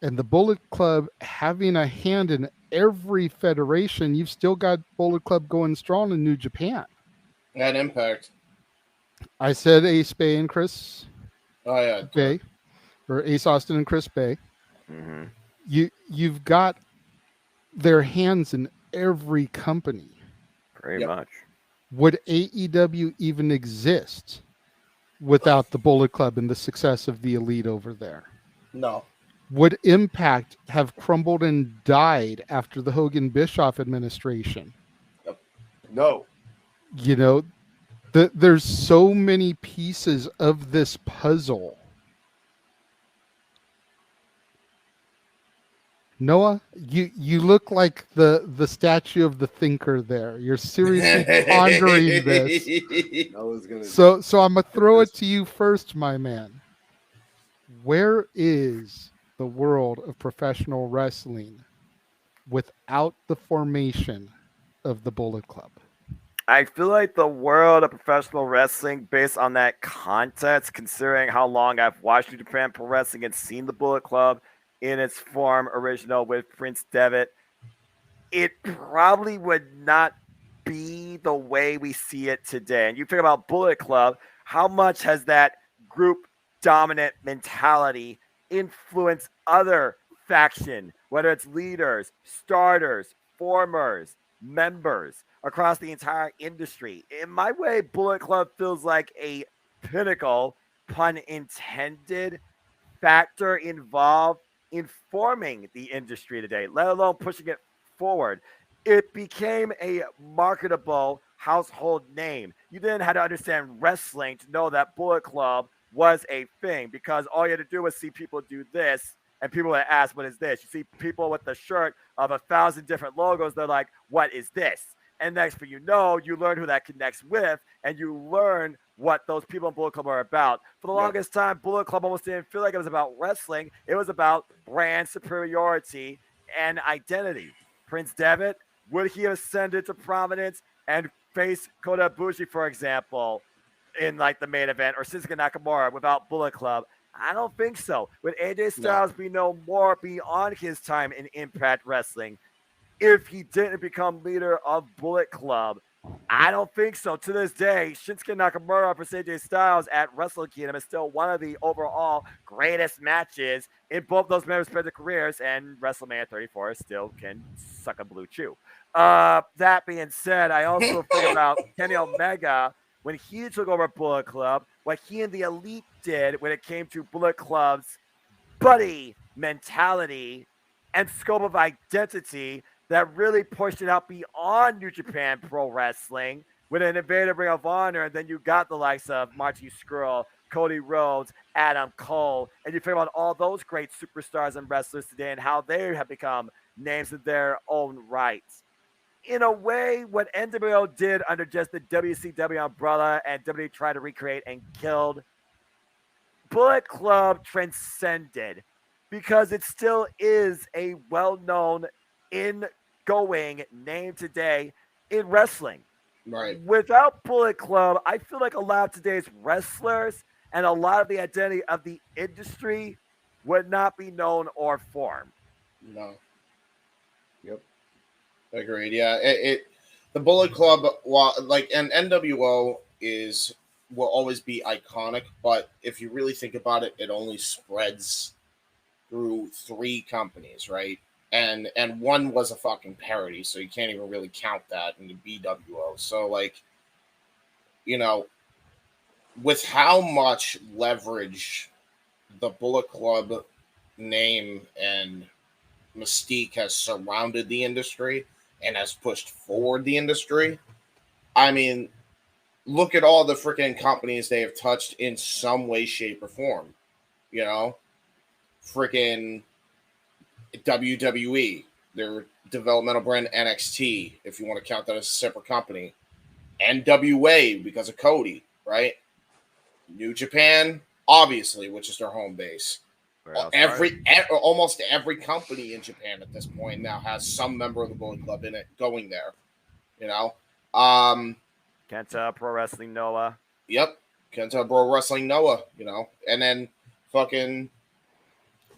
S6: and the Bullet Club having a hand in every federation. You've still got Bullet Club going strong in New Japan.
S15: And Impact.
S6: I said Ace Bay and Chris.
S15: Oh yeah.
S6: Bay, or Ace Austin and Chris Bay.
S5: Mm-hmm.
S6: You've got their hands in every company.
S5: Very much.
S6: Would AEW even exist without the Bullet Club and the success of the Elite over there?
S15: No.
S6: Would Impact have crumbled and died after the Hogan Bischoff administration?
S17: No.
S6: There's so many pieces of this puzzle. Noah, you look like the statue of the thinker there. You're seriously pondering this. So I'm gonna throw it to you first, my man. Where is the world of professional wrestling without the formation of the Bullet Club?
S5: I feel like the world of professional wrestling, based on that context, considering how long I've watched New Japan Pro Wrestling and seen the Bullet Club in its form original with Prince Devitt, it probably would not be the way we see it today. And you think about Bullet Club, how much has that group dominant mentality influenced other faction, whether it's leaders, starters, formers, members across the entire industry? In my way, Bullet Club feels like a pinnacle, pun intended, factor involved in forming the industry today, let alone pushing it forward. It became a marketable household name. You didn't have to understand wrestling to know that Bullet Club was a thing, because all you had to do was see people do this, and people would ask, what is this? You see people with the shirt of 1,000 different logos, they're like, what is this? And next thing you know, you learn who that connects with, and you learn what those people in Bullet Club are about. For the longest time, Bullet Club almost didn't feel like it was about wrestling. It was about brand superiority and identity. Prince Devitt, would he have ascended to prominence and face Kota Ibushi, for example, in like the main event, or Shinsuke Nakamura without Bullet Club? I don't think so. Would AJ Styles be no more beyond his time in Impact Wrestling if he didn't become leader of Bullet Club? I don't think so. To this day, Shinsuke Nakamura versus AJ Styles at Wrestle Kingdom is still one of the overall greatest matches in both those members' respective careers, and WrestleMania 34 still can suck a blue chew. That being said, I also think about Kenny Omega when he took over Bullet Club, what he and the Elite did when it came to Bullet Club's buddy mentality and scope of identity that really pushed it out beyond New Japan Pro Wrestling with an invaded Ring of Honor. And then you got the likes of Marty Scurll, Cody Rhodes, Adam Cole, and you think about all those great superstars and wrestlers today and how they have become names in their own rights. In a way, what NWO did under just the WCW umbrella and WWE tried to recreate and killed, Bullet Club transcended, because it still is a well-known, in-going name today in wrestling.
S15: Right.
S5: Without Bullet Club, I feel like a lot of today's wrestlers and a lot of the identity of the industry would not be known or formed.
S15: No. Yep. Agreed. Yeah. The Bullet Club, and NWO will always be iconic, but if you really think about it, it only spreads through 3 companies, right? And one was a fucking parody, so you can't even really count that in the BWO. So, with how much leverage the Bullet Club name and mystique has surrounded the industry and has pushed forward the industry, I mean, look at all the freaking companies they have touched in some way, shape, or form. Freaking WWE, their developmental brand NXT, if you want to count that as a separate company. NWA, because of Cody, right? New Japan, obviously, which is their home base. Almost every company in Japan at this point now has some member of the Bullet Club in it going there.
S5: Kenta Pro Wrestling Noah.
S15: Yep, Kenta Pro Wrestling Noah. And then fucking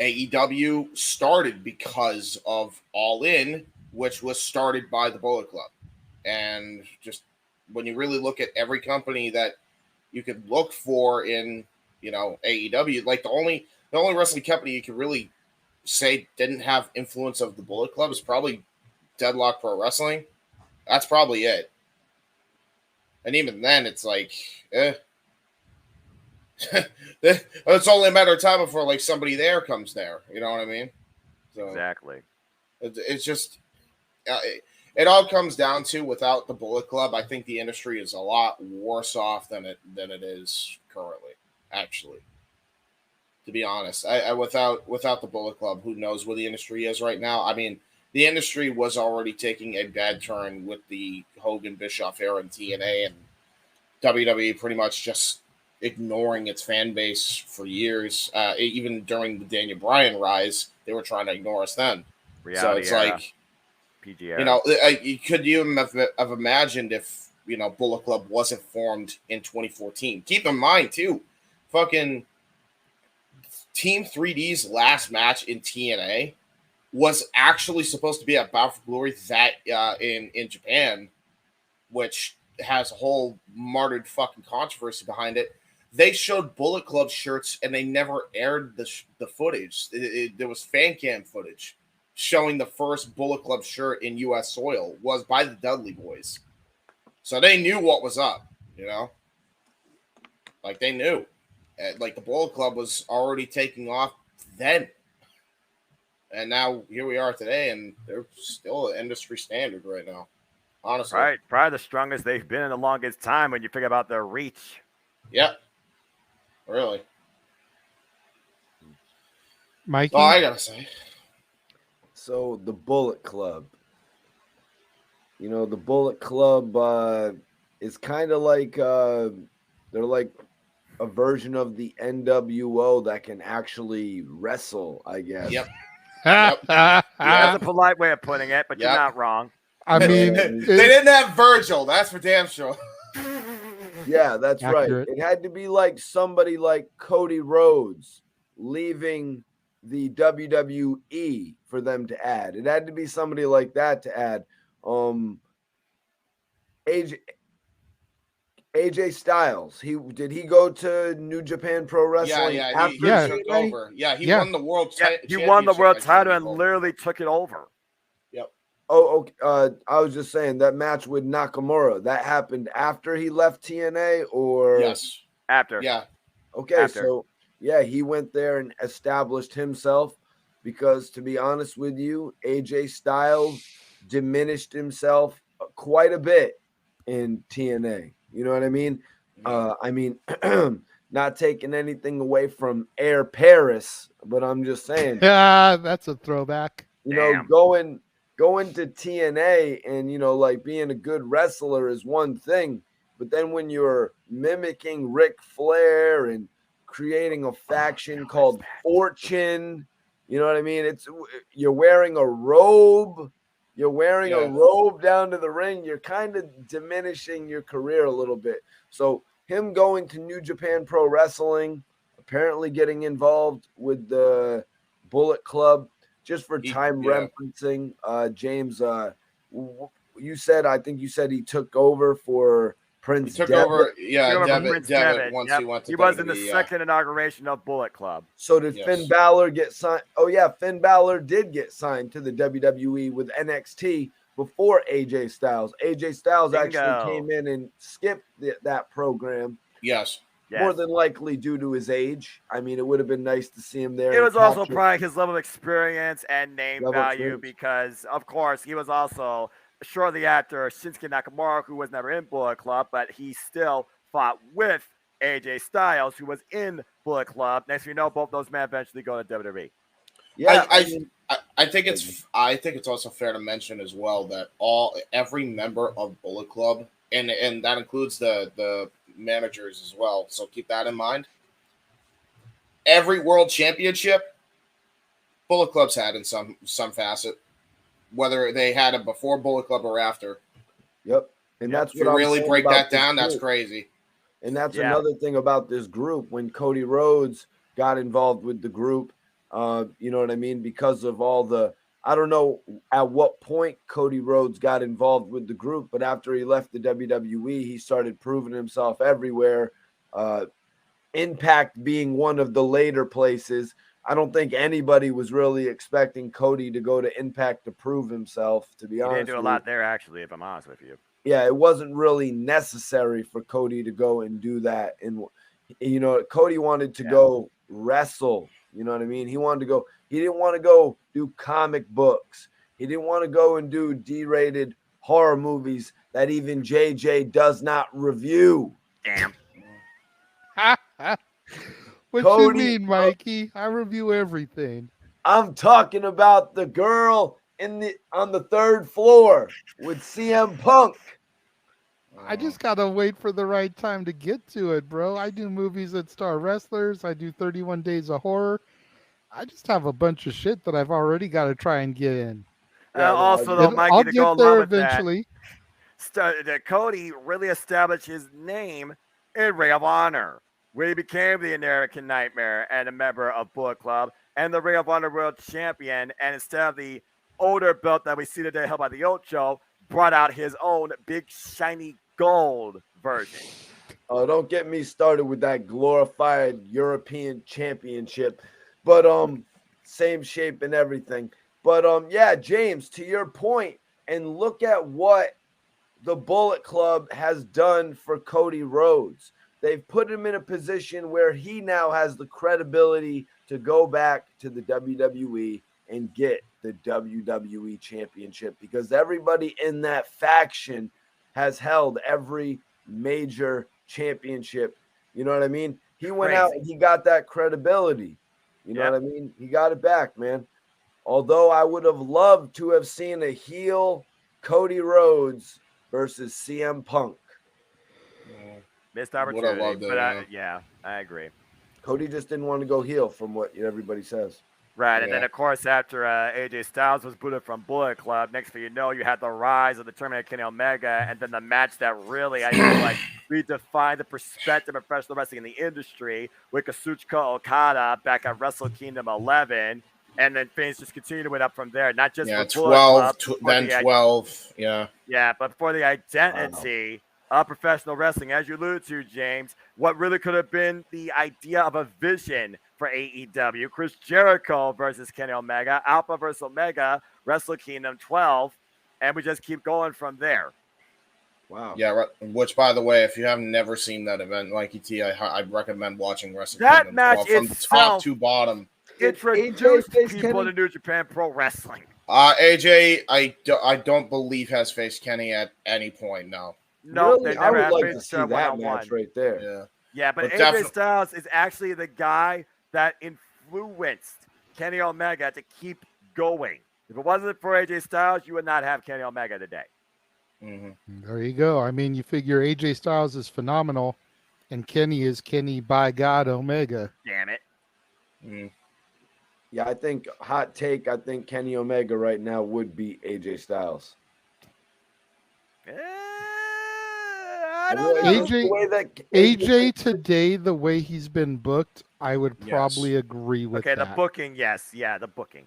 S15: AEW started because of All In, which was started by the Bullet Club. And just when you really look at every company that you could look for in, AEW, like the only wrestling company you could really say didn't have influence of the Bullet Club is probably Deadlock Pro Wrestling. That's probably it. And even then, it's like, it's only a matter of time before somebody there comes there. You know what I mean? So
S5: exactly.
S15: It's just it all comes down to, without the Bullet Club, I think the industry is a lot worse off than it is currently. Actually, To be honest, I without the Bullet Club, who knows where the industry is right now? I mean, the industry was already taking a bad turn with the Hogan Bischoff era in TNA, and WWE pretty much just ignoring its fan base for years. Even during the Daniel Bryan rise, they were trying to ignore us then.
S5: Reality
S15: so it's
S5: era.
S15: like,
S5: PG era.
S15: you know, could you have imagined if, you know, Bullet Club wasn't formed in 2014? Keep in mind too, fucking Team 3D's last match in TNA was actually supposed to be at Bound for Glory that in Japan, which has a whole martyred fucking controversy behind it. They showed Bullet Club shirts and they never aired the footage. There was fan cam footage showing the first Bullet Club shirt in U.S. soil was by the Dudley Boys. So they knew what was up, you know? Like, they knew. Like, the Bullet Club was already taking off then. And now here we are today, and they're still an industry standard right now. Honestly.
S5: Right. Probably the strongest they've been in the longest time when you think about their reach.
S15: Yep. Really.
S6: Mikey?
S15: Well, I gotta say.
S17: So the Bullet Club. You know, the Bullet Club is kind of like they're like a version of the NWO that can actually wrestle, I guess.
S15: Yep.
S5: That's a polite way of putting it, but you're not wrong.
S6: I mean,
S15: they didn't have Virgil. That's for damn sure.
S17: Yeah, that's
S6: Accurate.
S17: right. It had to be like somebody like Cody Rhodes leaving the WWE for them to add. It had to be somebody like that to add. AJ Styles. Did he go to New Japan Pro Wrestling?
S15: He took over. Yeah, he won the world title.
S5: He won the world title and literally took it over.
S15: Yep.
S17: Oh, okay. I was just saying that match with Nakamura, that happened after he left TNA, or
S15: yes,
S5: after.
S15: Yeah.
S17: Okay,
S5: after.
S17: So yeah, he went there and established himself because, to be honest with you, AJ Styles diminished himself quite a bit in TNA. You know what I mean? Not taking anything away from Air Paris, but I'm just saying.
S6: Yeah, that's a throwback.
S17: You know, going to TNA and, you know, like being a good wrestler is one thing, but then when you're mimicking Ric Flair and creating a faction called Fortune, you know what I mean? You're wearing a robe. You're wearing a robe down to the ring. You're kind of diminishing your career a little bit. So him going to New Japan Pro Wrestling, apparently getting involved with the Bullet Club, just for time referencing, James, I think you said he took over for Prince
S15: Devitt.
S5: Devitt
S15: once he went to
S5: He was
S15: WWE,
S5: in the second inauguration of Bullet Club.
S17: So did Finn Balor get signed? Oh, yeah, Finn Balor did get signed to the WWE with NXT before AJ Styles. AJ Styles actually came in and skipped that program.
S15: Yes.
S17: More than likely due to his age. I mean, it would have been nice to see him there.
S5: It was also probably his level of experience and name value because, of course, he was also shortly after Shinsuke Nakamura, who was never in Bullet Club, but he still fought with AJ Styles, who was in Bullet Club. Next thing you know, both those men eventually go to WWE.
S15: Yeah, I think it's also fair to mention as well that every member of Bullet Club, and that includes the managers as well, so keep that in mind. Every world championship Bullet Club's had in some facet, whether they had it before Bullet Club or after.
S17: Yep. And that's
S15: if you really break that down, that's crazy.
S17: And that's another thing about this group. When Cody Rhodes got involved with the group, you know what I mean? Because of all I don't know at what point Cody Rhodes got involved with the group, but after he left the WWE, he started proving himself everywhere. Impact being one of the later places. I don't think anybody was really expecting Cody to go to Impact to prove himself, to be honest.
S5: He didn't do a lot there, actually, if I'm honest with you.
S17: Yeah, it wasn't really necessary for Cody to go and do that. And, you know, Cody wanted to go wrestle. You know what I mean? He wanted to go. He didn't want to go do comic books. He didn't want to go and do D-rated horror movies that even JJ does not review.
S5: Damn.
S6: What
S17: Cody,
S6: you mean, Mikey? I review everything.
S17: I'm talking about the girl on the third floor with CM Punk.
S6: I just gotta wait for the right time to get to it, bro. I do movies that star wrestlers. I do 31 Days of Horror. I just have a bunch of shit that I've already got to try and get in.
S5: Also, though, Mikey,
S6: I'll
S5: to go
S6: get
S5: along
S6: there
S5: with
S6: eventually.
S5: that Cody really established his name in Ring of Honor, where he became the American Nightmare and a member of Bullet Club and the Ring of Honor World Champion. And instead of the older belt that we see today held by the Ocho, brought out his own big shiny gold version.
S17: Oh, don't get me started with that glorified European Championship, but same shape and everything. But yeah, James, to your point, and look at what the Bullet Club has done for Cody Rhodes. They've put him in a position where he now has the credibility to go back to the WWE and get the WWE Championship, because everybody in that faction has held every major championship. You know what I mean? He went out and he got that credibility. You know what I mean? He got it back, man. Although I would have loved to have seen a heel Cody Rhodes versus CM Punk.
S5: Missed opportunity, but I agree.
S17: Cody just didn't want to go heel from what everybody says.
S5: Right, and then of course after AJ Styles was booted from Bullet Club, next thing you know, you had the rise of the Terminator Kenny Omega, and then the match that really, I feel like, redefined the perspective of professional wrestling in the industry with Kazuchika Okada back at Wrestle Kingdom 11, and then things just continued to went up from there. Not just for
S15: 12,
S5: Bullet Club,
S15: then 12,
S5: yeah, but for the identity of professional wrestling, as you alluded to, James, what really could have been the idea of a vision for AEW, Chris Jericho versus Kenny Omega, Alpha versus Omega, Wrestle Kingdom 12, and we just keep going from there.
S17: Wow.
S15: Yeah, which, by the way, if you have never seen that event, Mikey T, I recommend watching Wrestle
S5: that
S15: Kingdom
S5: match
S15: 12 from top to bottom.
S5: Introduced people to New Japan Pro Wrestling.
S15: AJ, I don't believe has faced Kenny at any point, no.
S5: No,
S17: really? I would like to see that match right there.
S5: Yeah, but AJ Styles is actually the guy that influenced Kenny Omega to keep going. If it wasn't for AJ Styles, you would not have Kenny Omega today.
S6: There you go. I mean, you figure AJ Styles is phenomenal, and Kenny is Kenny by God Omega.
S5: Damn it.
S17: Yeah, I think hot take. I think Kenny Omega right now would beat AJ Styles.
S6: AJ today, the way he's been booked, I would probably agree with that.
S5: Okay, the booking, yes. Yeah, the booking.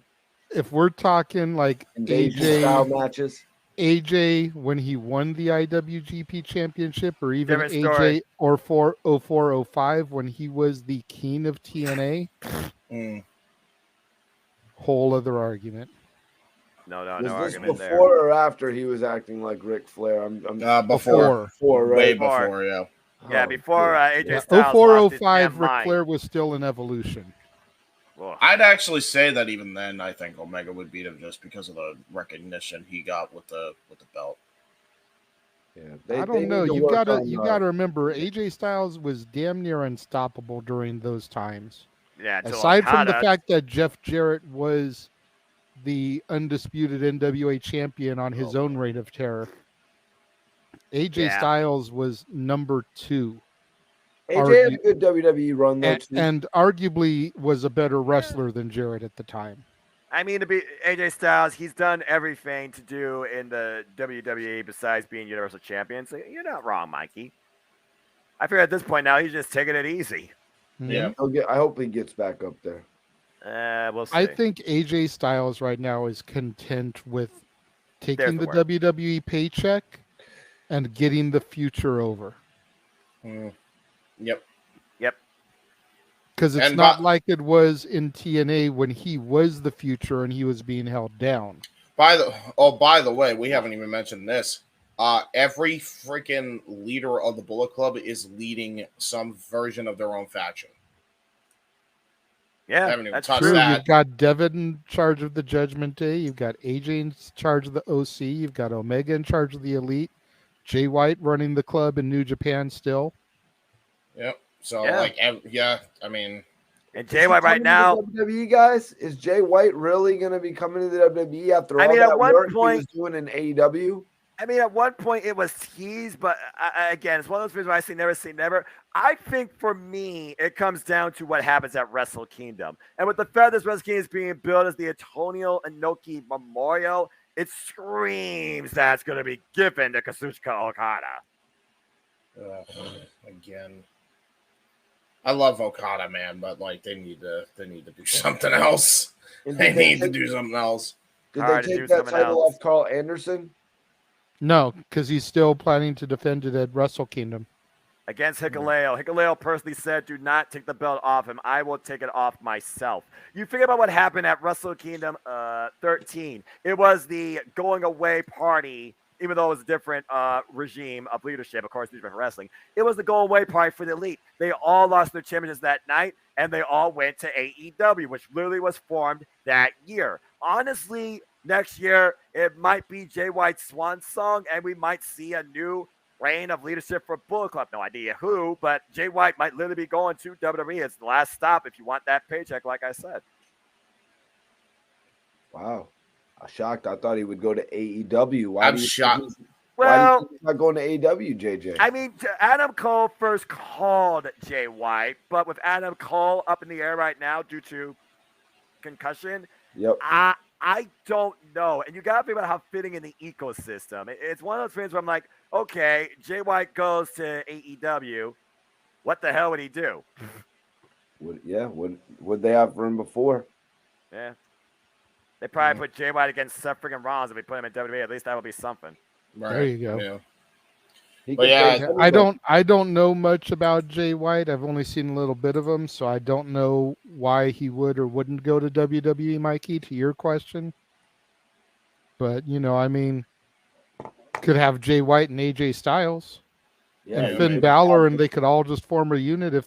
S6: If we're talking like AJ
S17: style matches,
S6: AJ when he won the IWGP Championship, or even
S5: Different
S6: AJ
S5: story.
S6: or 0405 when he was the king of TNA, whole other argument.
S5: No
S17: was this
S5: argument there.
S17: before or after he was acting like Ric Flair?
S15: Before,
S17: right?
S15: Way before, yeah.
S5: Yeah, before AJ
S6: Yeah,
S5: Styles
S6: 0405, Ric
S5: Flair.
S6: Flair was still in Evolution.
S15: I'd actually say that even then, I think Omega would beat him just because of the recognition he got with the belt.
S17: Yeah,
S6: I don't know. You gotta remember, AJ Styles was damn near unstoppable during those times.
S5: Yeah.
S6: Aside from the fact that Jeff Jarrett was the undisputed NWA champion on his own reign of terror, AJ Styles was number 2.
S17: AJ had a good WWE run though, too.
S6: And arguably was a better wrestler than Jarrett at the time.
S5: I mean, to be AJ Styles, he's done everything to do in the WWE besides being Universal Champion. So you're not wrong, Mikey. I figure at this point now he's just taking it easy.
S17: Yeah, I hope he gets back up there.
S5: We'll see.
S6: I think AJ Styles right now is content with taking the WWE paycheck and getting the future over.
S15: Yep.
S6: Because it's not like it was in TNA when he was the future and he was being held down.
S15: By the way, we haven't even mentioned this. Every freaking leader of the Bullet Club is leading some version of their own faction.
S5: Yeah,
S15: I haven't even
S6: that's
S15: touched
S6: true.
S15: that.
S6: You've got Devin in charge of the Judgment Day. You've got AJ in charge of the OC. You've got Omega in charge of the Elite. Jay White running the club in New Japan still.
S15: Yep. So I mean,
S5: And Jay White right now,
S17: WWE guys, is Jay White really going to be coming to the WWE after all that work he was doing in AEW?
S5: I mean, at one point it was teased, but again, it's one of those things where I say never. I think for me, it comes down to what happens at Wrestle Kingdom. And with the fact this Wrestle Kingdom is being built as the Antonio Inoki Memorial, it screams that it's going to be given to Kazuchika Okada.
S15: Again. I love Okada, man, but like they need to do something else. They need to do something else.
S17: Did they take that title off Carl Anderson?
S6: No, because he's still planning to defend it at Wrestle Kingdom.
S5: Against Hikuleo. Hikuleo personally said, do not take the belt off him. I will take it off myself. You think about what happened at Wrestle Kingdom 13. It was the going away party, even though it was a different regime of leadership, of course, different wrestling. It was the going away party for the elite. They all lost their championships that night, and they all went to AEW, which literally was formed that year. Honestly, next year, it might be Jay White's swan song, and we might see a new reign of leadership for Bullet Club. No idea who, but Jay White might literally be going to WWE. It's the last stop if you want that paycheck, like I said.
S17: Wow. I'm shocked. I thought he would go to AEW.
S15: I'm shocked.
S17: Why do you think he's not going to AEW, JJ?
S5: I mean, Adam Cole first called Jay White, but with Adam Cole up in the air right now due to concussion, I don't know. And you got to think about how fitting in the ecosystem. It's one of those things where I'm like, okay, Jay White goes to AEW. What the hell would he do?
S17: Would they have for him before?
S5: Yeah. They probably put Jay White against Seth friggin' Rollins if we put him in WWE. At least that would be something.
S15: Right.
S6: There you go.
S15: Yeah.
S6: I don't know much about Jay White. I've only seen a little bit of him, so I don't know why he would or wouldn't go to WWE, Mikey, to your question. But, I mean, could have Jay White and AJ Styles and Finn Balor, and they could all just form a unit if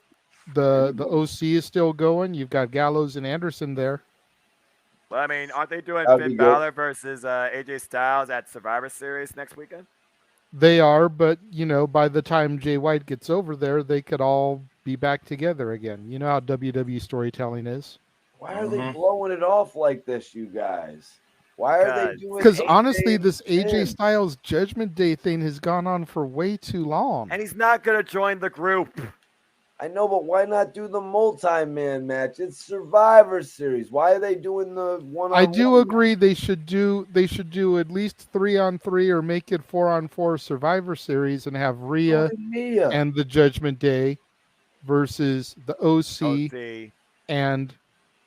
S6: the OC is still going. You've got Gallows and Anderson there.
S5: Well, I mean, aren't they doing
S17: That'd
S5: Finn Balor versus AJ Styles at Survivor Series next weekend?
S6: They are, but, by the time Jay White gets over there, they could all be back together again. You know how WWE storytelling is.
S17: Why are they blowing it off like this, you guys? Why are they doing
S6: Because honestly, this AJ Styles Judgment Day thing has gone on for way too long.
S5: And he's not going to join the group.
S17: I know, but why not do the multi-man match? It's Survivor Series. Why are they doing the one-on-one?
S6: I do agree they should do at least 3-on-3 or make it 4-on-4 Survivor Series and have Rhea and the Judgment Day versus the OC and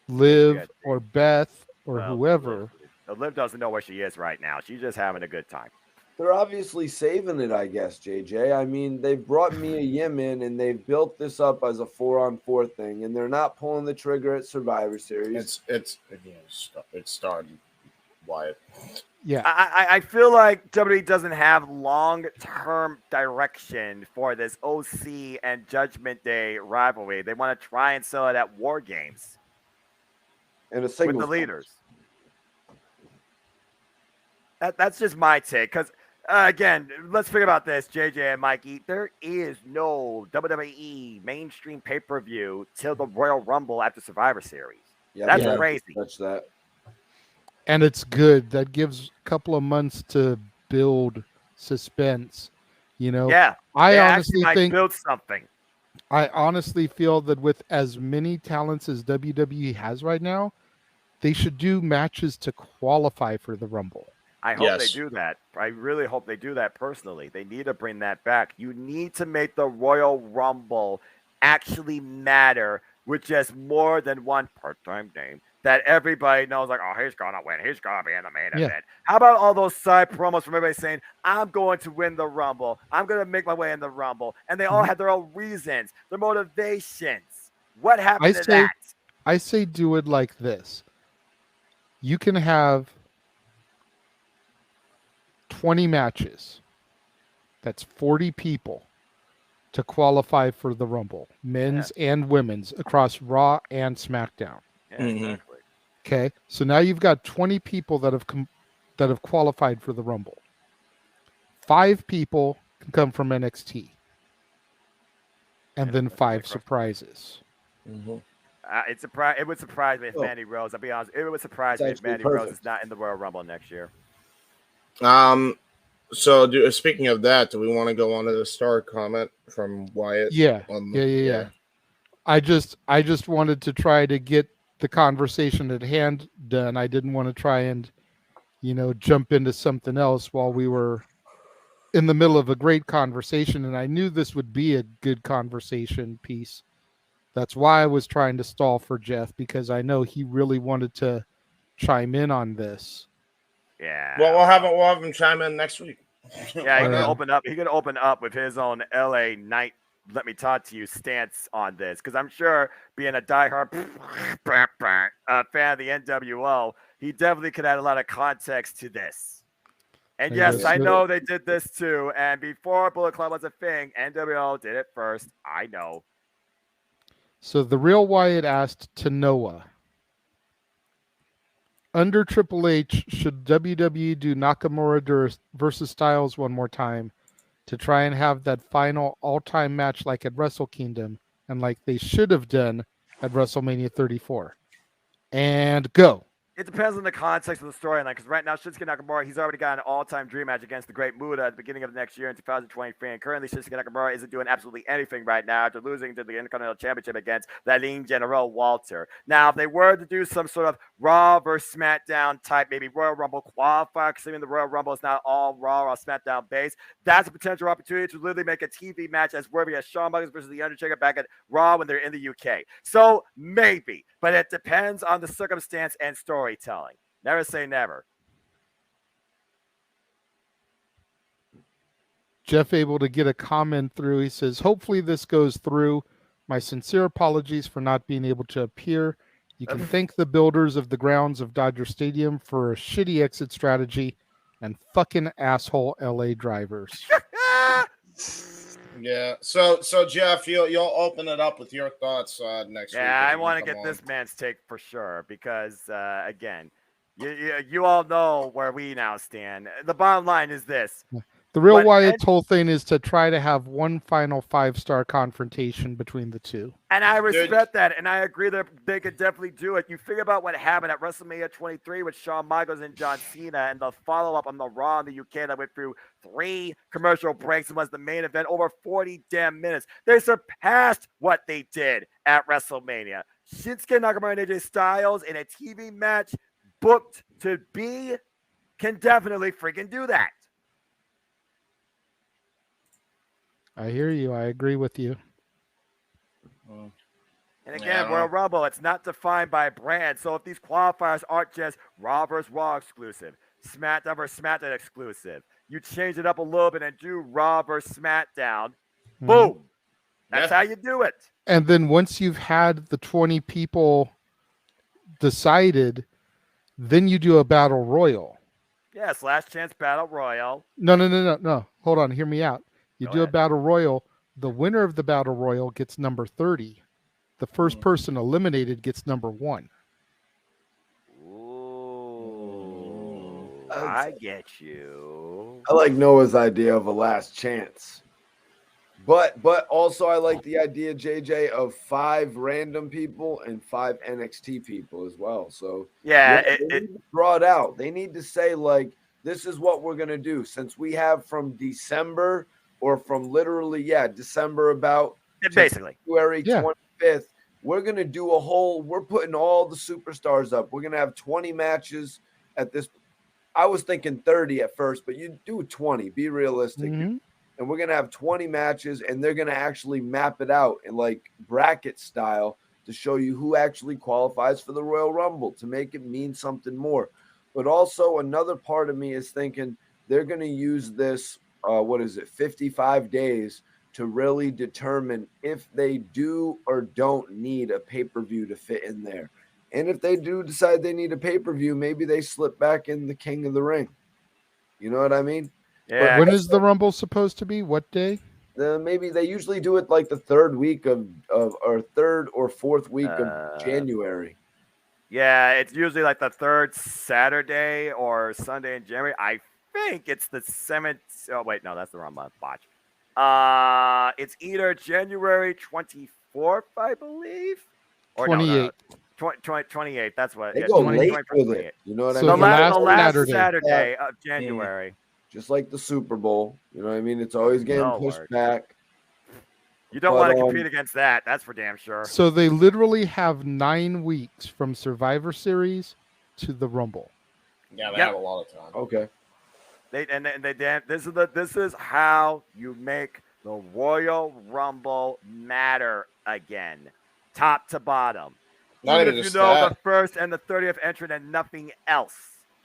S6: Liv or Beth or whoever.
S5: Liv doesn't know where she is right now. She's just having a good time.
S17: They're obviously saving it, I guess, JJ. I mean, they've brought Mia Yim in, and they've built this up as a 4-on-4 thing, and they're not pulling the trigger at Survivor Series.
S15: It started Wyatt.
S6: Yeah,
S5: I feel like WWE doesn't have long-term direction for this OC and Judgment Day rivalry. They want to try and sell it at War Games
S17: and
S5: with the leaders. That's just my take, because again, let's figure about this, JJ and Mikey. There is no WWE mainstream pay-per-view till the Royal Rumble after Survivor Series. That's crazy.
S17: Touch that.
S6: And it's good. That gives a couple of months to build suspense.
S5: Yeah.
S6: I honestly think
S5: build something.
S6: I honestly feel that with as many talents as WWE has right now, they should do matches to qualify for the Rumble.
S5: I hope they do that. I really hope they do that personally. They need to bring that back. You need to make the Royal Rumble actually matter with just more than one part-time name that everybody knows, like, oh, he's going to win. He's going to be in the main event. How about all those side promos from everybody saying, I'm going to win the Rumble. I'm going to make my way in the Rumble. And they all have their own reasons, their motivations. What happened to that?
S6: I say do it like this. You can have 20 matches. That's 40 people to qualify for the Rumble, men's and women's, across Raw and SmackDown.
S5: Yeah, exactly.
S6: Okay, so now you've got 20 people that have qualified for the Rumble. 5 people can come from NXT, and then 5 surprises.
S5: It would surprise me if Mandy Rose. I'll be honest. It would surprise me if Mandy Rose is not in the Royal Rumble next year.
S15: So, speaking of that, do we want to go on to the star comment from Wyatt?
S6: Yeah. I just wanted to try to get the conversation at hand done. I didn't want to try and, jump into something else while we were in the middle of a great conversation, and I knew this would be a good conversation piece. That's why I was trying to stall for Jeff, because I know he really wanted to chime in on this.
S5: Yeah.
S15: Well, we'll have him chime in next week.
S5: Yeah, he could open up. He could open up with his own LA night. Let me talk to you stance on this, because I'm sure, being a diehard fan of the NWO, he definitely could add a lot of context to this. And yes, I know they did this too. And before Bullet Club was a thing, NWO did it first. I know.
S6: So the real Wyatt asked to Noah, under Triple H, should WWE do Nakamura versus Styles one more time to try and have that final all-time match like at Wrestle Kingdom and like they should have done at WrestleMania 34? And go.
S5: It depends on the context of the storyline, because right now Shinsuke Nakamura, he's already got an all-time dream match against the Great Muta at the beginning of next year in 2023, and currently Shinsuke Nakamura isn't doing absolutely anything right now after losing to the Intercontinental Championship against the lean General Walter. Now, if they were to do some sort of Raw versus SmackDown type, maybe Royal Rumble qualifier, considering the Royal Rumble is not all Raw or SmackDown based, that's a potential opportunity to literally make a TV match as worthy as Shawn Michaels versus The Undertaker back at Raw when they're in the UK. So, maybe, but it depends on the circumstance and storytelling. Never say never.
S6: Jeff able to get a comment through. He says, hopefully this goes through. My sincere apologies for not being able to appear. You can thank the builders of the grounds of Dodger Stadium for a shitty exit strategy and fucking asshole LA drivers.
S15: Yeah. So Jeff, you'll open it up with your thoughts next week.
S5: Yeah, I want to get this man's take for sure, because again, you all know where we now stand. The bottom line is this.
S6: The real Wyatt's whole thing is to try to have one final 5-star confrontation between the two.
S5: And I respect that, and I agree that they could definitely do it. You figure about what happened at WrestleMania 23 with Shawn Michaels and John Cena, and the follow-up on the Raw in the UK that went through 3 commercial breaks and was the main event, over 40 damn minutes. They surpassed what they did at WrestleMania. Shinsuke Nakamura and AJ Styles in a TV match booked to be can definitely freaking do that.
S6: I hear you. I agree with you.
S5: And again, Royal Rumble, it's not defined by brand. So if these qualifiers aren't just Raw vs. Raw exclusive, SmackDown vs. SmackDown exclusive, you change it up a little bit and do Raw vs. SmackDown, boom. That's how you do it.
S6: And then once you've had the 20 people decided, then you do a battle royal.
S5: Yes, last chance battle royal.
S6: No. Hold on. Hear me out. You do a battle royal. The winner of the battle royal gets number 30. The first person eliminated gets number 1.
S5: Ooh, I get you.
S17: I like Noah's idea of a last chance. But also I like the idea, JJ, of 5 random people and 5 NXT people as well. So
S5: yeah,
S17: they need to draw it out. They need to say, like, this is what we're gonna do. Since we have from December or from literally, December about
S5: basically
S17: February 25th, we're gonna do we're putting all the superstars up. We're gonna have 20 matches at this. I was thinking 30 at first, but you do 20, be realistic.
S6: Mm-hmm.
S17: And we're going to have 20 matches, and they're going to actually map it out in like bracket style to show you who actually qualifies for the Royal Rumble, to make it mean something more. But also another part of me is thinking they're going to use this, 55 days to really determine if they do or don't need a pay-per-view to fit in there. And if they do decide they need a pay-per-view, maybe they slip back in the King of the Ring. You know what I mean?
S5: Yeah.
S6: When is the Rumble supposed to be? What day?
S17: Maybe they usually do it like the third or fourth week of January.
S5: Yeah, it's usually like the 3rd Saturday or Sunday in January. I think it's the 7th. Oh, wait, no, that's the wrong month. Watch. It's either January 24th, I believe. Or
S6: 28.
S5: 28. That's what.
S17: They
S5: Yeah,
S17: go
S5: 20,
S17: late
S5: 21st,
S17: with
S5: 28.
S17: it. You know what
S6: So
S17: I
S6: the
S17: mean?
S6: last
S5: Saturday of January.
S17: Just like the Super Bowl. You know what I mean? It's always getting
S5: Oh,
S17: pushed
S5: Lord.
S17: back.
S5: You don't want to compete against that. That's for damn sure.
S6: So they literally have 9 weeks from Survivor Series to the Rumble.
S15: Yeah, they have a lot of time.
S17: Okay.
S5: This is how you make the Royal Rumble matter again, top to bottom.
S15: Not
S5: even
S15: even
S5: if you
S15: just
S5: know
S15: that.
S5: the first and the 30th entrant and nothing else.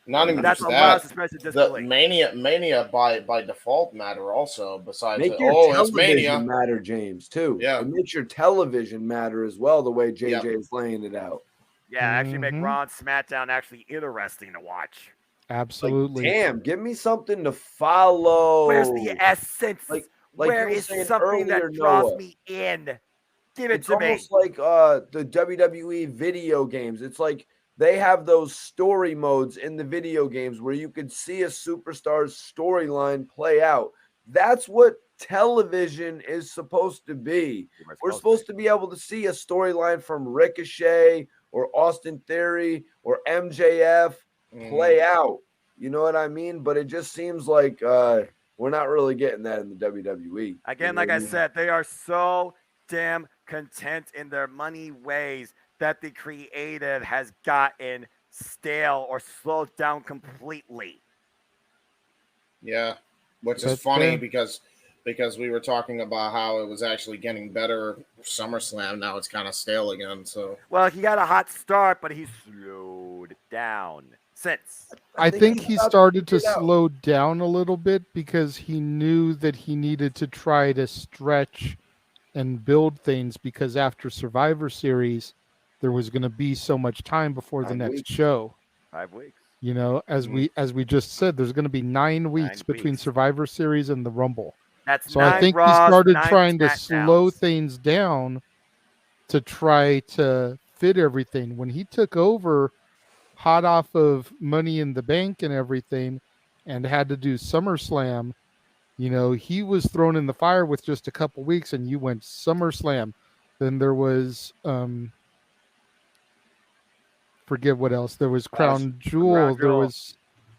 S15: Not even
S5: that's
S15: just
S5: a lot of
S15: that.
S5: suspension
S15: The
S5: disbelief.
S15: Mania by default matter also. Besides,
S17: Make
S15: it's
S17: your
S15: Mania.
S17: television matter, James, too.
S15: Yeah.
S17: It makes your television matter as well, the way JJ is laying it out.
S5: Yeah, actually make Raw and SmackDown actually interesting to watch.
S6: Absolutely.
S17: Damn, give me something to follow.
S5: Where's the essence?
S17: Like
S5: Where
S17: you were
S5: is
S17: saying
S5: something
S17: earlier,
S5: that draws
S17: Noah.
S5: me in? Give it
S17: It's
S5: to me.
S17: almost like the WWE video games. It's like they have those story modes in the video games where you could see a superstar's storyline play out. That's what television is supposed to be. We're supposed to be able to see a storyline from Ricochet or Austin Theory or MJF play out. You know what I mean? But it just seems like we're not really getting that in the WWE.
S5: Again,
S17: You know
S5: like
S17: what
S5: I
S17: mean?
S5: said, they are so damn content in their money ways that the creative has gotten stale or slowed down completely.
S15: Yeah, which is funny because we were talking about how it was actually getting better SummerSlam. Now it's kind of stale again. So
S5: well, he got a hot start, but he slowed down since.
S6: I think he started to slow down a little bit because he knew that he needed to try to stretch and build things because after Survivor Series, there was going to be so much time before the next show.
S5: 5 weeks.
S6: You know, as we just said, there's going to be 9 weeks between Survivor Series and the Rumble.
S5: That's
S6: so I think he
S5: Raws,
S6: started
S5: 9
S6: trying to
S5: SmackDowns.
S6: slow things down to try to fit everything. When he took over hot off of Money in the Bank and everything and had to do SummerSlam, you know, he was thrown in the fire with just a couple weeks and you went SummerSlam. Then there was forget what else. There was Crown Jewel. There was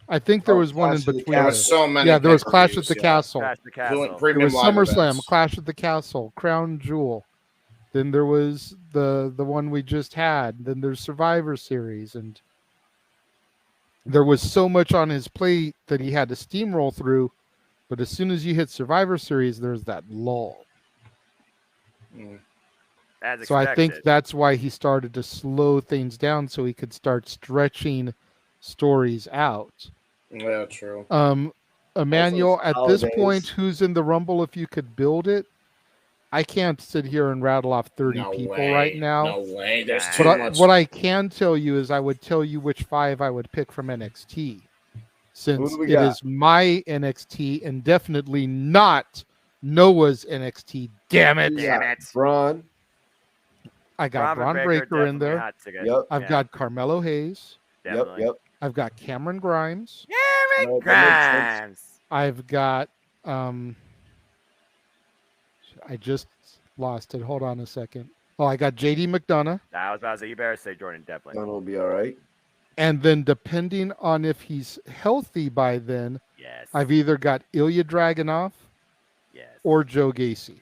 S6: I think there was one in between.
S15: There was so many.
S6: Yeah, there was Clash at the Castle.
S5: Clash at the Castle.
S6: There was SummerSlam, Clash at the Castle, Crown Jewel. Then there was the one we just had. Then there's Survivor Series, and there was so much on his plate that he had to steamroll through. But as soon as you hit Survivor Series, there's that lull.
S5: As
S6: So I think
S5: expected.
S6: that's why he started to slow things down so he could start stretching stories out.
S15: Yeah, true.
S6: Emmanuel, at this
S17: holidays.
S6: point, who's in the Rumble if you could build it? I can't sit here and rattle off 30
S15: No
S6: people
S15: way.
S6: right now.
S15: No way. There's too
S6: But
S15: much.
S6: what I can tell you is I would tell you which 5 I would pick from NXT. Since
S17: Who do we
S6: it
S17: got?
S6: is my NXT and definitely not Noah's NXT. Damn it.
S5: Damn it.
S17: Braun.
S6: I got
S5: Braun
S6: Braun
S5: Breaker,
S6: Breaker in
S5: definitely
S6: there.
S5: hot ticket.
S17: Yep.
S6: I've
S5: Yeah,
S6: got Carmelo Hayes.
S5: definitely.
S17: Yep.
S6: I've got Cameron Grimes.
S5: Cameron
S17: that makes sense.
S5: Grimes.
S6: I've got I just lost it. Hold on a second. Oh, I got JD McDonough.
S5: I was about to say, you better say Jordan Devlin.
S17: Braun will be all right.
S6: And then depending on if he's healthy by then,
S5: Yes.
S6: I've either got Ilya Dragunov
S5: Yes.
S6: or Joe Gacy.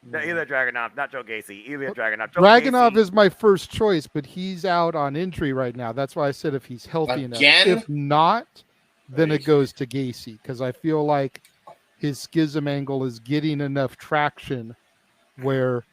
S5: No, either Dragunov, not Joe Gacy. Either Dragunov. Joe
S6: Dragunov
S5: Gacy,
S6: is my first choice, but he's out on injury right now. That's why I said if he's healthy enough.
S15: Again?
S6: If not, then it goes to Gacy because I feel like his schism angle is getting enough traction where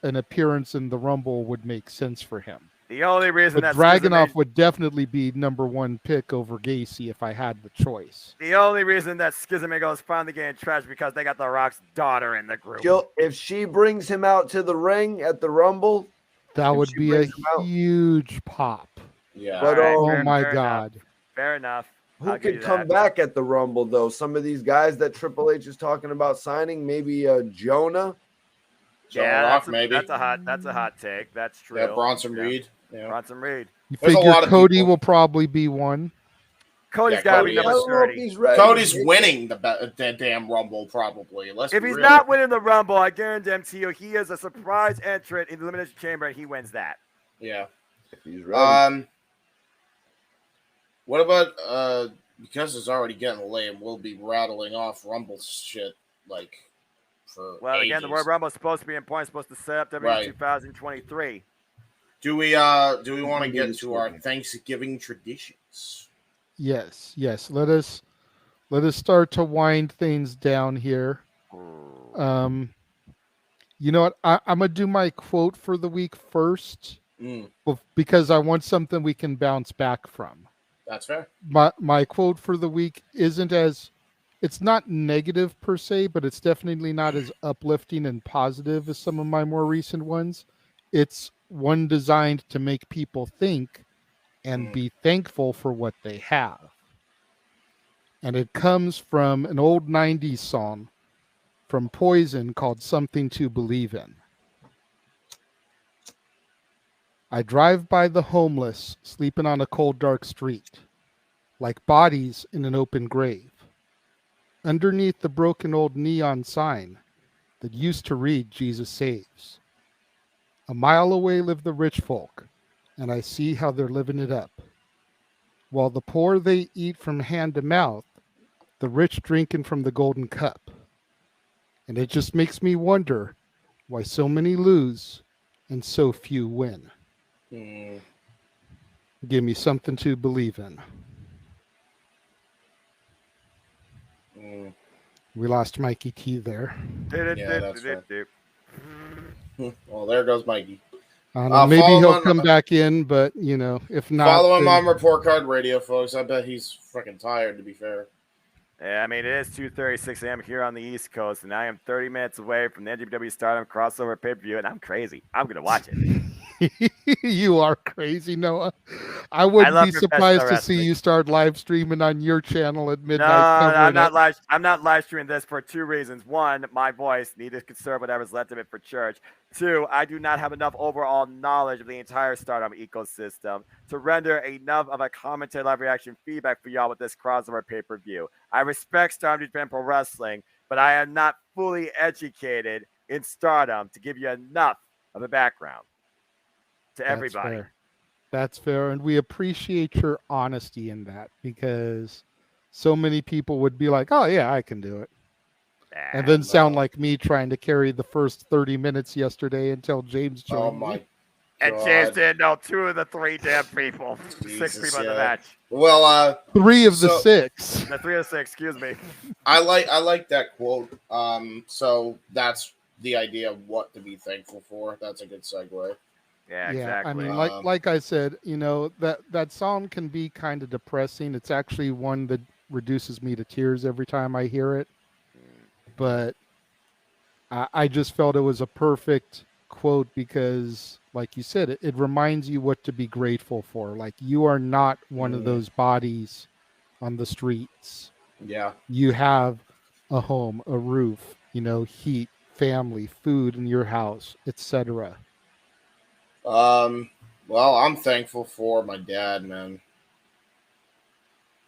S6: an appearance in the Rumble would make sense for him.
S5: the only reason
S6: But
S5: that
S6: Dragunov would definitely be #1 pick over Gacy if I had the choice.
S5: The only reason that Schism Angle is finally getting trashed because they got The Rock's daughter in the group.
S17: If she brings him out to the ring at the Rumble,
S6: That would
S17: she
S6: be a
S17: brings him out.
S6: huge pop.
S15: Yeah.
S17: But
S5: All
S6: Oh
S5: right,
S6: my
S5: fair
S6: God.
S5: Enough. Fair enough.
S17: who
S5: I'll give
S17: could
S5: you
S17: come
S5: that.
S17: back at the Rumble though? Some of these guys that Triple H is talking about signing, maybe Jonah.
S5: Yeah,
S15: Rock,
S5: that's a,
S15: maybe.
S5: that's a hot take. That's true.
S15: Yeah, Bronson Reed. Yeah.
S5: Bronson Reed.
S6: You
S15: There's a
S6: figure
S15: lot of
S6: Cody
S15: people.
S6: will probably be one.
S5: Cody's
S15: Yeah,
S5: got to
S15: Cody
S5: be
S15: is.
S5: number
S17: I don't know if
S5: 30.
S17: he's ready.
S15: Cody's winning the damn Rumble probably. Let's
S5: If
S15: be
S5: he's
S15: real.
S5: not winning the Rumble, I guarantee you he is a surprise entrant in the Elimination Chamber and he wins that.
S15: Yeah.
S17: If he's ready.
S15: What about because it's already getting late, we'll be rattling off Rumble shit like for
S5: Well,
S15: ages.
S5: again, the word Rumble is supposed to be important, supposed to set up WWE 2023.
S15: Do we want to get to our Thanksgiving traditions?
S6: Yes. Let us start to wind things down here. You know what? I'm gonna do my quote for the week first, because I want something we can bounce back from.
S15: That's fair.
S6: My quote for the week it's not negative per se, but it's definitely not as uplifting and positive as some of my more recent ones. It's one designed to make people think and be thankful for what they have. And it comes from an old 90s song from Poison called Something to Believe In. I drive by the homeless sleeping on a cold, dark street, like bodies in an open grave. Underneath the broken old neon sign that used to read Jesus Saves. A mile away live the rich folk, and I see how they're living it up. While the poor they eat from hand to mouth, the rich drinking from the golden cup. And it just makes me wonder why so many lose and so few win. Give me something to believe in. We lost Mikey T there.
S15: Yeah, that's right. Well, there goes Mikey.
S6: Maybe he'll come back in, but if not,
S15: follow him on Report Card Radio, folks. I bet he's freaking tired. To be fair.
S5: Yeah, I mean, it is 2:36 a.m. here on the East Coast, and I am 30 minutes away from the NJPW Stardom crossover pay-per-view, and I'm crazy. I'm going to watch it.
S6: You are crazy, Noah. I wouldn't be surprised to see you start live streaming on your channel at midnight.
S5: No, I'm not live streaming this for two reasons. One, my voice need to conserve whatever's left of it for church. Two, I do not have enough overall knowledge of the entire Stardom ecosystem to render enough of a commentary live reaction feedback for y'all with this crossover pay-per-view. I respect Stardom Japan Pro Wrestling, but I am not fully educated in Stardom to give you enough of a background to everybody.
S6: That's fair. And we appreciate your honesty in that, because so many people would be like, oh yeah, I can do it. And then sound like me trying to carry the first 30 minutes yesterday until James joined me.
S5: And James didn't know 2 of the 3 damn people. 6 people in the match.
S15: Well,
S6: 3 of the 6.
S5: The 3 of the 6, excuse me.
S15: I like that quote. So that's the idea of what to be thankful for. That's a good segue.
S5: Yeah, exactly.
S6: I mean, like I said, that song can be kind of depressing. It's actually one that reduces me to tears every time I hear it. But I just felt it was a perfect quote because, like you said, it reminds you what to be grateful for. Like, you are not one of those bodies on the streets.
S15: Yeah.
S6: You have a home, a roof, heat, family, food in your house, etc.
S15: Well, I'm thankful for my dad, man.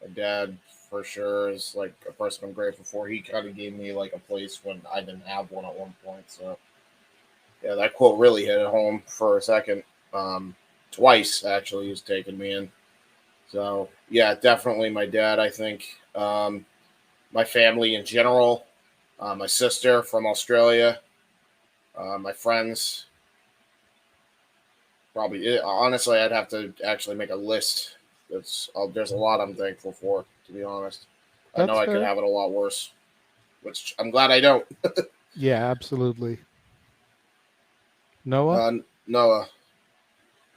S15: My dad, for sure, is like a person I'm grateful for. He kind of gave me like a place when I didn't have one at one point. So, yeah, that quote really hit it home for a second. Twice, actually, he's taken me in. So, yeah, definitely my dad, I think. My family in general. My sister from Australia. My friends. Probably, honestly, I'd have to actually make a list. There's a lot I'm thankful for, to be honest. I know I could have it a lot worse, which I'm glad I don't.
S6: Yeah, absolutely. Noah?
S15: Noah.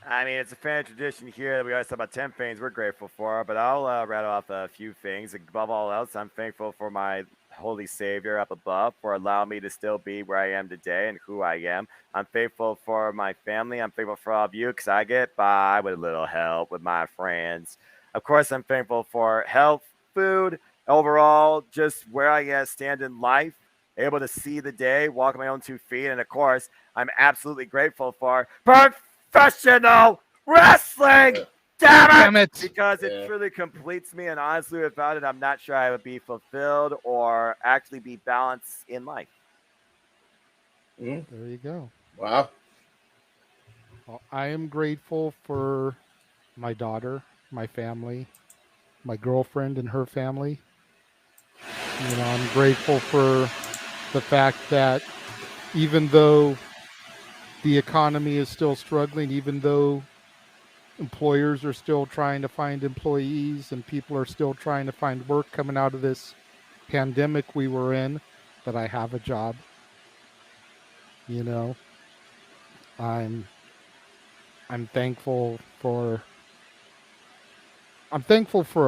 S5: I mean, it's a fan tradition here that we always talk about 10 things we're grateful for, but I'll rattle off a few things. Above all else, I'm thankful for my Holy Savior up above for allowing me to still be where I am today and who I am. I'm thankful for my family. I'm thankful for all of you because I get by with a little help with my friends. Of course, I'm thankful for health, food, overall, just where I stand in life, able to see the day, walk on my own 2 feet. And of course, I'm absolutely grateful for professional wrestling. Damn it! Because it truly completes me, and honestly, without it, I'm not sure I would be fulfilled or actually be balanced in life.
S6: There you go.
S15: Wow.
S6: Well, I am grateful for my daughter, my family, my girlfriend and her family. I'm grateful for the fact that even though the economy is still struggling, even though employers are still trying to find employees and people are still trying to find work coming out of this pandemic we were in, that I have a job. I'm thankful for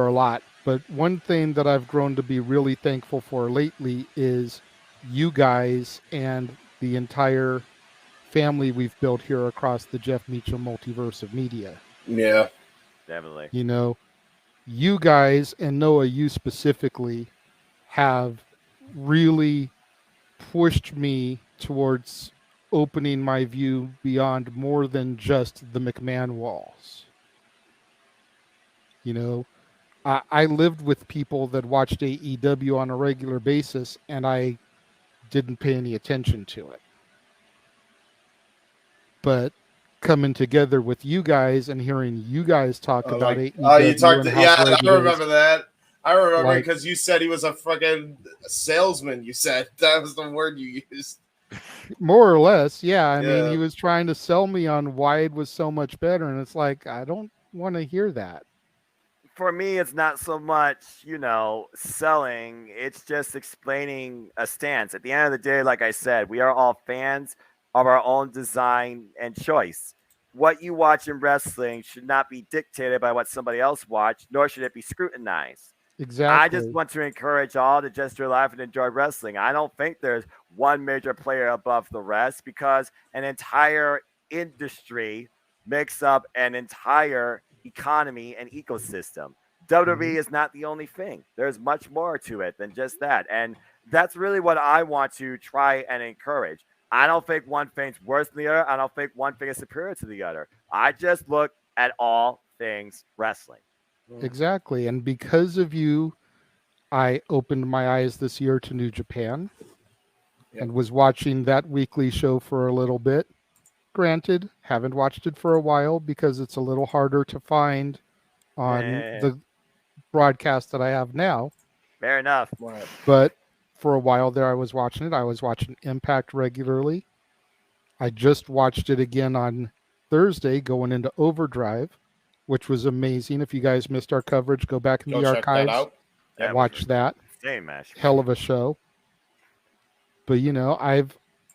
S6: a lot, but one thing that I've grown to be really thankful for lately is you guys and the entire family we've built here across the Jeff Meacham multiverse of media.
S15: Yeah.
S5: Definitely.
S6: You guys, and Noah, you specifically, have really pushed me towards opening my view beyond more than just the McMahon walls. I lived with people that watched AEW on a regular basis, and I didn't pay any attention to it. But coming together with you guys and hearing you guys talk about AEW,
S15: I remember that. I remember because you said he was a fucking salesman. You said that was the word you used.
S6: More or less, yeah. I mean, he was trying to sell me on why it was so much better, and it's like, I don't want to hear that.
S5: For me, it's not so much, selling. It's just explaining a stance. At the end of the day, like I said, we are all fans of our own design and choice. What you watch in wrestling should not be dictated by what somebody else watched, nor should it be scrutinized.
S6: Exactly.
S5: I just want to encourage all to just enjoy life and enjoy wrestling. I don't think there's one major player above the rest, because an entire industry makes up an entire economy and ecosystem. WWE is not the only thing. There's much more to it than just that. And that's really what I want to try and encourage. I don't think one thing's worse than the other. I don't think one thing is superior to the other. I just look at all things wrestling.
S6: Exactly. And because of you, I opened my eyes this year to New Japan and was watching that weekly show for a little bit. Granted, haven't watched it for a while because it's a little harder to find on the broadcast that I have now.
S5: Fair enough.
S6: But for a while there, I was watching it. I was watching Impact regularly. I just watched it again on Thursday going into Overdrive, which was amazing. If you guys missed our coverage, go back in the archives and watch that.
S5: Same match.
S6: Hell of a show. But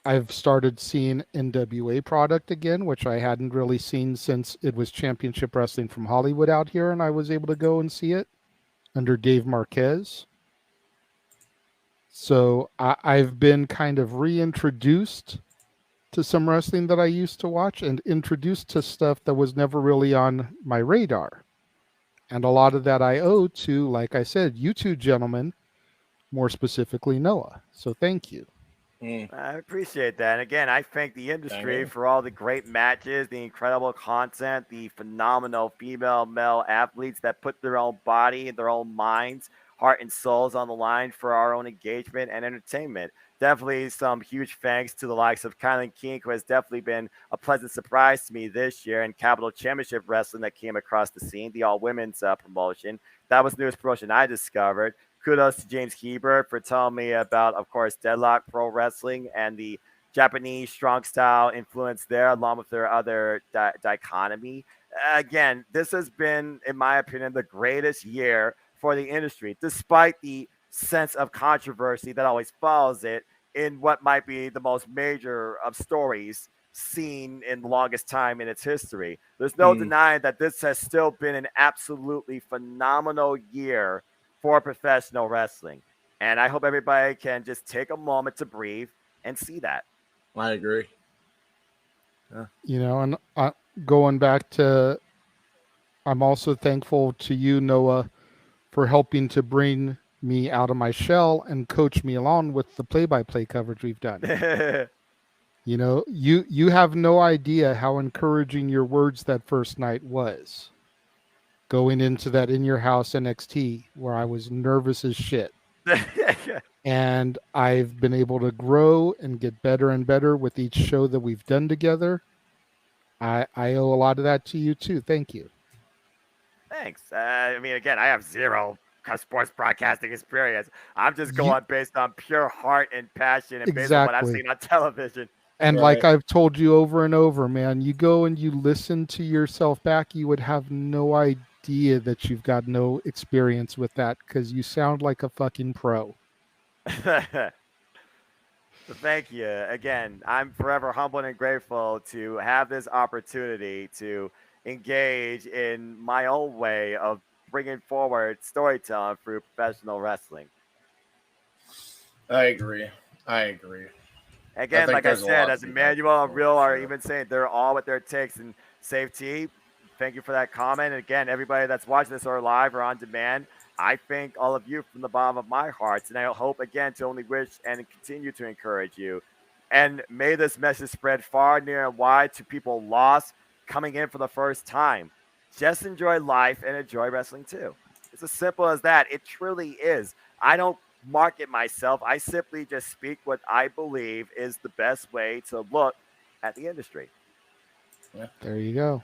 S6: I've started seeing NWA product again, which I hadn't really seen since it was Championship Wrestling from Hollywood out here, and I was able to go and see it under Dave Marquez. So I've been kind of reintroduced to some wrestling that I used to watch and introduced to stuff that was never really on my radar. And a lot of that I owe to, like I said, you two gentlemen, more specifically Noah. So thank you.
S5: I appreciate that. And again, I thank the industry for all the great matches, the incredible content, the phenomenal female, male athletes that put their own body and their own minds, heart, and souls on the line for our own engagement and entertainment. Definitely some huge thanks to the likes of Kylan King, who has definitely been a pleasant surprise to me this year, and Capital Championship Wrestling that came across the scene, the all-women's promotion. That was the newest promotion I discovered. Kudos to James Hebert for telling me about, of course, Deadlock Pro Wrestling and the Japanese strong style influence there, along with their other dichotomy. Again, this has been, in my opinion, the greatest year for the industry, despite the sense of controversy that always follows it in what might be the most major of stories seen in the longest time in its history. There's no denying that this has still been an absolutely phenomenal year for professional wrestling. And I hope everybody can just take a moment to breathe and see that.
S15: I agree.
S6: And going back to, I'm also thankful to you, Noah, for helping to bring me out of my shell and coach me along with the play-by-play coverage we've done. You have no idea how encouraging your words that first night was. Going into that In Your House NXT where I was nervous as shit. And I've been able to grow and get better and better with each show that we've done together. I owe a lot of that to you too. Thank you.
S5: Thanks. I mean, again, I have zero sports broadcasting experience. I'm just going based on pure heart and passion and based on what I've seen on television.
S6: And like I've told you over and over, man, you go and you listen to yourself back, you would have no idea that you've got no experience with that because you sound like a fucking pro.
S5: Thank you. Again, I'm forever humbled and grateful to have this opportunity to engage in my own way of bringing forward storytelling through professional wrestling.
S15: I agree.
S5: Again, like I said, as Emmanuel and Real are even saying, they're all with their takes. And Save T, thank you for that comment. And again, everybody that's watching this or live or on demand, I thank all of you from the bottom of my heart. And I hope, again, to only wish and continue to encourage you. And may this message spread far, near, and wide to people lost coming in for the first time. Just enjoy life and enjoy wrestling too. It's as simple as that. It truly is. I don't market myself. I simply just speak what I believe is the best way to look at the industry.
S15: Yeah.
S6: There you go.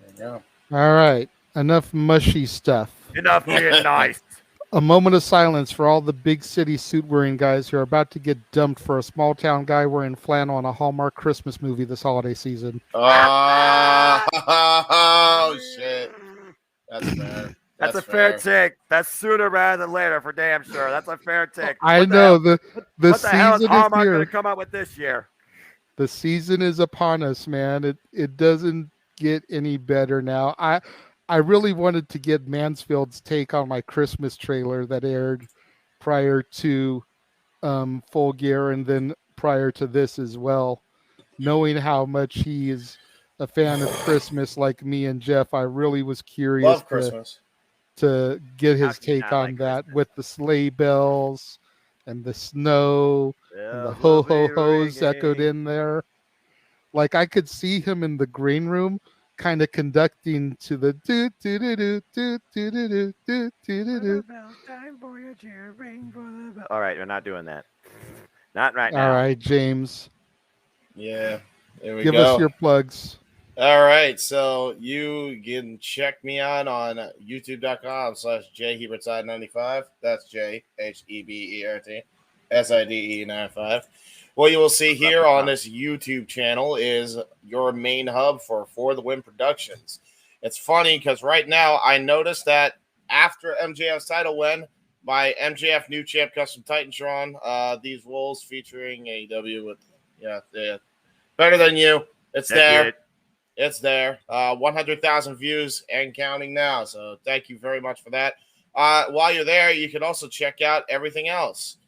S15: There you go.
S6: All right. Enough mushy stuff.
S5: Enough being nice.
S6: A moment of silence for all the big city suit wearing guys who are about to get dumped for a small town guy wearing flannel on a Hallmark Christmas movie this holiday season.
S15: Oh shit. That's fair.
S5: That's a fair take. That's sooner rather than later for damn sure. That's a fair take.
S6: I know
S5: the
S6: what
S5: the hell is
S6: season
S5: Hallmark
S6: is here.
S5: going to come out with this year?
S6: The season is upon us, man. It doesn't get any better now. I really wanted to get Mansfield's take on my Christmas trailer that aired prior to Full Gear and then prior to this as well. Knowing how much he is a fan of Christmas like me and Jeff, I really was curious
S15: Love Christmas.
S6: to get his take on that with the sleigh bells and the snow and the ho-ho-hos echoed in there. Like I could see him in the green room kind of conducting to the do do do do do do do do do do.
S5: All right, we're not doing that. Not right now.
S6: All right, James.
S15: Yeah, there we
S6: Give
S15: go.
S6: us your plugs.
S15: All right, so you can check me out on youtube.com/JHebertside95. That's JHEBERTSIDE95. What you will see here on this YouTube channel is your main hub for the Win Productions. It's funny because right now I noticed that after MJF's title win, my MJF New Champ Custom Titantron, these Wolves featuring AEW with Better Than You. It's there. It's there. 100,000 views and counting now. So thank you very much for that. While you're there, you can also check out everything else.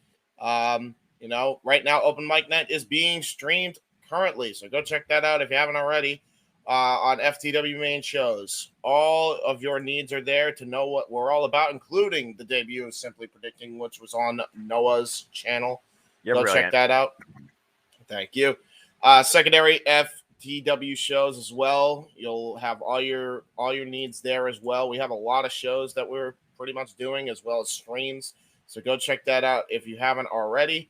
S15: Right now, Open Mic Night is being streamed currently. So go check that out if you haven't already on FTW main shows. All of your needs are there to know what we're all about, including the debut of Simply Predicting, which was on Noah's channel. Go check that out. Thank you. Secondary FTW shows as well. You'll have all your needs there as well. We have a lot of shows that we're pretty much doing as well as streams. So go check that out if you haven't already.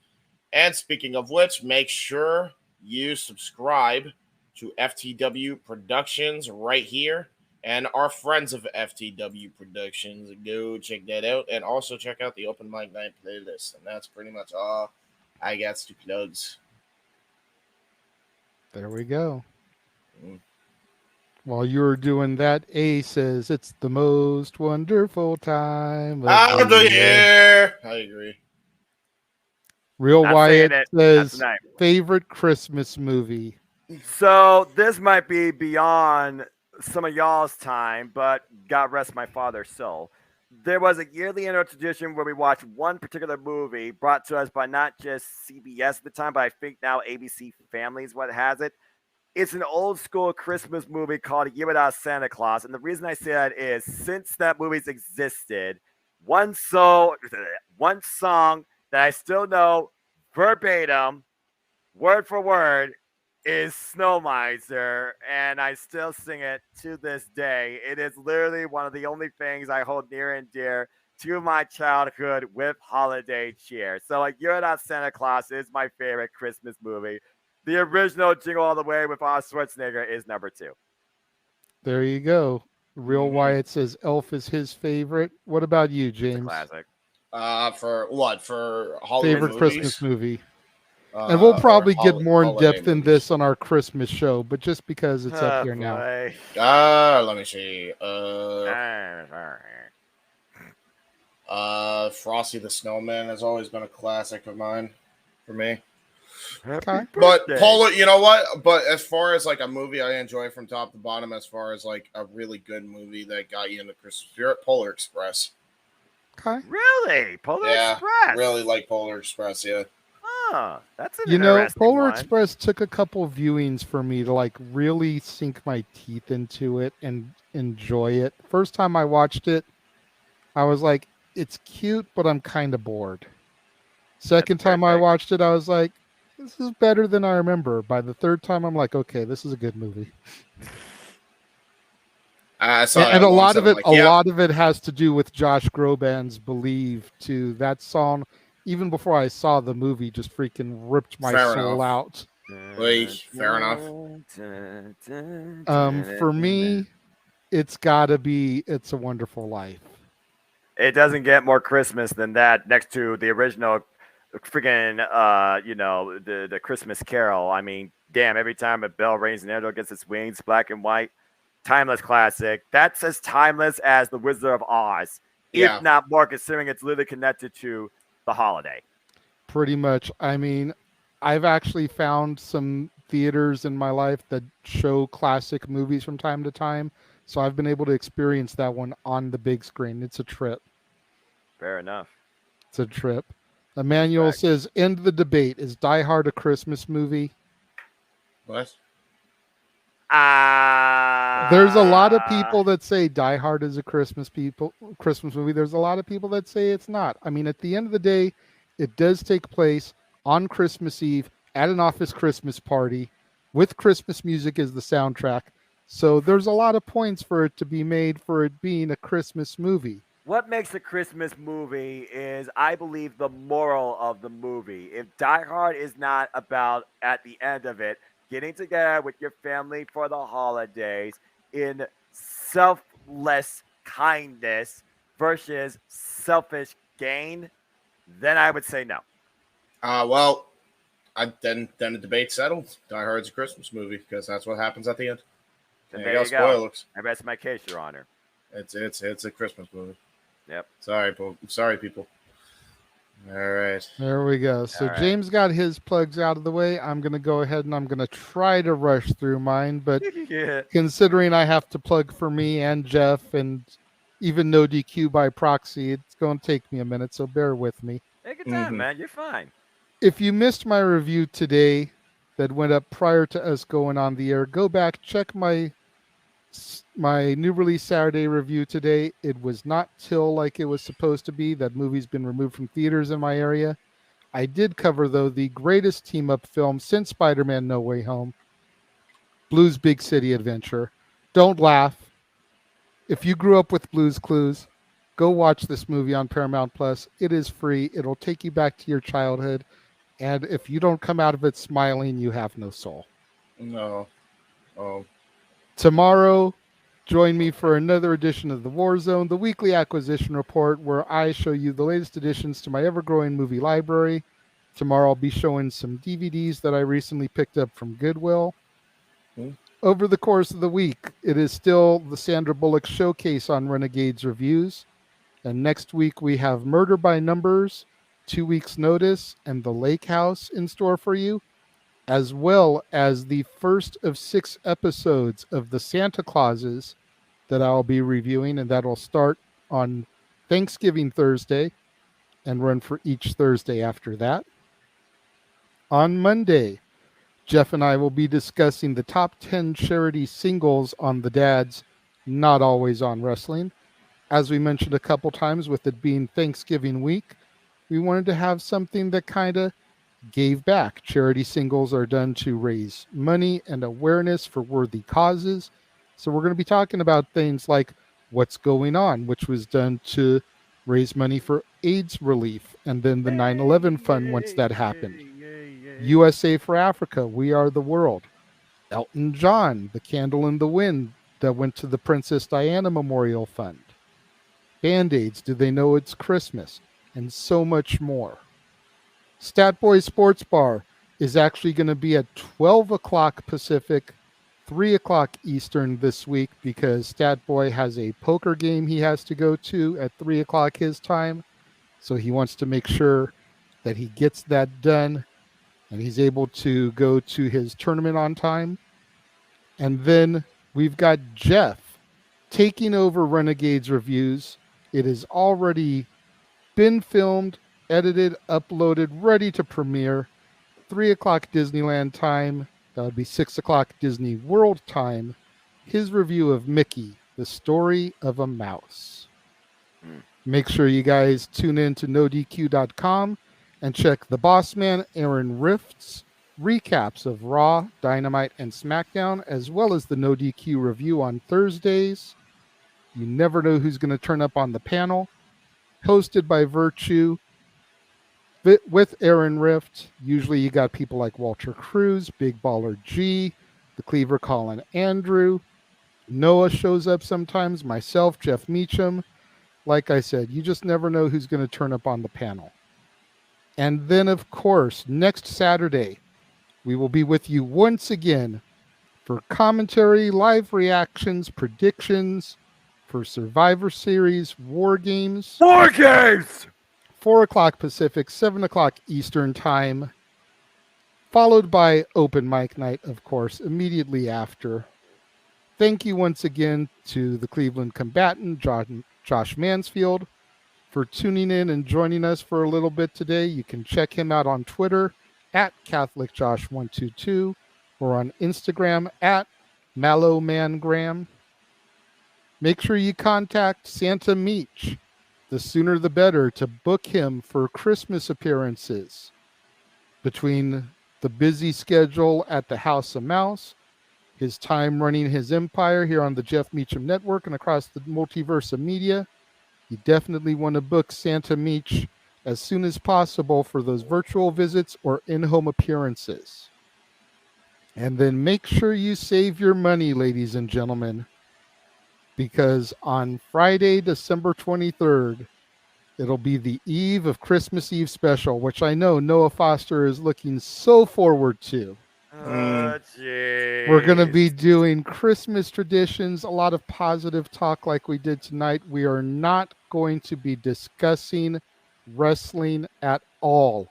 S15: And speaking of which, make sure you subscribe to FTW Productions right here and our friends of FTW Productions. Go check that out. And also check out the Open Mic Night playlist. And that's pretty much all I got to plugs.
S6: There we go. While you're doing that, A says it's the most wonderful time
S15: of the year. I agree.
S6: Real Wyatt says favorite Christmas movie.
S5: So this might be beyond some of y'all's time, but God rest my father's soul. There was a yearly annual tradition where we watched one particular movie brought to us by not just CBS at the time, but I think now ABC Family is what has it. It's an old school Christmas movie called A Year Without Santa Claus. And the reason I say that is since that movie's existed, one song that I still know verbatim, word for word, is Snow Miser. And I still sing it to this day. It is literally one of the only things I hold near and dear to my childhood with holiday cheer. So A Year Without Santa Claus is my favorite Christmas movie. The original Jingle All the Way with Arnold Schwarzenegger is number 2.
S6: There you go. Real Wyatt says Elf is his favorite. What about you, James?
S5: Classic.
S15: For what? For holiday
S6: favorite
S15: movies?
S6: Christmas movie. And we'll probably get more in depth in
S15: movies.
S6: this on our Christmas show, but just because it's up here now.
S15: Let me see. Frosty the Snowman has always been a classic of mine for me.
S6: Okay.
S15: But Polar, you know what? But as far as like a movie I enjoy from top to bottom, as far as like a really good movie that got you into Christmas spirit, Polar Express.
S6: Okay.
S5: Really? Polar Express?
S15: Really like Polar Express, yeah.
S5: That's an
S6: Polar
S5: one.
S6: Express took a couple viewings for me to like really sink my teeth into it and enjoy it. First time I watched it, I was like, it's cute, but I'm kind of bored. Second time I watched it, I was like, this is better than I remember. By the third time, I'm like, okay, this is a good movie. And a lot of it has to do with Josh Groban's "Believe" too. That song, even before I saw the movie, just freaking ripped my soul out.
S15: Fair enough.
S6: For me, it's gotta be "It's a Wonderful Life."
S5: It doesn't get more Christmas than that. Next to the original, freaking, the Christmas Carol. I mean, damn! Every time a bell rings and Ariel gets its wings, black and white. Timeless classic. That's as timeless as The Wizard of Oz, if not more, considering it's literally connected to the holiday.
S6: Pretty much. I mean, I've actually found some theaters in my life that show classic movies from time to time, so I've been able to experience that one on the big screen. It's a trip.
S5: Fair enough.
S6: It's a trip. Emmanuel says, end the debate. Is Die Hard a Christmas movie?
S15: What?
S6: There's a lot of people that say Die Hard is a Christmas movie. There's a lot of people that say it's not. I mean, at the end of the day, it does take place on Christmas Eve at an office Christmas party with Christmas music as the soundtrack. So there's a lot of points for it to be made for it being a Christmas movie.
S5: What makes a Christmas movie is, I believe, the moral of the movie. If Die Hard is not about, at the end of it, getting together with your family for the holidays in selfless kindness versus selfish gain, then I would say no.
S15: Then the debate settled. Die Hard's a Christmas movie because that's what happens at the end.
S5: There you go.
S15: Spoilers.
S5: I rest my case, Your Honor.
S15: It's a Christmas movie.
S5: Yep.
S15: Sorry, people. All right.
S6: There we go. So James got his plugs out of the way. I'm going to go ahead and I'm going to try to rush through mine. But considering I have to plug for me and Jeff and even NoDQ by proxy, it's going to take me a minute. So bear with me.
S5: Take your time, man. You're fine.
S6: If you missed my review today that went up prior to us going on the air, go back, check my new release Saturday review today. It was not till like it was supposed to be. That movie's been removed from theaters in my area. I did cover, though, the greatest team-up film since Spider-Man No Way Home, Blue's Big City Adventure. Don't laugh. If you grew up with Blue's Clues, go watch this movie on Paramount Plus. It is free. It'll take you back to your childhood. And if you don't come out of it smiling, you have no soul.
S15: No. Oh.
S6: Tomorrow, join me for another edition of The War Zone, the weekly acquisition report, where I show you the latest additions to my ever-growing movie library. Tomorrow, I'll be showing some DVDs that I recently picked up from Goodwill. Over the course of the week, it is still the Sandra Bullock Showcase on Renegades Reviews. And next week, we have Murder by Numbers, 2 Weeks Notice, and The Lake House in store for you, as well as the first of 6 episodes of The Santa Clauses that I'll be reviewing, and that'll start on Thanksgiving Thursday and run for each Thursday after that. On Monday, Jeff and I will be discussing the top 10 charity singles on the Dads, Not Always on Wrestling. As we mentioned a couple times, with it being Thanksgiving week, we wanted to have something that kind of gave back. Charity singles are done to raise money and awareness for worthy causes. So we're going to be talking about things like What's Going On, which was done to raise money for AIDS relief, and then the 9/11 fund once that happened. USA for Africa, We Are the World. Elton John, The Candle in the Wind, that went to the Princess Diana Memorial Fund. Band-Aids, Do They Know It's Christmas? And so much more. Stat Boy Sports Bar is actually going to be at 12 o'clock Pacific, 3 o'clock Eastern this week, because Stat Boy has a poker game he has to go to at 3 o'clock his time. So he wants to make sure that he gets that done and he's able to go to his tournament on time. And then we've got Jeff taking over Renegades Reviews. It has already been filmed, edited, uploaded, ready to premiere. 3 o'clock Disneyland time. That would be 6 o'clock Disney World time. His review of Mickey, The Story of a Mouse. Make sure you guys tune in to NoDQ.com and check the boss man, Aaron Rift's recaps of Raw, Dynamite, and SmackDown, as well as the NoDQ review on Thursdays. You never know who's going to turn up on the panel. Hosted by Virtue with Aaron Rift. Usually you got people like Walter Cruz, Big Baller G, the Cleaver Colin Andrew. Noah shows up sometimes, myself, Jeff Meacham. Like I said, you just never know who's going to turn up on the panel. And then, of course, next Saturday, we will be with you once again for commentary, live reactions, predictions for Survivor Series, War Games.
S5: War Games!
S6: 4 o'clock Pacific, 7 o'clock Eastern Time, followed by Open Mic Night, of course, immediately after. Thank you once again to the Cleveland combatant, Josh Mansfield, for tuning in and joining us for a little bit today. You can check him out on Twitter at CatholicJosh122 or on Instagram at MallowMangram. Make sure you contact Santa Meach, the sooner the better, to book him for Christmas appearances. Between the busy schedule at the House of Mouse, his time running his empire here on the Jeff Meacham Network and across the multiverse of media, you definitely want to book Santa Meach as soon as possible for those virtual visits or in-home appearances. And then make sure you save your money, ladies and gentlemen, because on Friday, December 23rd, it'll be the eve of Christmas Eve special, which I know Noah Foster is looking so forward to. We're going to be doing Christmas traditions, a lot of positive talk like we did tonight. We are not going to be discussing wrestling at all.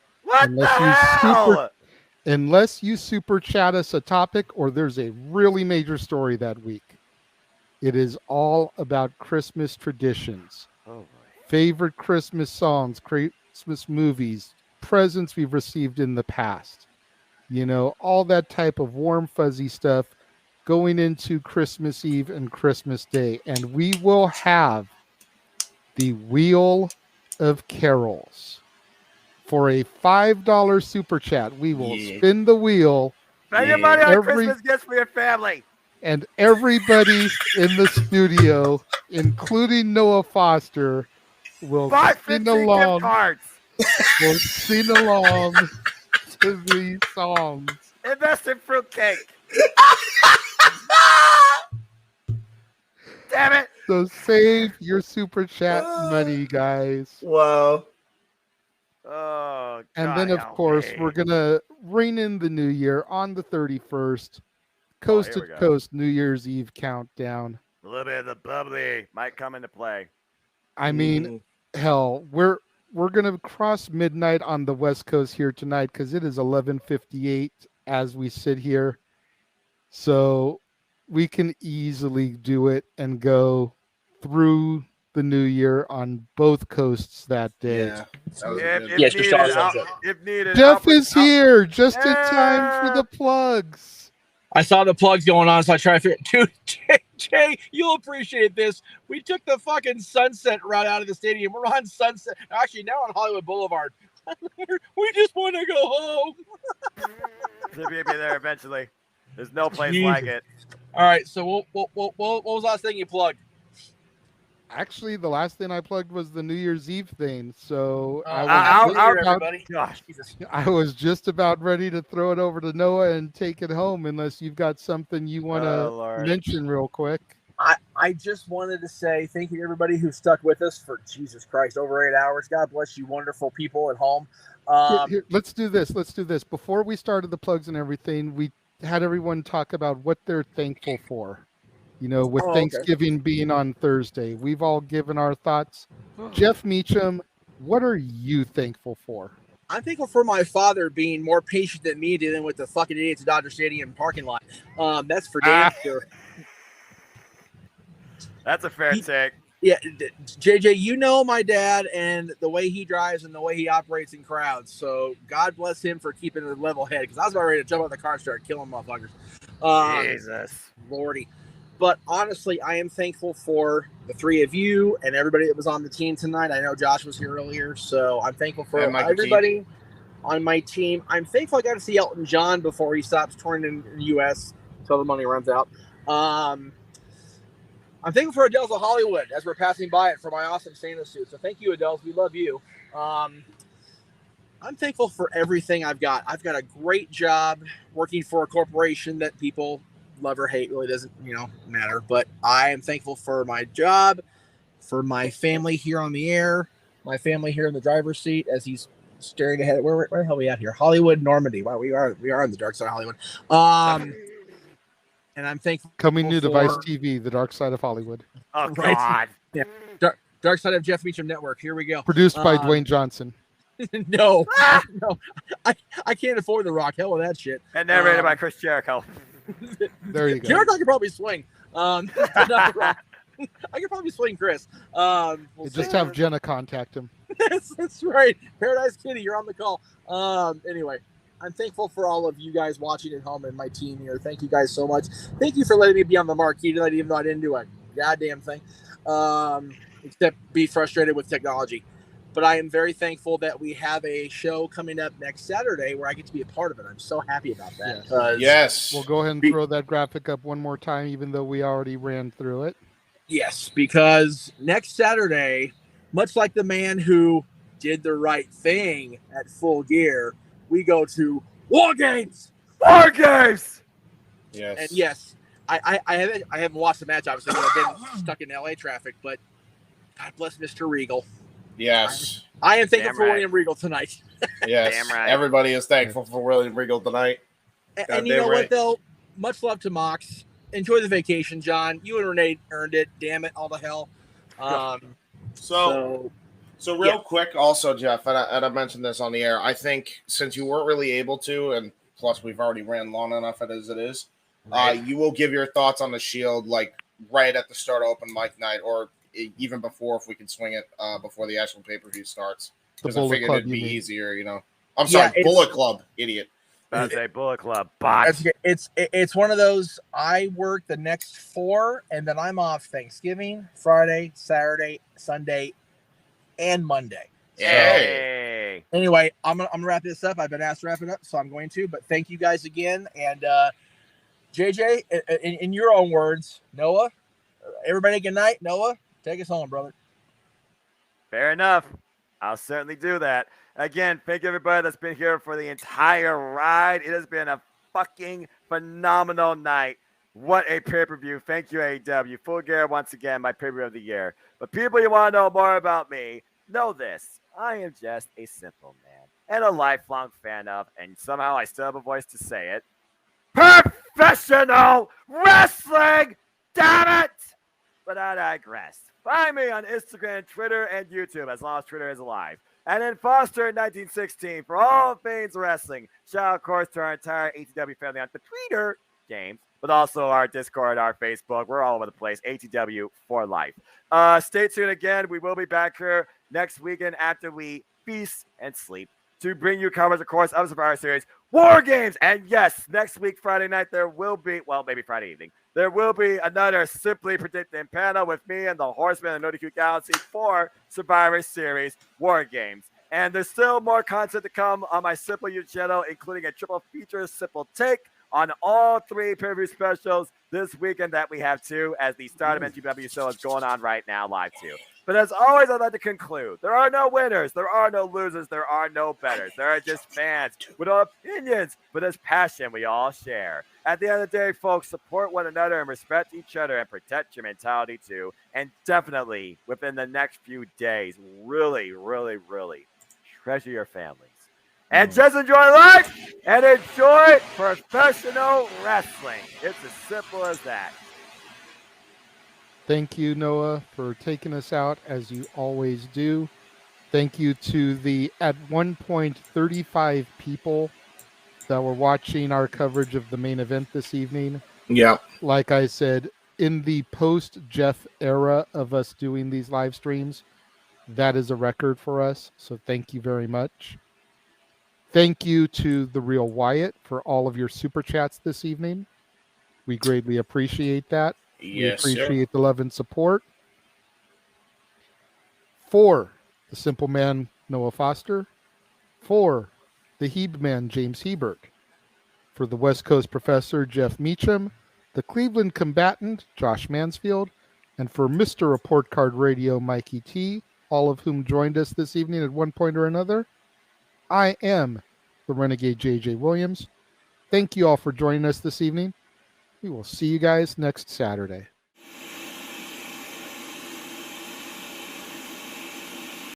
S6: Unless you super chat us a topic or there's a really major story that week. It is all about Christmas traditions. Favorite Christmas songs, Christmas movies, presents we've received in the past. You know, all that type of warm, fuzzy stuff going into Christmas Eve and Christmas Day. And we will have the Wheel of Carols. For a $5 super chat, we will spin the wheel.
S5: Spend your money on Christmas gifts for your family.
S6: And everybody in the studio, including Noah Foster, will sing along. Will sing along to these songs.
S5: Invest in fruitcake. Damn it.
S6: So save your super chat money, guys.
S15: Wow.
S5: Oh,
S6: and then, of course, we're going to ring in the new year on the 31st. Coast to coast New Year's Eve countdown.
S5: A little bit of the bubbly might come into play.
S6: I mean, hell, we're going to cross midnight on the West Coast here tonight because it is 11:58 as we sit here. So we can easily do it and go through the new year on both coasts that day.
S15: Yeah.
S5: If needed,
S6: Jeff is here just in time for the plugs.
S10: I saw the plugs going on, so I tried to figure. Dude, Jay, you'll appreciate this. We took the fucking Sunset route out of the stadium. We're on Sunset. Actually, now on Hollywood Boulevard. We just want to go home.
S5: We'll be there eventually. There's no place like it.
S10: All right. So what was the last thing you plugged?
S6: Actually, the last thing I plugged was the New Year's Eve thing. So I was just about ready to throw it over to Noah and take it home, unless you've got something you want to mention real quick.
S10: I just wanted to say thank you to everybody who stuck with us for Jesus Christ over 8 hours. God bless you, wonderful people at home.
S6: Here, let's do this. Before we started the plugs and everything, we had everyone talk about what they're thankful for. With Thanksgiving being on Thursday, we've all given our thoughts. Jeff Meacham, what are you thankful for?
S10: I'm thankful for my father being more patient than me dealing with the fucking idiots at Dodger Stadium parking lot. That's for damn sure.
S5: That's a fair take.
S10: Yeah, JJ, you know my dad and the way he drives and the way he operates in crowds. So God bless him for keeping a level head, because I was about ready to jump out of the car and start killing motherfuckers.
S5: Jesus.
S10: Lordy. But honestly, I am thankful for the three of you and everybody that was on the team tonight. I know Josh was here earlier, so I'm thankful for everybody on my team. I'm thankful I got to see Elton John before he stops touring in the U.S. until the money runs out. I'm thankful for Adele's of Hollywood as we're passing by it for my awesome Santa suit. So thank you, Adele. We love you. I'm thankful for everything I've got. I've got a great job working for a corporation that people love or hate, really doesn't, matter. But I am thankful for my job, for my family here on the air, my family here in the driver's seat as he's staring ahead. Where the hell are we at here? Hollywood, Normandy. Wow, we are on the dark side of Hollywood. And I'm thankful.
S6: Coming new Device TV, the dark side of Hollywood.
S5: Oh, God.
S10: Yeah. Dark side of Jeff Meacham Network. Here we go.
S6: Produced by Dwayne Johnson.
S10: No. I can't afford The Rock. Hell with that shit.
S5: And narrated by Chris Jericho.
S6: There you go.
S10: Jericho could probably swing. I could probably swing Chris.
S6: Just have Jenna contact him.
S10: That's right. Paradise Kitty, you're on the call. Anyway, I'm thankful for all of you guys watching at home and my team here. Thank you guys so much. Thank you for letting me be on the marquee tonight, even though I didn't do a goddamn thing, except be frustrated with technology. But I am very thankful that we have a show coming up next Saturday where I get to be a part of it. I'm so happy about that.
S15: Yes.
S6: We'll go ahead and throw that graphic up one more time, even though we already ran through it.
S10: Yes, because next Saturday, much like the man who did the right thing at Full Gear, we go to War Games.
S5: War Games.
S15: Yes.
S10: And yes, I haven't watched the match, obviously, because I've been stuck in LA traffic, but God bless Mr. Regal.
S15: Yes.
S10: I am thankful for William Regal tonight.
S15: Yes.
S5: Damn right.
S15: Everybody is thankful for William Regal tonight.
S10: And you know what, though? Much love to Mox. Enjoy the vacation, John. You and Renee earned it. Damn it, all the hell.
S15: So real quick, also, Jeff, and I mentioned this on the air, I think since you weren't really able to, and plus we've already ran long enough as it is, you will give your thoughts on the Shield like right at the start of open mic night, or even before if we can swing it before the actual pay-per-view starts. Because I figured it'd be easier, I'm sorry, Bullet Club, idiot.
S5: That's a Bullet Club.
S10: It's one of those, I work the next 4, and then I'm off Thanksgiving, Friday, Saturday, Sunday, and Monday.
S5: Hey.
S10: So, anyway, I'm gonna wrap this up. I've been asked to wrap it up, so I'm going to. But thank you guys again. And JJ, in your own words, Noah, everybody good night. Noah, take us home, brother.
S5: Fair enough. I'll certainly do that. Again, thank you everybody that's been here for the entire ride. It has been a fucking phenomenal night. What a pay-per-view. Thank you, AEW. Full Gear, once again, my pay-per-view of the year. But people, you want to know more about me, know this. I am just a simple man and a lifelong fan of, and somehow I still have a voice to say it, professional wrestling! Damn it! But I digress. Find me on Instagram, Twitter, and YouTube, as long as Twitter is alive. And then Foster in 1916 for all things wrestling. Shout out, of course, to our entire ATW family on the Twitter games, but also our Discord, our Facebook. We're all over the place. ATW for life. Stay tuned again. We will be back here next weekend after we feast and sleep to bring you coverage, of course, of Survivor Series War Games. And yes, next week, Friday night, there will be, well, maybe Friday evening, there will be another Simply Predicting panel with me and the Horseman and NoDQ Galaxy for Survivor Series War Games. And there's still more content to come on my Simple YouTube channel, including a triple feature Simple Take on all 3 pay-per-view specials this weekend that we have too, as the Stardom NGW show is going on right now live too. But as always, I'd like to conclude, there are no winners, there are no losers, there are no betters. There are just fans with opinions, but there's passion we all share. At the end of the day, folks, support one another and respect each other and protect your mentality too. And definitely, within the next few days, really, really, really treasure your families. And just enjoy life and enjoy professional wrestling. It's as simple as that.
S6: Thank you, Noah, for taking us out as you always do. Thank you to the, at one point, 35 people that were watching our coverage of the main event this evening.
S10: Yeah.
S6: Like I said, in the post-Jeff era of us doing these live streams, that is a record for us. So thank you very much. Thank you to The Real Wyatt for all of your super chats this evening. We greatly appreciate that.
S10: Yes,
S6: we appreciate the love and support. For the Simple Man, Noah Foster. For the Hebe Man, James Hebert. For the West Coast Professor, Jeff Meacham. The Cleveland Combatant, Josh Mansfield. And for Mr. Report Card Radio, Mikey T, all of whom joined us this evening at one point or another. I am the Renegade JJ Williams. Thank you all for joining us this evening. We will see you guys next Saturday.